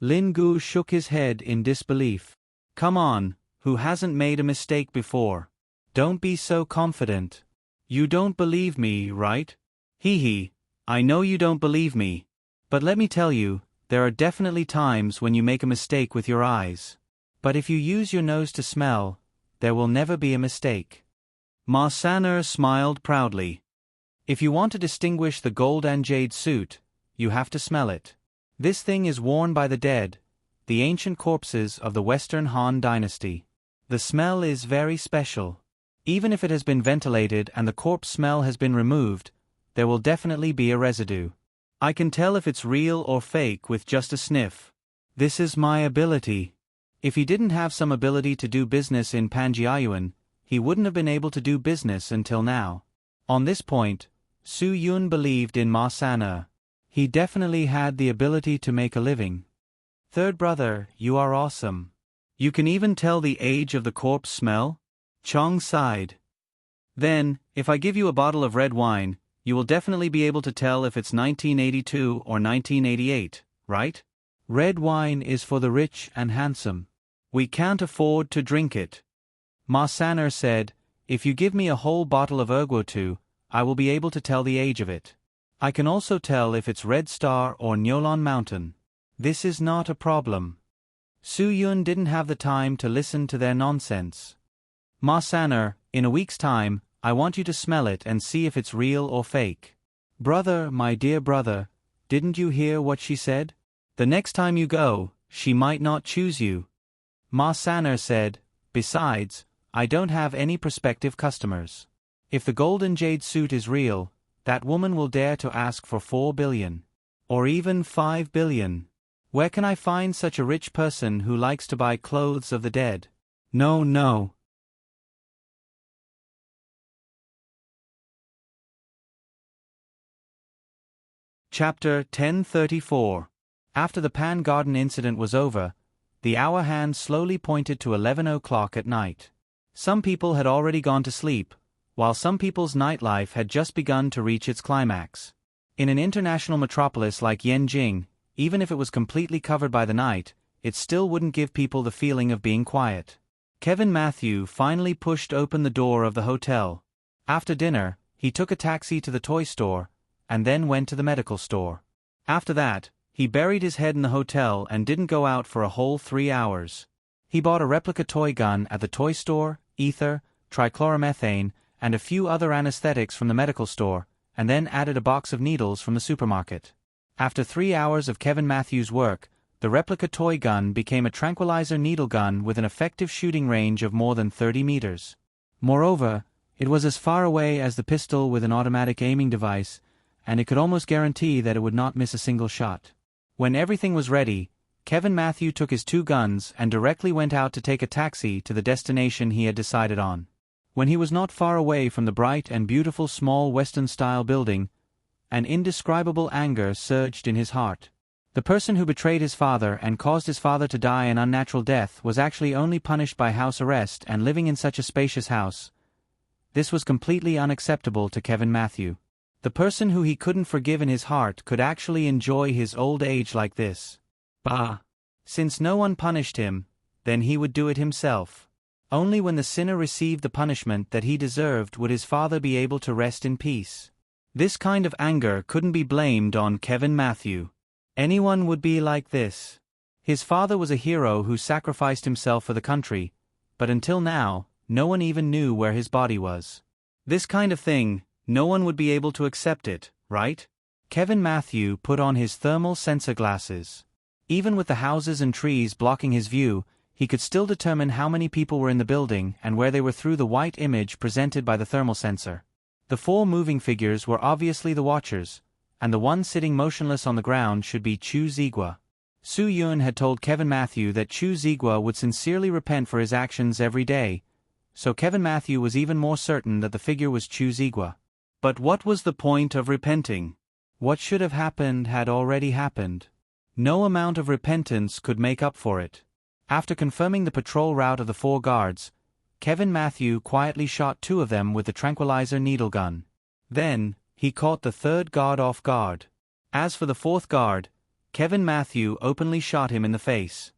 Lin Gu shook his head in disbelief. Come on, who hasn't made a mistake before? Don't be so confident. You don't believe me, right? Hee, I know you don't believe me. But let me tell you, there are definitely times when you make a mistake with your eyes. But if you use your nose to smell, there will never be a mistake. Ma Saner smiled proudly. If you want to distinguish the gold and jade suit, you have to smell it. This thing is worn by the dead, the ancient corpses of the Western Han dynasty. The smell is very special. Even if it has been ventilated and the corpse smell has been removed, there will definitely be a residue. I can tell if it's real or fake with just a sniff. This is my ability. If he didn't have some ability to do business in Panjiayuan, he wouldn't have been able to do business until now. On this point, Su Yun believed in Ma Saner. He definitely had the ability to make a living. Third brother, you are awesome. You can even tell the age of the corpse smell? Chong sighed. Then, if I give you a bottle of red wine, you will definitely be able to tell if it's 1982 or 1988, right? Red wine is for the rich and handsome. We can't afford to drink it. Ma Saner said, if you give me a whole bottle of Erguotu, I will be able to tell the age of it. I can also tell if it's Red Star or Nyolon Mountain. This is not a problem. Su Yun didn't have the time to listen to their nonsense. Ma Saner, in a week's time, I want you to smell it and see if it's real or fake. Brother, my dear brother, didn't you hear what she said? The next time you go, she might not choose you. Ma Sanner said, "Besides, I don't have any prospective customers. If the golden jade suit is real, that woman will dare to ask for 4 billion. Or even 5 billion. Where can I find such a rich person who likes to buy clothes of the dead? No, no." Chapter 1034. After the Pan Garden incident was over, the hour hand slowly pointed to 11 o'clock at night. Some people had already gone to sleep, while some people's nightlife had just begun to reach its climax. In an international metropolis like Yenjing, even if it was completely covered by the night, it still wouldn't give people the feeling of being quiet. Kevin Matthew finally pushed open the door of the hotel. After dinner, he took a taxi to the toy store, and then went to the medical store. After that, he buried his head in the hotel and didn't go out for a whole 3 hours. He bought a replica toy gun at the toy store, ether, trichloromethane, and a few other anesthetics from the medical store, and then added a box of needles from the supermarket. After 3 hours of Kevin Matthews' work, the replica toy gun became a tranquilizer needle gun with an effective shooting range of more than 30 meters. Moreover, it was as far away as the pistol with an automatic aiming device, and it could almost guarantee that it would not miss a single shot. When everything was ready, Kevin Matthew took his 2 guns and directly went out to take a taxi to the destination he had decided on. When he was not far away from the bright and beautiful small Western-style building, an indescribable anger surged in his heart. The person who betrayed his father and caused his father to die an unnatural death was actually only punished by house arrest and living in such a spacious house. This was completely unacceptable to Kevin Matthew. The person who he couldn't forgive in his heart could actually enjoy his old age like this. Bah! Since no one punished him, then he would do it himself. Only when the sinner received the punishment that he deserved would his father be able to rest in peace. This kind of anger couldn't be blamed on Kevin Matthew. Anyone would be like this. His father was a hero who sacrificed himself for the country, but until now, no one even knew where his body was. This kind of thing, no one would be able to accept it, right? Kevin Matthew put on his thermal sensor glasses. Even with the houses and trees blocking his view, he could still determine how many people were in the building and where they were through the white image presented by the thermal sensor. The 4 moving figures were obviously the watchers, and the one sitting motionless on the ground should be Chu Zigua. Su Yun had told Kevin Matthew that Chu Zigua would sincerely repent for his actions every day, so Kevin Matthew was even more certain that the figure was Chu Zigua. But what was the point of repenting? What should have happened had already happened. No amount of repentance could make up for it. After confirming the patrol route of the 4 guards, Kevin Matthew quietly shot 2 of them with the tranquilizer needle gun. Then, he caught the 3rd guard off guard. As for the 4th guard, Kevin Matthew openly shot him in the face.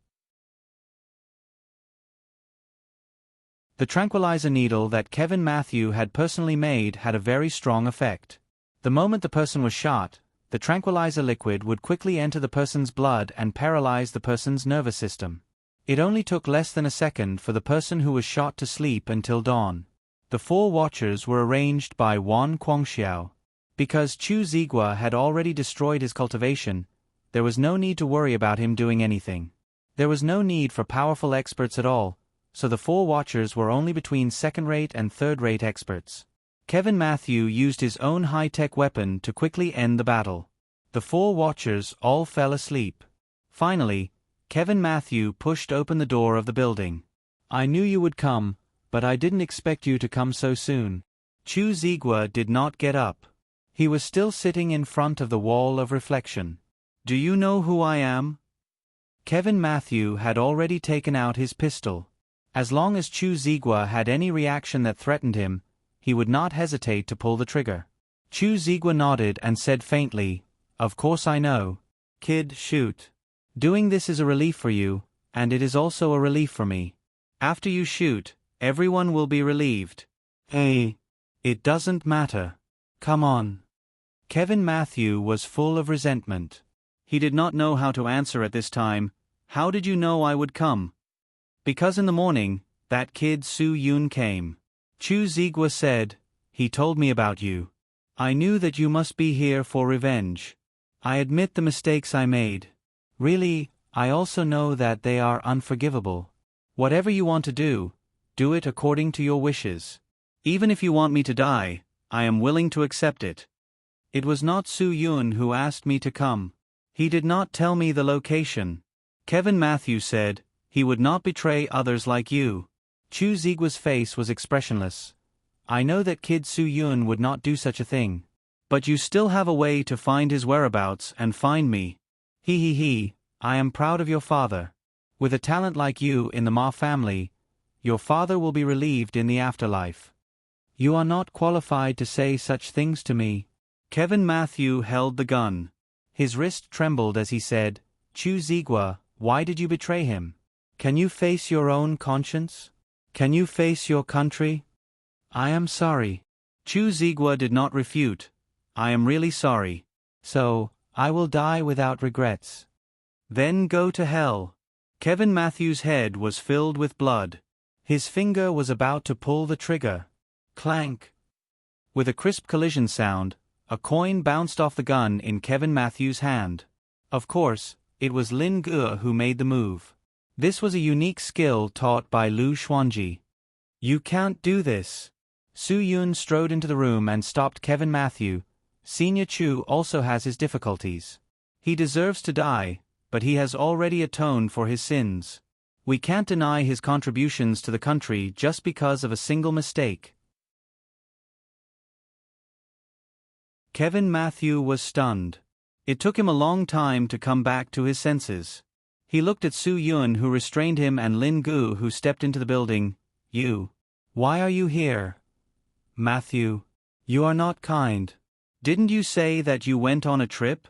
The tranquilizer needle that Kevin Matthew had personally made had a very strong effect. The moment the person was shot, the tranquilizer liquid would quickly enter the person's blood and paralyze the person's nervous system. It only took less than a second for the person who was shot to sleep until dawn. The 4 watchers were arranged by Wan Guangxiao. Because Chu Zigua had already destroyed his cultivation, there was no need to worry about him doing anything. There was no need for powerful experts at all, so the 4 watchers were only between second-rate and third-rate experts. Kevin Matthew used his own high-tech weapon to quickly end the battle. The 4 watchers all fell asleep. Finally, Kevin Matthew pushed open the door of the building. "I knew you would come, but I didn't expect you to come so soon." Chu Zigua did not get up. He was still sitting in front of the wall of reflection. "Do you know who I am?" Kevin Matthew had already taken out his pistol. As long as Chu Zigua had any reaction that threatened him, he would not hesitate to pull the trigger. Chu Zigua nodded and said faintly, "Of course I know. Kid, shoot. Doing this is a relief for you, and it is also a relief for me. After you shoot, everyone will be relieved." "Hey, it doesn't matter. Come on." Kevin Matthew was full of resentment. He did not know how to answer at this time. "How did you know I would come?" "Because in the morning, that kid Su Yun came." Chu Zigua said, "He told me about you. I knew that you must be here for revenge. I admit the mistakes I made. Really, I also know that they are unforgivable. Whatever you want to do it according to your wishes. Even if you want me to die, I am willing to accept it. It was not Su Yun who asked me to come. He did not tell me the location. Kevin Matthew said, he would not betray others like you. Chu Zigua's face was expressionless. I know that kid Su Yun would not do such a thing. But you still have a way to find his whereabouts and find me. He, I am proud of your father. With a talent like you in the Ma family, your father will be relieved in the afterlife. You are not qualified to say such things to me. Kevin Matthew held the gun. His wrist trembled as he said, Chu Zigua, why did you betray him? Can you face your own conscience? Can you face your country? I am sorry. Chu Zigua did not refute. I am really sorry. So, I will die without regrets. Then go to hell. Kevin Matthews' head was filled with blood. His finger was about to pull the trigger. Clank. With a crisp collision sound, a coin bounced off the gun in Kevin Matthews' hand. Of course, it was Lin Ge who made the move. This was a unique skill taught by Lu Xuanji. You can't do this. Su Yun strode into the room and stopped Kevin Matthew. Senior Chu also has his difficulties. He deserves to die, but he has already atoned for his sins. We can't deny his contributions to the country just because of a single mistake. Kevin Matthew was stunned. It took him a long time to come back to his senses. He looked at Su Yun who restrained him and Lin Gu who stepped into the building. You. Why are you here? Matthew. You are not kind. Didn't you say that you went on a trip?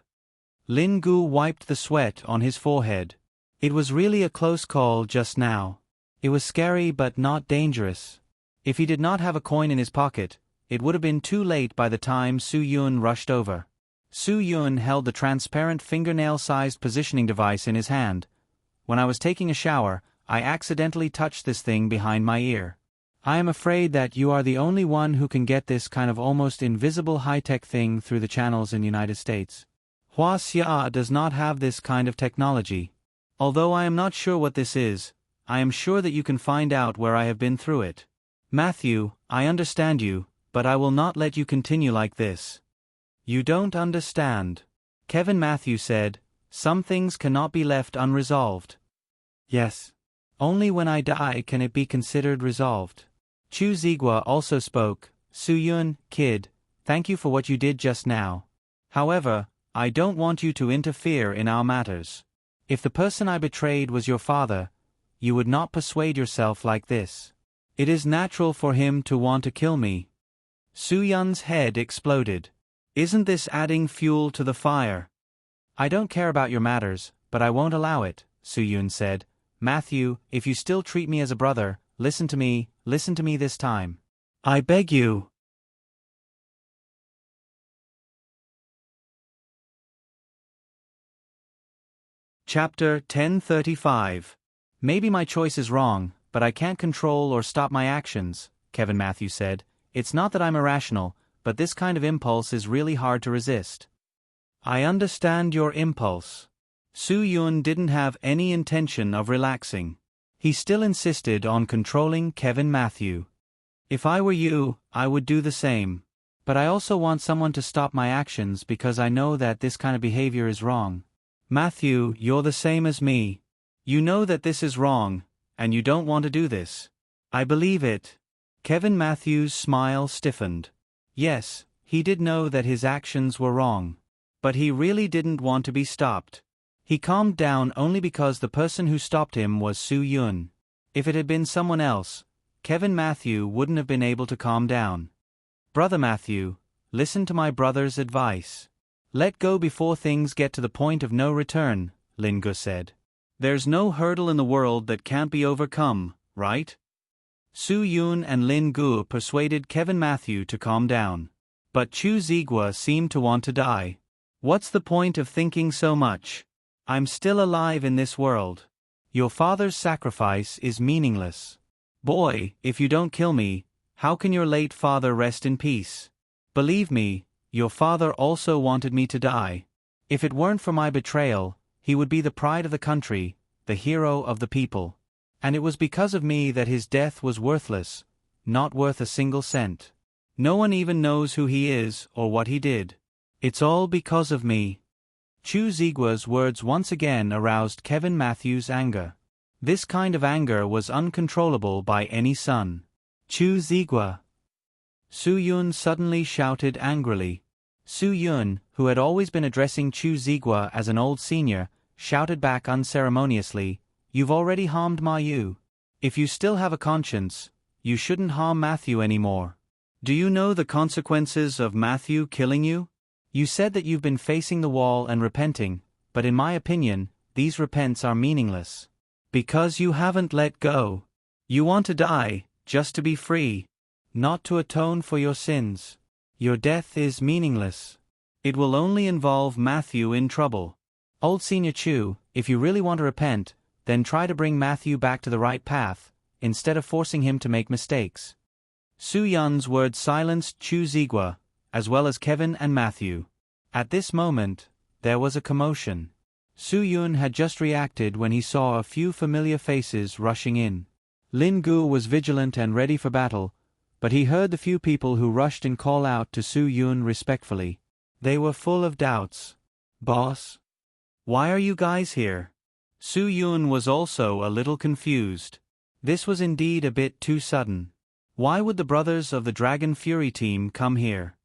Lin Gu wiped the sweat on his forehead. It was really a close call just now. It was scary but not dangerous. If he did not have a coin in his pocket, it would have been too late by the time Su Yun rushed over. Su Yun held the transparent fingernail-sized positioning device in his hand. When I was taking a shower, I accidentally touched this thing behind my ear. I am afraid that you are the only one who can get this kind of almost invisible high-tech thing through the channels in the United States. Hua Xia does not have this kind of technology. Although I am not sure what this is, I am sure that you can find out where I have been through it. Matthew, I understand you, but I will not let you continue like this. You don't understand. Kevin Matthew said, some things cannot be left unresolved. Yes. Only when I die can it be considered resolved. Chu Zigua also spoke. Su Yun, kid, thank you for what you did just now. However, I don't want you to interfere in our matters. If the person I betrayed was your father, you would not persuade yourself like this. It is natural for him to want to kill me. Su Yun's head exploded. Isn't this adding fuel to the fire? I don't care about your matters, but I won't allow it, Su Yun said. Matthew, if you still treat me as a brother, listen to me this time. I beg you. Chapter 1035. Maybe my choice is wrong, but I can't control or stop my actions, Kevin Matthew said. It's not that I'm irrational, but this kind of impulse is really hard to resist. I understand your impulse. Su Yun didn't have any intention of relaxing. He still insisted on controlling Kevin Matthew. If I were you, I would do the same. But I also want someone to stop my actions because I know that this kind of behavior is wrong. Matthew, you're the same as me. You know that this is wrong, and you don't want to do this. I believe it. Kevin Matthews' smile stiffened. Yes, he did know that his actions were wrong. But he really didn't want to be stopped. He calmed down only because the person who stopped him was Su Yun. If it had been someone else, Kevin Matthew wouldn't have been able to calm down. Brother Matthew, listen to my brother's advice. Let go before things get to the point of no return, Lin Ge said. There's no hurdle in the world that can't be overcome, right? Su Yun and Lin Ge persuaded Kevin Matthew to calm down. But Chu Zigua seemed to want to die. What's the point of thinking so much? I'm still alive in this world. Your father's sacrifice is meaningless. Boy, if you don't kill me, how can your late father rest in peace? Believe me, your father also wanted me to die. If it weren't for my betrayal, he would be the pride of the country, the hero of the people. And it was because of me that his death was worthless, not worth a single cent. No one even knows who he is or what he did. It's all because of me." Chu Zigua's words once again aroused Kevin Matthews' anger. This kind of anger was uncontrollable by any son. "Chu Zigua!" Su Yun suddenly shouted angrily. Su Yun, who had always been addressing Chu Zigua as an old senior, shouted back unceremoniously, "You've already harmed Ma Yu. If you still have a conscience, you shouldn't harm Matthew anymore. Do you know the consequences of Matthew killing you? You said that you've been facing the wall and repenting, but in my opinion, these repents are meaningless. Because you haven't let go. You want to die, just to be free. Not to atone for your sins. Your death is meaningless. It will only involve Matthew in trouble. Old Senior Chu, if you really want to repent, then try to bring Matthew back to the right path, instead of forcing him to make mistakes." Su Yun's words silenced Chu Zigua, as well as Kevin and Matthew. At this moment, there was a commotion. Su Yun had just reacted when he saw a few familiar faces rushing in. Lin Gu was vigilant and ready for battle, but he heard the few people who rushed in call out to Su Yun respectfully. They were full of doubts. "Boss? Why are you guys here?" Su Yun was also a little confused. This was indeed a bit too sudden. Why would the brothers of the Dragon Fury team come here?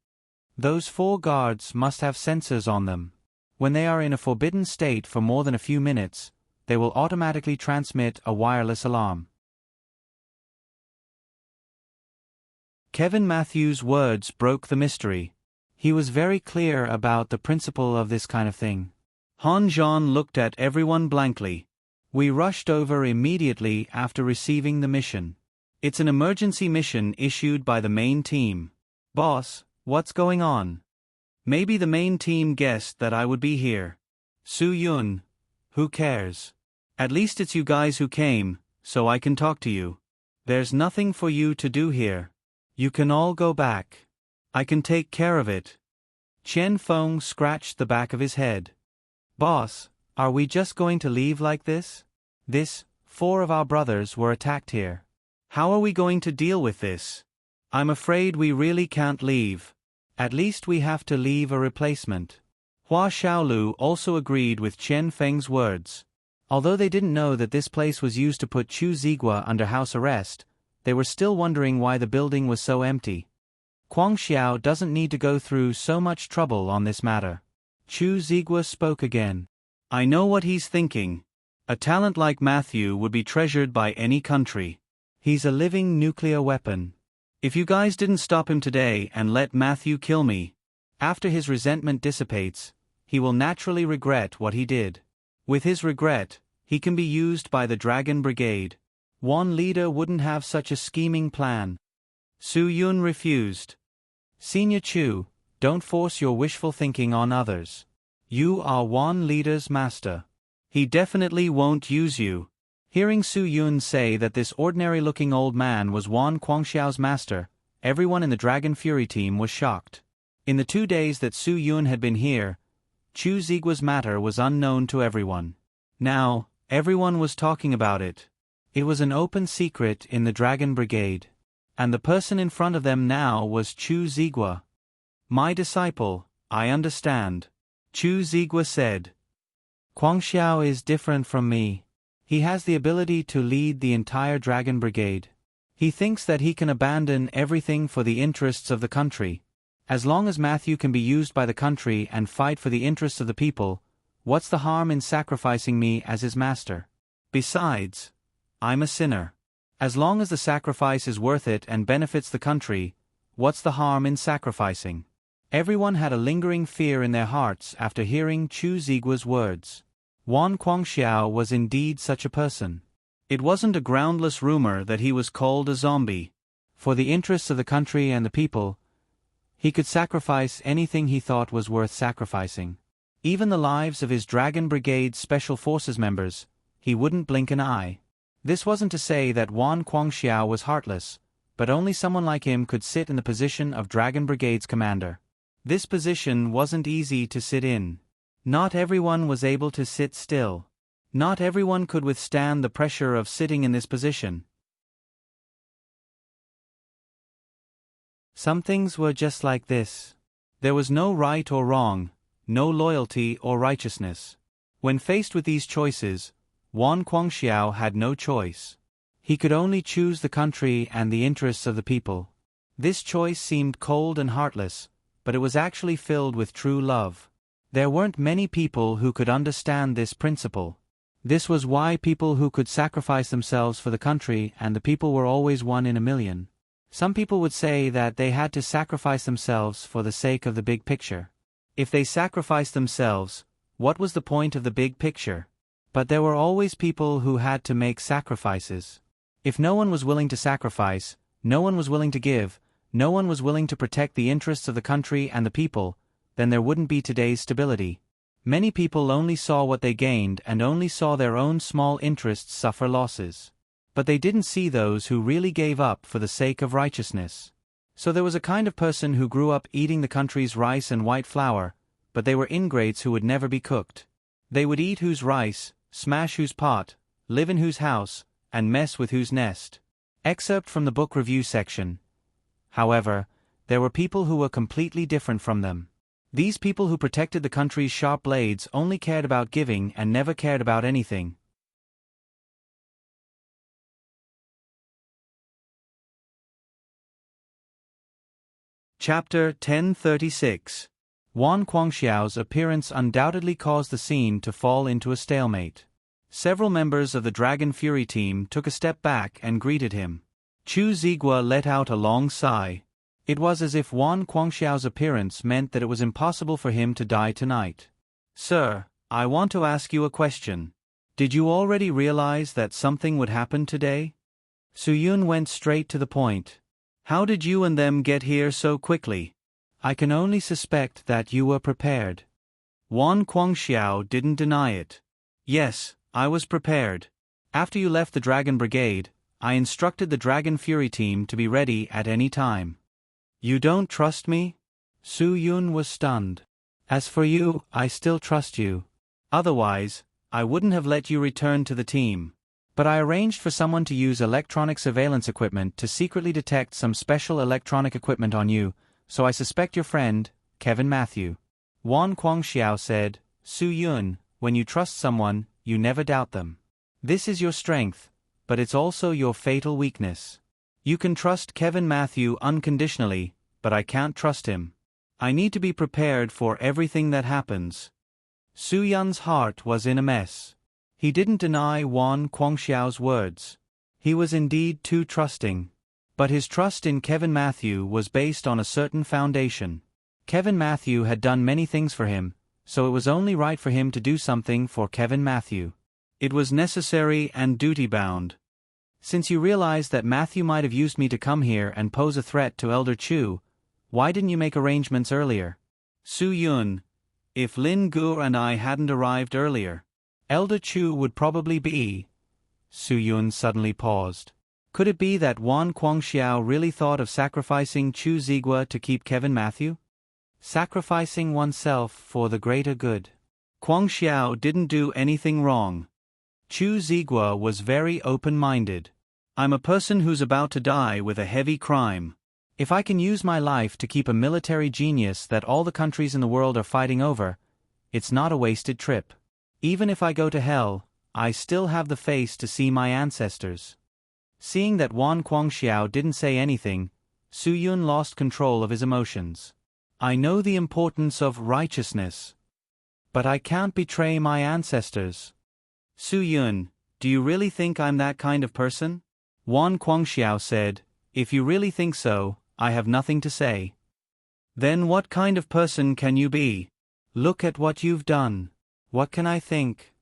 Those 4 guards must have sensors on them. When they are in a forbidden state for more than a few minutes, they will automatically transmit a wireless alarm. Kevin Matthews' words broke the mystery. He was very clear about the principle of this kind of thing. Han Zhan looked at everyone blankly. "We rushed over immediately after receiving the mission. It's an emergency mission issued by the main team. Boss, what's going on? Maybe the main team guessed that I would be here." "Su Yun, who cares? At least it's you guys who came, so I can talk to you. There's nothing for you to do here. You can all go back. I can take care of it." Chen Feng scratched the back of his head. "Boss, are we just going to leave like this? 4 of our brothers were attacked here. How are we going to deal with this? I'm afraid we really can't leave. At least we have to leave a replacement." Hua Xiaolu also agreed with Chen Feng's words. Although they didn't know that this place was used to put Chu Zigua under house arrest, they were still wondering why the building was so empty. Guang Xiao doesn't need to go through so much trouble on this matter. Chu Zigua spoke again. "I know what he's thinking. A talent like Matthew would be treasured by any country. He's a living nuclear weapon. If you guys didn't stop him today and let Matthew kill me, after his resentment dissipates, he will naturally regret what he did. With his regret, he can be used by the Dragon Brigade. One leader wouldn't have such a scheming plan." Su Yun refused. "Senior Chu, don't force your wishful thinking on others. You are one leader's master. He definitely won't use you." Hearing Su Yun say that this ordinary-looking old man was Wan Guangxiao's master, everyone in the Dragon Fury team was shocked. In the 2 days that Su Yun had been here, Chu Zigua's matter was unknown to everyone. Now, everyone was talking about it. It was an open secret in the Dragon Brigade. And the person in front of them now was Chu Zigua. "My disciple, I understand," Chu Zigua said. "Guangxiao is different from me. He has the ability to lead the entire Dragon Brigade. He thinks that he can abandon everything for the interests of the country. As long as Matthew can be used by the country and fight for the interests of the people, what's the harm in sacrificing me as his master? Besides, I'm a sinner. As long as the sacrifice is worth it and benefits the country, what's the harm in sacrificing?" Everyone had a lingering fear in their hearts after hearing Chu Zigua's words. Wan Guangxiao was indeed such a person. It wasn't a groundless rumor that he was called a zombie. For the interests of the country and the people, he could sacrifice anything he thought was worth sacrificing. Even the lives of his Dragon Brigade Special Forces members, he wouldn't blink an eye. This wasn't to say that Wan Guangxiao was heartless, but only someone like him could sit in the position of Dragon Brigade's commander. This position wasn't easy to sit in. Not everyone was able to sit still. Not everyone could withstand the pressure of sitting in this position. Some things were just like this. There was no right or wrong, no loyalty or righteousness. When faced with these choices, Wan Guangxiao had no choice. He could only choose the country and the interests of the people. This choice seemed cold and heartless, but it was actually filled with true love. There weren't many people who could understand this principle. This was why people who could sacrifice themselves for the country and the people were always one in a million. Some people would say that they had to sacrifice themselves for the sake of the big picture. If they sacrificed themselves, what was the point of the big picture? But there were always people who had to make sacrifices. If no one was willing to sacrifice, no one was willing to give, no one was willing to protect the interests of the country and the people, then there wouldn't be today's stability. Many people only saw what they gained and only saw their own small interests suffer losses. But they didn't see those who really gave up for the sake of righteousness. So there was a kind of person who grew up eating the country's rice and white flour, but they were ingrates who would never be cooked. They would eat whose rice, smash whose pot, live in whose house, and mess with whose nest. Excerpt from the book review section. However, there were people who were completely different from them. These people who protected the country's sharp blades only cared about giving and never cared about anything. Chapter 1036. Wan Guangxiao's appearance undoubtedly caused the scene to fall into a stalemate. Several members of the Dragon Fury team took a step back and greeted him. Chu Zigua let out a long sigh. It was as if Wan Guangxiao's appearance meant that it was impossible for him to die tonight. Sir, I want to ask you a question. Did you already realize that something would happen today? Su Yun went straight to the point. How did you and them get here so quickly? I can only suspect that you were prepared. Wan Guangxiao didn't deny it. Yes, I was prepared. After you left the Dragon Brigade, I instructed the Dragon Fury team to be ready at any time. You don't trust me? Su Yun was stunned. As for you, I still trust you. Otherwise, I wouldn't have let you return to the team. But I arranged for someone to use electronic surveillance equipment to secretly detect some special electronic equipment on you, so I suspect your friend, Kevin Matthew. Wan Guangxiao said, Su Yun, when you trust someone, you never doubt them. This is your strength, but it's also your fatal weakness. You can trust Kevin Matthew unconditionally, but I can't trust him. I need to be prepared for everything that happens. Su Yun's heart was in a mess. He didn't deny Wan Guangxiao's words. He was indeed too trusting. But his trust in Kevin Matthew was based on a certain foundation. Kevin Matthew had done many things for him, so it was only right for him to do something for Kevin Matthew. It was necessary and duty-bound. Since you realized that Matthew might have used me to come here and pose a threat to Elder Chu, why didn't you make arrangements earlier? Su Yun, if Lin Gu and I hadn't arrived earlier, Elder Chu would probably be... Su Yun suddenly paused. Could it be that Wan Guangxiao really thought of sacrificing Chu Zigua to keep Kevin Matthew? Sacrificing oneself for the greater good. Guangxiao didn't do anything wrong. Chu Zigua was very open-minded. I'm a person who's about to die with a heavy crime. If I can use my life to keep a military genius that all the countries in the world are fighting over, it's not a wasted trip. Even if I go to hell, I still have the face to see my ancestors. Seeing that Wan Guangxiao didn't say anything, Su Yun lost control of his emotions. I know the importance of righteousness. But I can't betray my ancestors. Su Yun, do you really think I'm that kind of person? Wan Guangxiao said, if you really think so, I have nothing to say. Then what kind of person can you be? Look at what you've done. What can I think?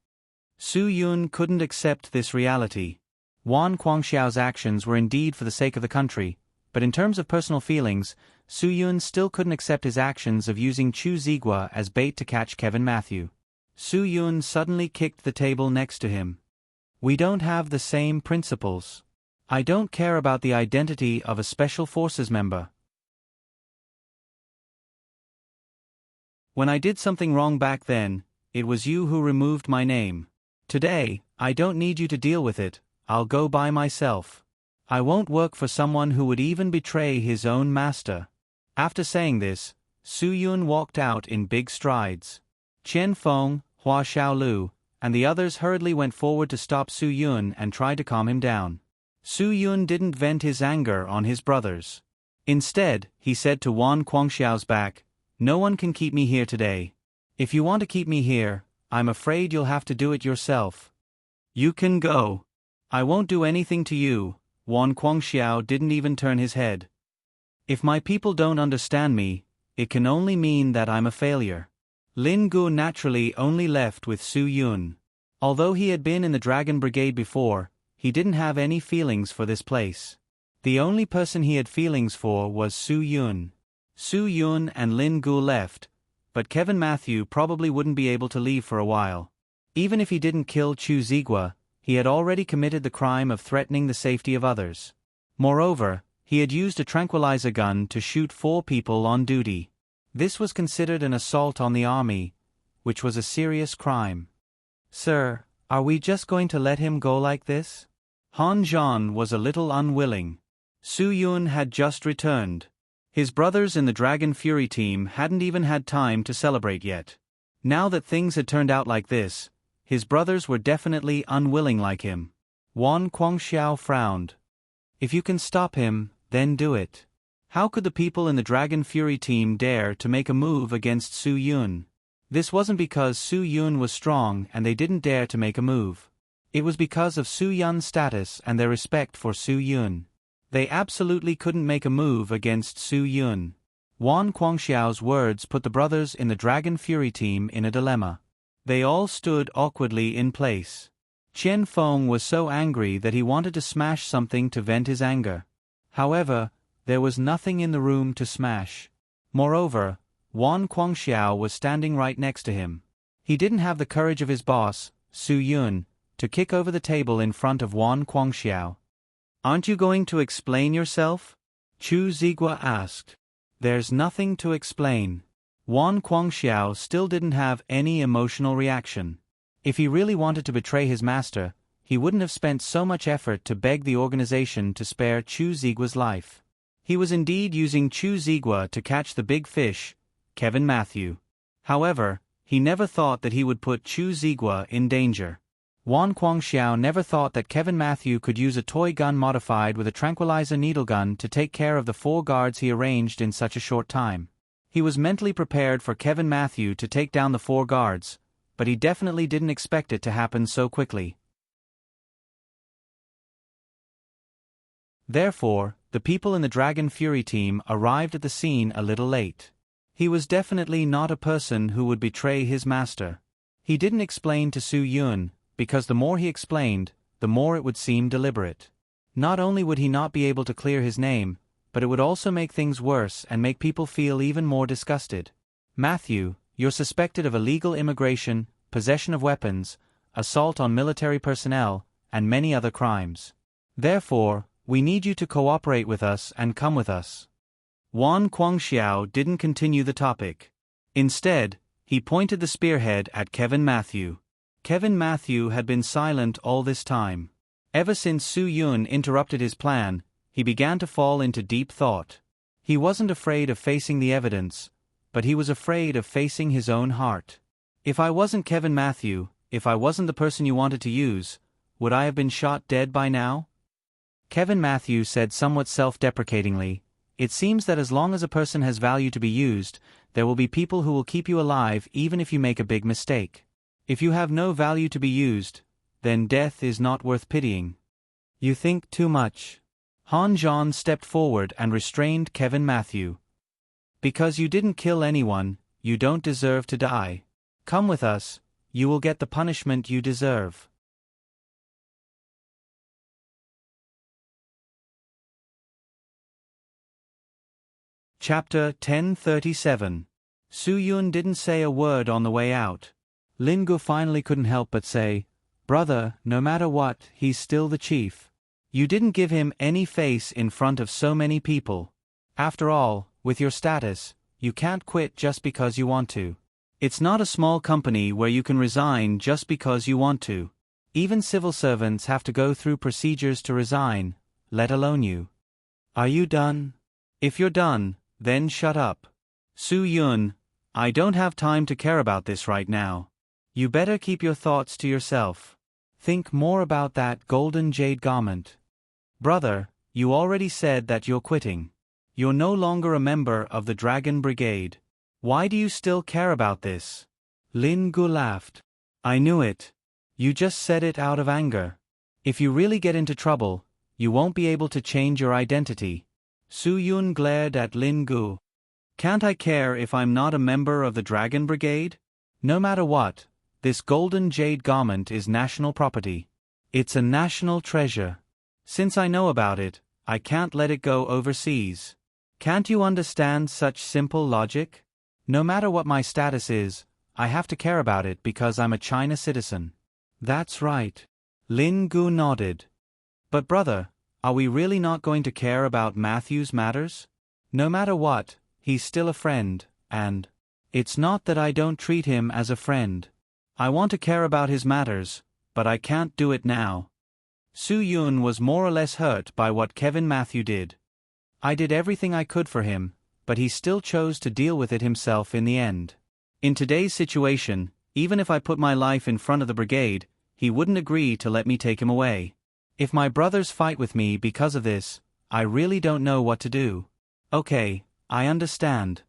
Su Yun couldn't accept this reality. Wan Guangxiao's actions were indeed for the sake of the country, but in terms of personal feelings, Su Yun still couldn't accept his actions of using Chu Zigua as bait to catch Kevin Matthew. Su Yun suddenly kicked the table next to him. We don't have the same principles. I don't care about the identity of a Special Forces member. When I did something wrong back then, it was you who removed my name. Today, I don't need you to deal with it, I'll go by myself. I won't work for someone who would even betray his own master. After saying this, Su Yun walked out in big strides. Qian Feng, Hua Xiaolu, and the others hurriedly went forward to stop Su Yun and try to calm him down. Su Yun didn't vent his anger on his brothers. Instead, he said to Wan Guangxiao's back, "No one can keep me here today. If you want to keep me here, I'm afraid you'll have to do it yourself. You can go. I won't do anything to you." Wan Guangxiao didn't even turn his head. "If my people don't understand me, it can only mean that I'm a failure." Lin Gu naturally only left with Su Yun. Although he had been in the Dragon Brigade before, he didn't have any feelings for this place. The only person he had feelings for was Su Yun. Su Yun and Lin Gu left, but Kevin Matthew probably wouldn't be able to leave for a while. Even if he didn't kill Chu Zigua, he had already committed the crime of threatening the safety of others. Moreover, he had used a tranquilizer gun to shoot 4 people on duty. This was considered an assault on the army, which was a serious crime. "Sir, are we just going to let him go like this?" Han Zhan was a little unwilling. Su Yun had just returned. His brothers in the Dragon Fury team hadn't even had time to celebrate yet. Now that things had turned out like this, his brothers were definitely unwilling like him. Wan Guangxiao frowned. "If you can stop him, then do it." How could the people in the Dragon Fury team dare to make a move against Su Yun? This wasn't because Su Yun was strong and they didn't dare to make a move. It was because of Su Yun's status and their respect for Su Yun. They absolutely couldn't make a move against Su Yun. Wan Guangxiao's words put the brothers in the Dragon Fury team in a dilemma. They all stood awkwardly in place. Qian Feng was so angry that he wanted to smash something to vent his anger. However, there was nothing in the room to smash. Moreover, Wan Guangxiao was standing right next to him. He didn't have the courage of his boss, Su Yun, to kick over the table in front of Wan Guangxiao. "Aren't you going to explain yourself?" Chu Zigua asked. "There's nothing to explain." Wan Guangxiao still didn't have any emotional reaction. If he really wanted to betray his master, he wouldn't have spent so much effort to beg the organization to spare Chu Zigua's life. He was indeed using Chu Zigua to catch the big fish, Kevin Matthew. However, he never thought that he would put Chu Zigua in danger. Wan Guangxiao never thought that Kevin Matthew could use a toy gun modified with a tranquilizer needle gun to take care of the 4 guards he arranged in such a short time. He was mentally prepared for Kevin Matthew to take down the 4 guards, but he definitely didn't expect it to happen so quickly. Therefore, the people in the Dragon Fury team arrived at the scene a little late. He was definitely not a person who would betray his master. He didn't explain to Su Yun, because the more he explained, the more it would seem deliberate. Not only would he not be able to clear his name, but it would also make things worse and make people feel even more disgusted. "Matthew, you're suspected of illegal immigration, possession of weapons, assault on military personnel, and many other crimes. Therefore, we need you to cooperate with us and come with us." Wan Guangxiao didn't continue the topic. Instead, he pointed the spearhead at Kevin Matthew. Kevin Matthew had been silent all this time. Ever since Su Yun interrupted his plan, he began to fall into deep thought. He wasn't afraid of facing the evidence, but he was afraid of facing his own heart. "If I wasn't Kevin Matthew, if I wasn't the person you wanted to use, would I have been shot dead by now?" Kevin Matthew said somewhat self-deprecatingly, "It seems that as long as a person has value to be used, there will be people who will keep you alive even if you make a big mistake. If you have no value to be used, then death is not worth pitying. You think too much." Han Zhan stepped forward and restrained Kevin Matthew. "Because you didn't kill anyone, you don't deserve to die. Come with us, you will get the punishment you deserve." Chapter 1037. Su Yun didn't say a word on the way out. Lin Gu finally couldn't help but say, "Brother, no matter what, he's still the chief. You didn't give him any face in front of so many people. After all, with your status, you can't quit just because you want to. It's not a small company where you can resign just because you want to. Even civil servants have to go through procedures to resign, let alone you. Are you done? If you're done, then shut up. Su Yun, I don't have time to care about this right now. You better keep your thoughts to yourself. Think more about that golden jade garment. Brother, you already said that you're quitting. You're no longer a member of the Dragon Brigade. Why do you still care about this? Lin Gu laughed. I knew it. You just said it out of anger. If you really get into trouble, you won't be able to change your identity. Su Yun glared at Lin Gu. Can't I care if I'm not a member of the Dragon Brigade? No matter what, this golden jade garment is national property. It's a national treasure. Since I know about it, I can't let it go overseas. Can't you understand such simple logic? No matter what my status is, I have to care about it because I'm a China citizen. That's right. Lin Gu nodded. But brother, are we really not going to care about Matthew's matters? No matter what, he's still a friend, and it's not that I don't treat him as a friend. I want to care about his matters, but I can't do it now. Su Yun was more or less hurt by what Kevin Matthew did. I did everything I could for him, but he still chose to deal with it himself in the end. In today's situation, even if I put my life in front of the brigade, he wouldn't agree to let me take him away. If my brothers fight with me because of this, I really don't know what to do. Okay, I understand.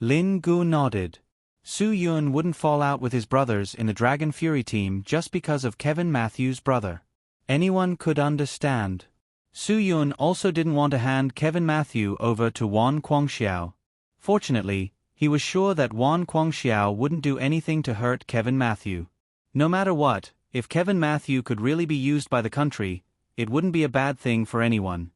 Lin Gu nodded. Su Yun wouldn't fall out with his brothers in the Dragon Fury team just because of Kevin Matthews' brother. Anyone could understand. Su Yun also didn't want to hand Kevin Matthew over to Wan Guangxiao. Fortunately, he was sure that Wan Guangxiao wouldn't do anything to hurt Kevin Matthew. No matter what, if Kevin Matthew could really be used by the country, it wouldn't be a bad thing for anyone.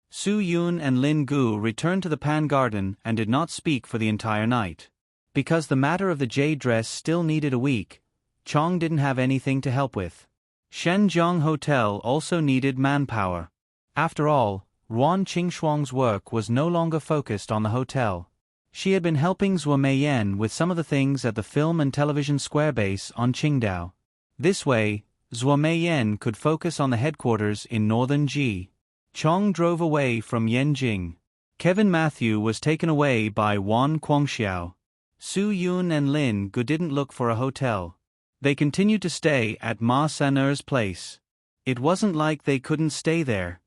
Su Yun and Lin Gu returned to the Pan Garden and did not speak for the entire night. Because the matter of the jade dress still needed a week, Chong didn't have anything to help with. Shenzhong Hotel also needed manpower. After all, Ruan Qingxuang's work was no longer focused on the hotel. She had been helping Zhuo Meiyan with some of the things at the film and television square base on Qingdao. This way, Zhuo Meiyan could focus on the headquarters in northern Ji. Chong drove away from Yanjing. Kevin Matthew was taken away by Wan Guangxiao. Su Yun and Lin Gu didn't look for a hotel. They continued to stay at Ma Saner's place. It wasn't like they couldn't stay there.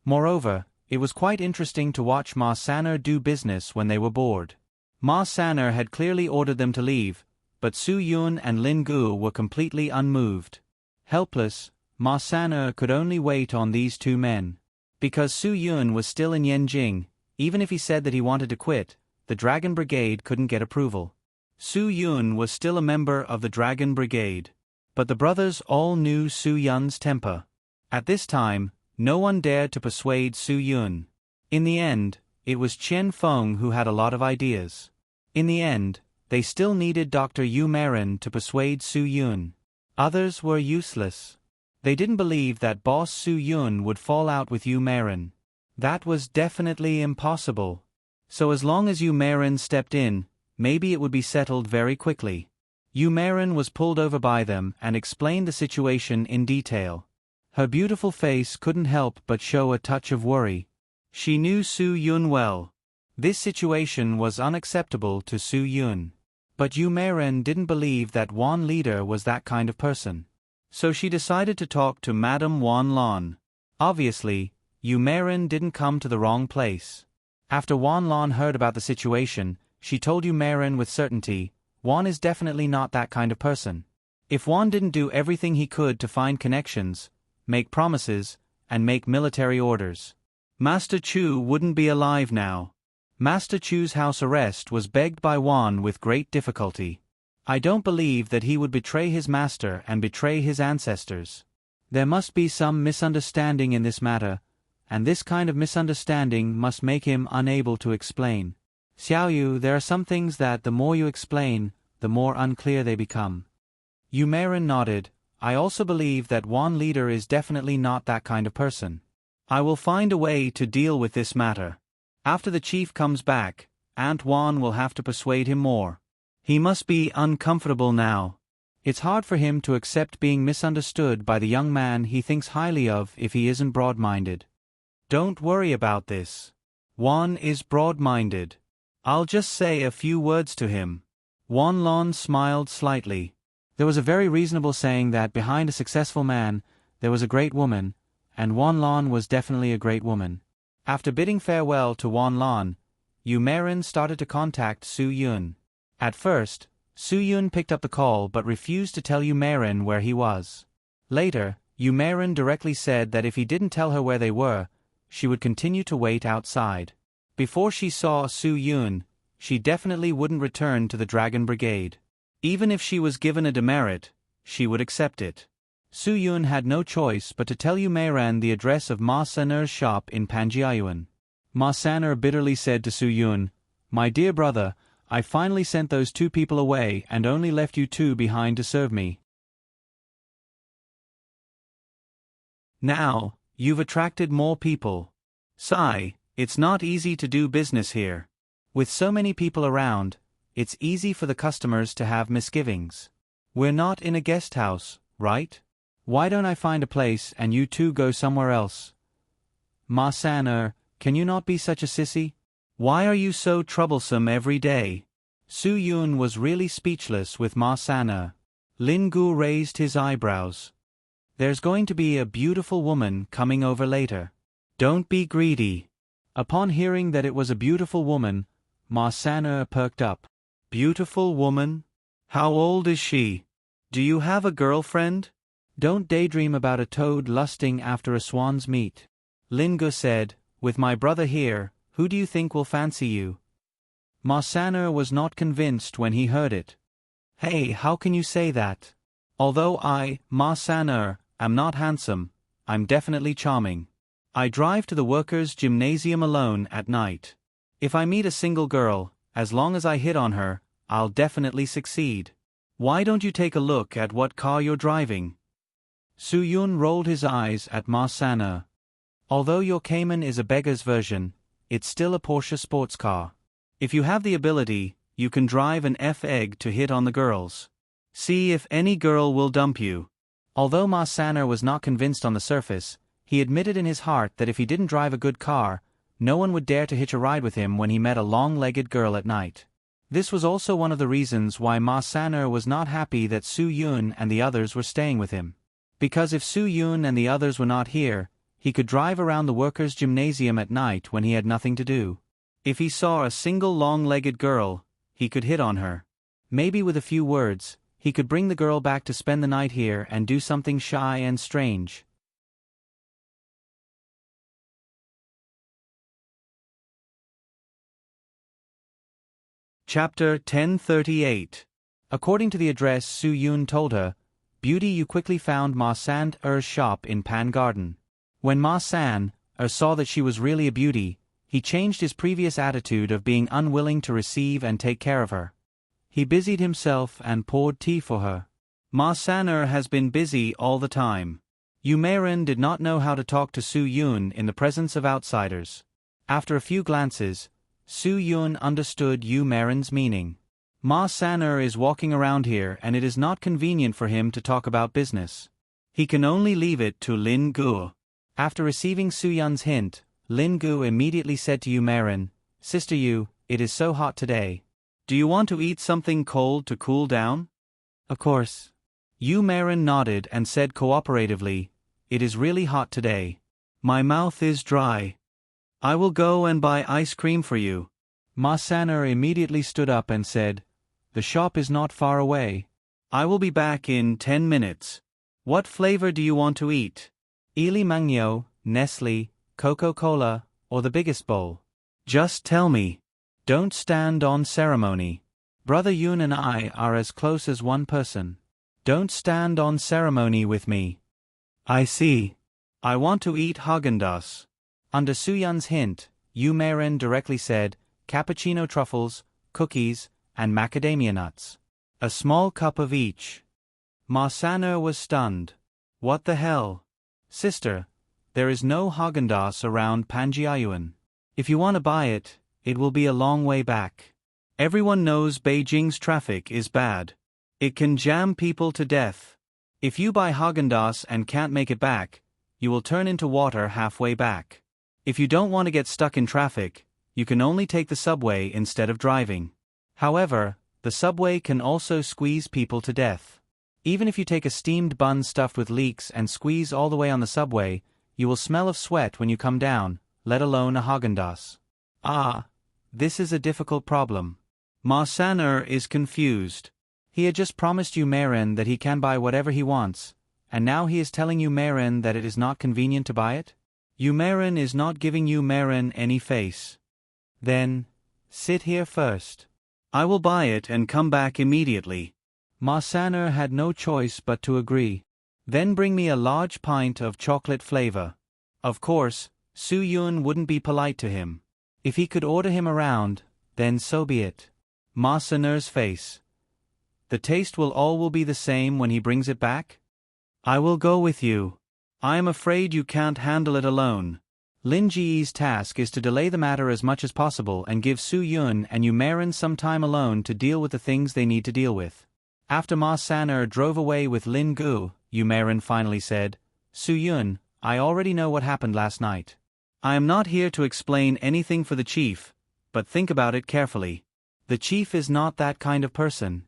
Moreover, it was quite interesting to watch Ma Saner do business when they were bored. Ma Saner had clearly ordered them to leave, but Su Yun and Lin Gu were completely unmoved. Helpless, Ma Saner could only wait on these two men. Because Su Yun was still in Yanjing, even if he said that he wanted to quit, the Dragon Brigade couldn't get approval. Su Yun was still a member of the Dragon Brigade. But the brothers all knew Su Yun's temper. At this time, no one dared to persuade Su Yun. In the end, it was Chen Feng who had a lot of ideas. In the end, they still needed Dr. Yu Marin to persuade Su Yun. Others were useless. They didn't believe that boss Su Yun would fall out with Yu Marin. That was definitely impossible. So as long as Yu Marin stepped in, maybe it would be settled very quickly. Yu Marin was pulled over by them and explained the situation in detail. Her beautiful face couldn't help but show a touch of worry. She knew Su Yun well. This situation was unacceptable to Su Yun. But Yu Marin didn't believe that Wan Leader was that kind of person. So she decided to talk to Madame Wan Lan. Obviously, Yu Marin didn't come to the wrong place. After Wan Lan heard about the situation, she told Yu Marin with certainty, Wan is definitely not that kind of person. If Wan didn't do everything he could to find connections, make promises, and make military orders, Master Chu wouldn't be alive now. Master Chu's house arrest was begged by Wan with great difficulty. I don't believe that he would betray his master and betray his ancestors. There must be some misunderstanding in this matter, and this kind of misunderstanding must make him unable to explain. Xiaoyu, there are some things that the more you explain, the more unclear they become. Yu Marin nodded. I also believe that Wan Leader is definitely not that kind of person. I will find a way to deal with this matter. After the chief comes back, Aunt Wan will have to persuade him more. He must be uncomfortable now. It's hard for him to accept being misunderstood by the young man he thinks highly of if he isn't broad-minded. Don't worry about this. Juan is broad-minded. I'll just say a few words to him. Juan Lon smiled slightly. There was a very reasonable saying that behind a successful man, there was a great woman, and Juan Lon was definitely a great woman. After bidding farewell to Juan Lon, Yu Marin started to contact Su Yun. At first, Su Yun picked up the call but refused to tell Yu Marin where he was. Later, Yu Marin directly said that if he didn't tell her where they were, she would continue to wait outside. Before she saw Su Yun, she definitely wouldn't return to the Dragon Brigade. Even if she was given a demerit, she would accept it. Su Yun had no choice but to tell Yu Marin the address of Ma Saner's shop in Panjiayuan. Ma Saner bitterly said to Su Yun, "My dear brother, I finally sent those 2 people away and only left you 2 behind to serve me. Now, you've attracted more people. Sai, it's not easy to do business here. With so many people around, it's easy for the customers to have misgivings. We're not in a guest house, right? Why don't I find a place and you 2 go somewhere else? Ma Saner, can you not be such a sissy? Why are you so troublesome every day?" Su Yun was really speechless with Ma Saner. Lin Gu raised his eyebrows. "There's going to be a beautiful woman coming over later. Don't be greedy." Upon hearing that it was a beautiful woman, Ma Saner perked up. "Beautiful woman? How old is she? Do you have a girlfriend?" "Don't daydream about a toad lusting after a swan's meat," Lin Gu said. "With my brother here, who do you think will fancy you?" Ma Saner was not convinced when he heard it. "Hey, how can you say that? Although I, Ma Saner, am not handsome, I'm definitely charming. I drive to the workers' gymnasium alone at night. If I meet a single girl, as long as I hit on her, I'll definitely succeed. Why don't you take a look at what car you're driving?" Su Yun rolled his eyes at Ma Saner. "Although your Cayman is a beggar's version, it's still a Porsche sports car. If you have the ability, you can drive an F-egg to hit on the girls. See if any girl will dump you." Although Ma Saner was not convinced on the surface, he admitted in his heart that if he didn't drive a good car, no one would dare to hitch a ride with him when he met a long-legged girl at night. This was also one of the reasons why Ma Saner was not happy that Su Yun and the others were staying with him. Because if Su Yun and the others were not here, he could drive around the workers' gymnasium at night when he had nothing to do. If he saw a single long-legged girl, he could hit on her. Maybe with a few words, he could bring the girl back to spend the night here and do something shy and strange. Chapter 1038. According to the address Su Yun told her, Beauty you quickly found Ma San-er's shop in Pan Garden. When Ma San-er saw that she was really a beauty, he changed his previous attitude of being unwilling to receive and take care of her. He busied himself and poured tea for her. Ma San-er has been busy all the time. Yu Marin did not know how to talk to Su Yun in the presence of outsiders. After a few glances, Su Yun understood Yu Marin's meaning. Ma San-er is walking around here and it is not convenient for him to talk about business. He can only leave it to Lin Gu. After receiving Su Yun's hint, Lin Gu immediately said to Yu Marin, "Sister Yu, it is so hot today. Do you want to eat something cold to cool down?" "Of course." Yu Marin nodded and said cooperatively, "It is really hot today. My mouth is dry. I will go and buy ice cream for you." Ma San-er immediately stood up and said, "The shop is not far away. I will be back in 10 minutes. What flavor do you want to eat? Ili Mangyo, Nestle, Coca-Cola, or the biggest bowl? Just tell me. Don't stand on ceremony. Brother Yun and I are as close as one person. Don't stand on ceremony with me." "I see. I want to eat Haagen-Dazs." Under Su Yun's hint, Yu Marin directly said, "Cappuccino truffles, cookies, and macadamia nuts. A small cup of each." Ma San-er was stunned. "What the hell? Sister, there is no Haagen-Dazs around Panjiayuan. If you want to buy it, it will be a long way back." Everyone knows Beijing's traffic is bad. It can jam people to death. If you buy Häagen-Dazs and can't make it back, you will turn into water halfway back. If you don't want to get stuck in traffic, you can only take the subway instead of driving. However, the subway can also squeeze people to death. Even if you take a steamed bun stuffed with leeks and squeeze all the way on the subway, you will smell of sweat when you come down, let alone a Häagen-Dazs. Ah, this is a difficult problem. Ma San-er is confused. He had just promised Yu Meiren that he can buy whatever he wants, and now he is telling Yu Meiren that it is not convenient to buy it? Yu Meiren is not giving Yu Meiren any face. Then, sit here first. I will buy it and come back immediately. Ma San-er had no choice but to agree. Then bring me a large pint of chocolate flavor. Of course, Su Yun wouldn't be polite to him. If he could order him around, then so be it. Ma San-er's face. The taste will be the same when he brings it back? I will go with you. I am afraid you can't handle it alone. Lin Ji's task is to delay the matter as much as possible and give Su Yun and Yu Meiren some time alone to deal with the things they need to deal with. After Ma San-er drove away with Lin Gu, Yu Meiren finally said, Su Yun, I already know what happened last night. I am not here to explain anything for the chief, but think about it carefully. The chief is not that kind of person.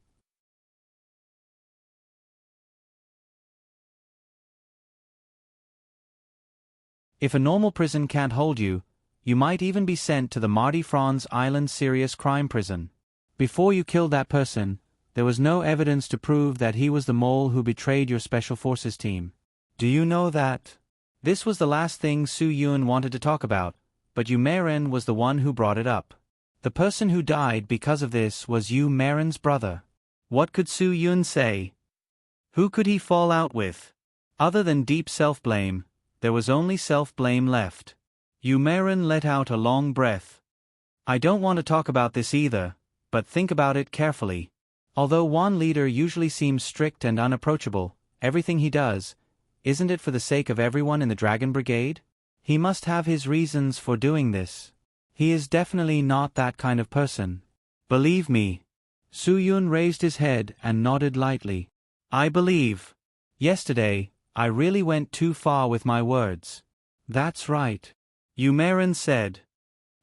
If a normal prison can't hold you, you might even be sent to the Mardi Franz Island serious crime prison. Before you killed that person, there was no evidence to prove that he was the mole who betrayed your special forces team. Do you know that? This was the last thing Su Yun wanted to talk about, but Yu Meiren was the one who brought it up. The person who died because of this was Yu Meiren's brother. What could Su Yun say? Who could he fall out with? Other than deep self-blame, there was only self-blame left. Yu Meiren let out a long breath. I don't want to talk about this either, but think about it carefully. Although one leader usually seems strict and unapproachable, everything he does, isn't it for the sake of everyone in the Dragon Brigade? He must have his reasons for doing this. He is definitely not that kind of person. Believe me. Su Yun raised his head and nodded lightly. I believe. Yesterday, I really went too far with my words. That's right. Yu Meiren said.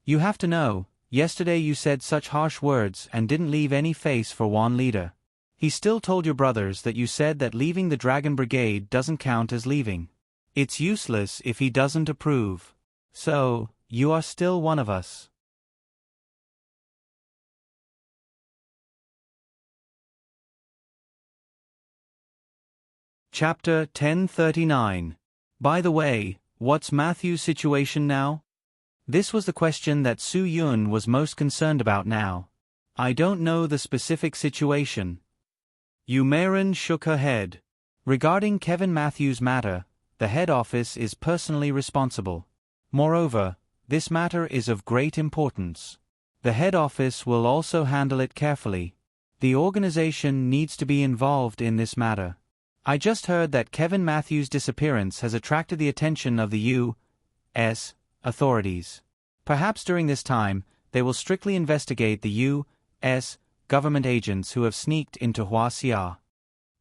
You have to know, yesterday you said such harsh words and didn't leave any face for one leader. He still told your brothers that you said that leaving the Dragon Brigade doesn't count as leaving. It's useless if he doesn't approve. So, you are still one of us. Chapter 1039. By the way, what's Matthew's situation now? This was the question that Su Yun was most concerned about now. I don't know the specific situation. Yu Meiren shook her head. Regarding Kevin Matthews' matter, the head office is personally responsible. Moreover, this matter is of great importance. The head office will also handle it carefully. The organization needs to be involved in this matter. I just heard that Kevin Matthews' disappearance has attracted the attention of the U.S. authorities. Perhaps during this time, they will strictly investigate the U.S. government agents who have sneaked into Huaxia.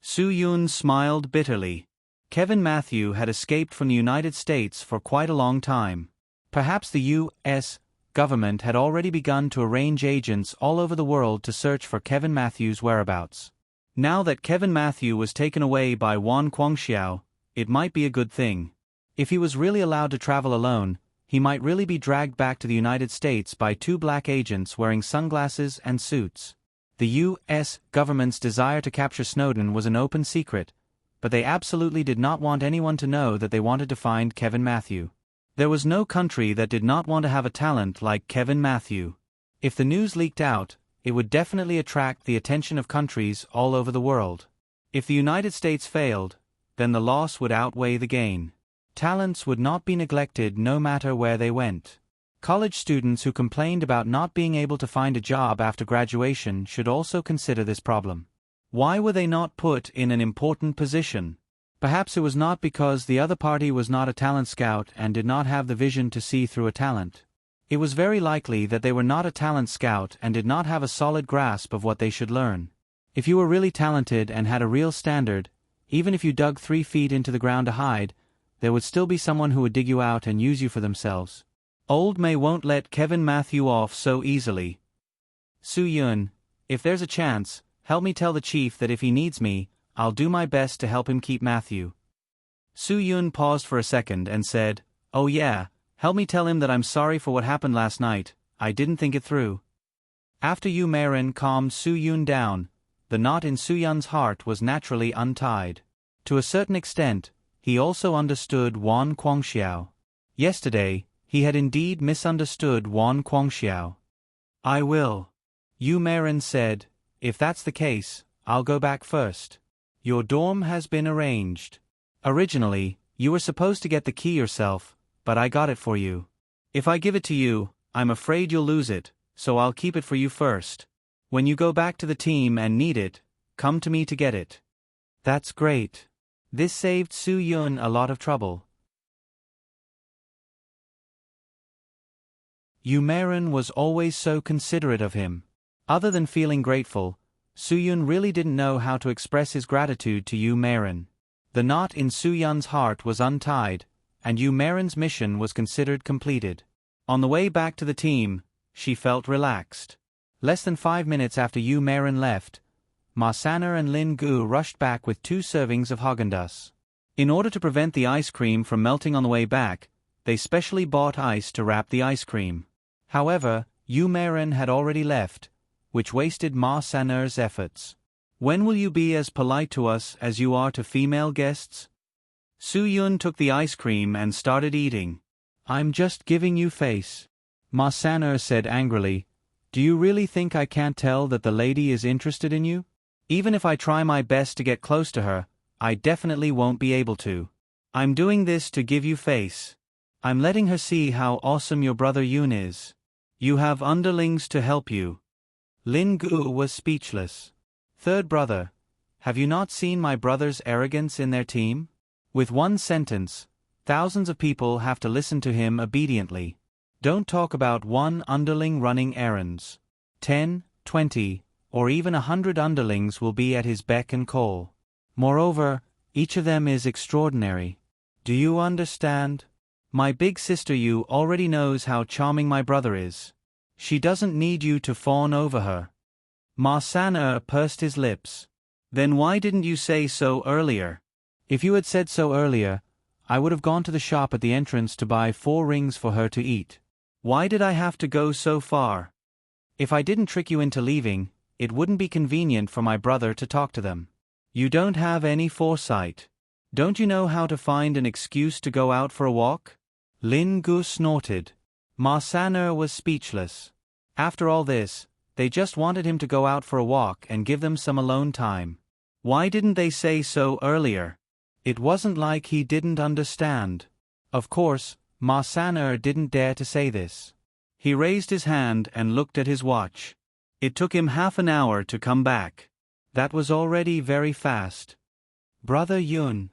Su Yun smiled bitterly. Kevin Matthew had escaped from the United States for quite a long time. Perhaps the U.S. government had already begun to arrange agents all over the world to search for Kevin Matthews' whereabouts. Now that Kevin Matthew was taken away by Wan Guangxiao, it might be a good thing. If he was really allowed to travel alone, he might really be dragged back to the United States by two black agents wearing sunglasses and suits. The U.S. government's desire to capture Snowden was an open secret, but they absolutely did not want anyone to know that they wanted to find Kevin Matthew. There was no country that did not want to have a talent like Kevin Matthew. If the news leaked out, it would definitely attract the attention of countries all over the world. If the United States failed, then the loss would outweigh the gain. Talents would not be neglected no matter where they went. College students who complained about not being able to find a job after graduation should also consider this problem. Why were they not put in an important position? Perhaps it was not because the other party was not a talent scout and did not have the vision to see through a talent. It was very likely that they were not a talent scout and did not have a solid grasp of what they should learn. If you were really talented and had a real standard, even if you dug 3 feet into the ground to hide, there would still be someone who would dig you out and use you for themselves. Old May won't let Kevin Matthew off so easily. Su-Yun, if there's a chance, help me tell the chief that if he needs me, I'll do my best to help him keep Matthew. Su-Yun paused for a second and said, "Oh yeah, help me tell him that I'm sorry for what happened last night, I didn't think it through." After Yu Marin calmed Su-Yun down, the knot in Su-Yun's heart was naturally untied. To a certain extent, he also understood Wan Guangxiao. Yesterday, he had indeed misunderstood Wan Guangxiao. "I will," Yu Marin said. "If that's the case, I'll go back first. Your dorm has been arranged. Originally, you were supposed to get the key yourself, but I got it for you. If I give it to you, I'm afraid you'll lose it, so I'll keep it for you first. When you go back to the team and need it, come to me to get it." That's great. This saved Su-Yun a lot of trouble. Yu Marin was always so considerate of him. Other than feeling grateful, Su-Yun really didn't know how to express his gratitude to Yu Marin. The knot in Su-Yun's heart was untied, and Yu Marin's mission was considered completed. On the way back to the team, she felt relaxed. Less than 5 minutes after Yu Marin left, Ma Sanner and Lin Gu rushed back with 2 servings of Häagen-Dazs. In order to prevent the ice cream from melting on the way back, they specially bought ice to wrap the ice cream. However, Yu Marin had already left, which wasted Ma Sanner's efforts. "When will you be as polite to us as you are to female guests?" Su-Yun took the ice cream and started eating. "I'm just giving you face," Ma Sanner said angrily. "Do you really think I can't tell that the lady is interested in you? Even if I try my best to get close to her, I definitely won't be able to. I'm doing this to give you face. I'm letting her see how awesome your brother Yun is. You have underlings to help you." Lin Gu was speechless. "Third brother, have you not seen my brother's arrogance in their team? With one sentence, thousands of people have to listen to him obediently. Don't talk about one underling running errands. 10, 20, or even 100 underlings will be at his beck and call. Moreover, each of them is extraordinary. Do you understand? My big sister Yu already knows how charming my brother is. She doesn't need you to fawn over her." Ma Sanner pursed his lips. "Then why didn't you say so earlier?" "If you had said so earlier, I would have gone to the shop at the entrance to buy 4 rings for her to eat. Why did I have to go so far? If I didn't trick you into leaving, it wouldn't be convenient for my brother to talk to them. You don't have any foresight. Don't you know how to find an excuse to go out for a walk?" Lin Gu snorted. Ma Sanner was speechless. After all this, they just wanted him to go out for a walk and give them some alone time. Why didn't they say so earlier? It wasn't like he didn't understand. Of course, Ma Sanner didn't dare to say this. He raised his hand and looked at his watch. It took him half an hour to come back. That was already very fast. "Brother Yun."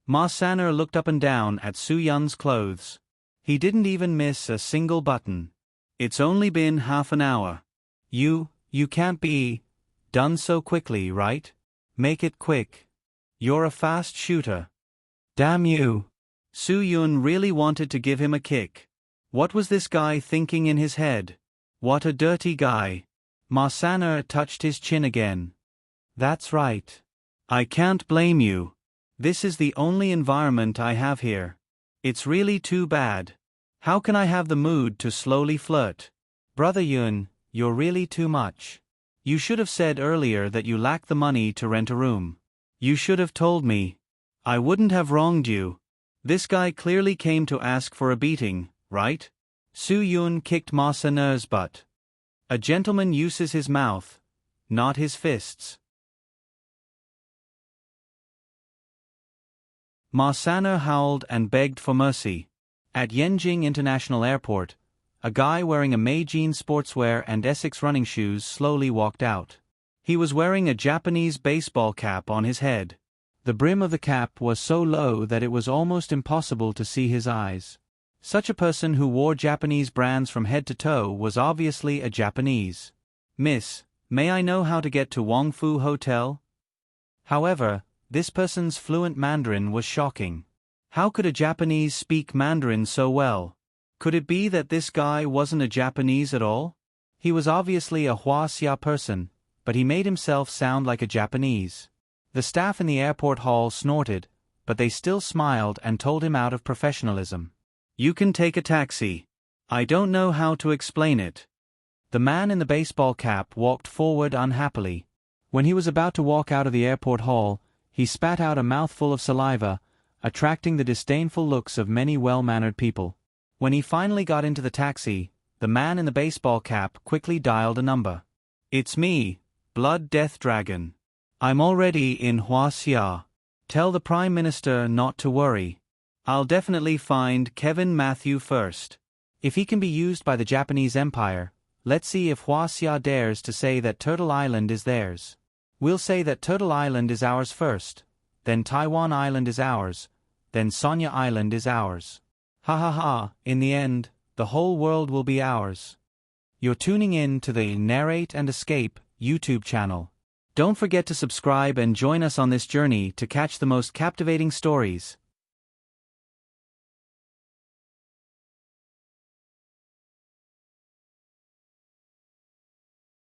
Ma Sanner looked up and down at Su-Yun's clothes. He didn't even miss a single button. "It's only been half an hour. You can't be done so quickly, right? Make it quick. You're a fast shooter." "Damn you." Su-Yun really wanted to give him a kick. What was this guy thinking in his head? What a dirty guy. Ma Sanner touched his chin again. "That's right. I can't blame you. This is the only environment I have here. It's really too bad. How can I have the mood to slowly flirt? Brother Yun, you're really too much. You should have said earlier that you lack the money to rent a room. You should have told me. I wouldn't have wronged you. This guy clearly came to ask for a beating, right?" Su-Yun kicked Ma Sanner's butt. A gentleman uses his mouth, not his fists. Ma Sanner howled and begged for mercy. At Yenjing International Airport, a guy wearing a Meijin sportswear and Essex running shoes slowly walked out. He was wearing a Japanese baseball cap on his head. The brim of the cap was so low that it was almost impossible to see his eyes. Such a person who wore Japanese brands from head to toe was obviously a Japanese. "Miss, may I know how to get to Wongfu Hotel?" However, this person's fluent Mandarin was shocking. How could a Japanese speak Mandarin so well? Could it be that this guy wasn't a Japanese at all? He was obviously a Huaxia person, but he made himself sound like a Japanese. The staff in the airport hall snorted, but they still smiled and told him out of professionalism. "You can take a taxi. I don't know how to explain it." The man in the baseball cap walked forward unhappily. When he was about to walk out of the airport hall, he spat out a mouthful of saliva, attracting the disdainful looks of many well-mannered people. When he finally got into the taxi, the man in the baseball cap quickly dialed a number. "It's me, Blood Death Dragon. I'm already in Huaxia. Tell the Prime Minister not to worry. I'll definitely find Kevin Matthew first. If he can be used by the Japanese Empire, let's see if Huaxia dares to say that Turtle Island is theirs. We'll say that Turtle Island is ours first, then Taiwan Island is ours, then Sonya Island is ours. Ha ha ha, in the end, the whole world will be ours." You're tuning in to the Narrate and Escape YouTube channel. Don't forget to subscribe and join us on this journey to catch the most captivating stories.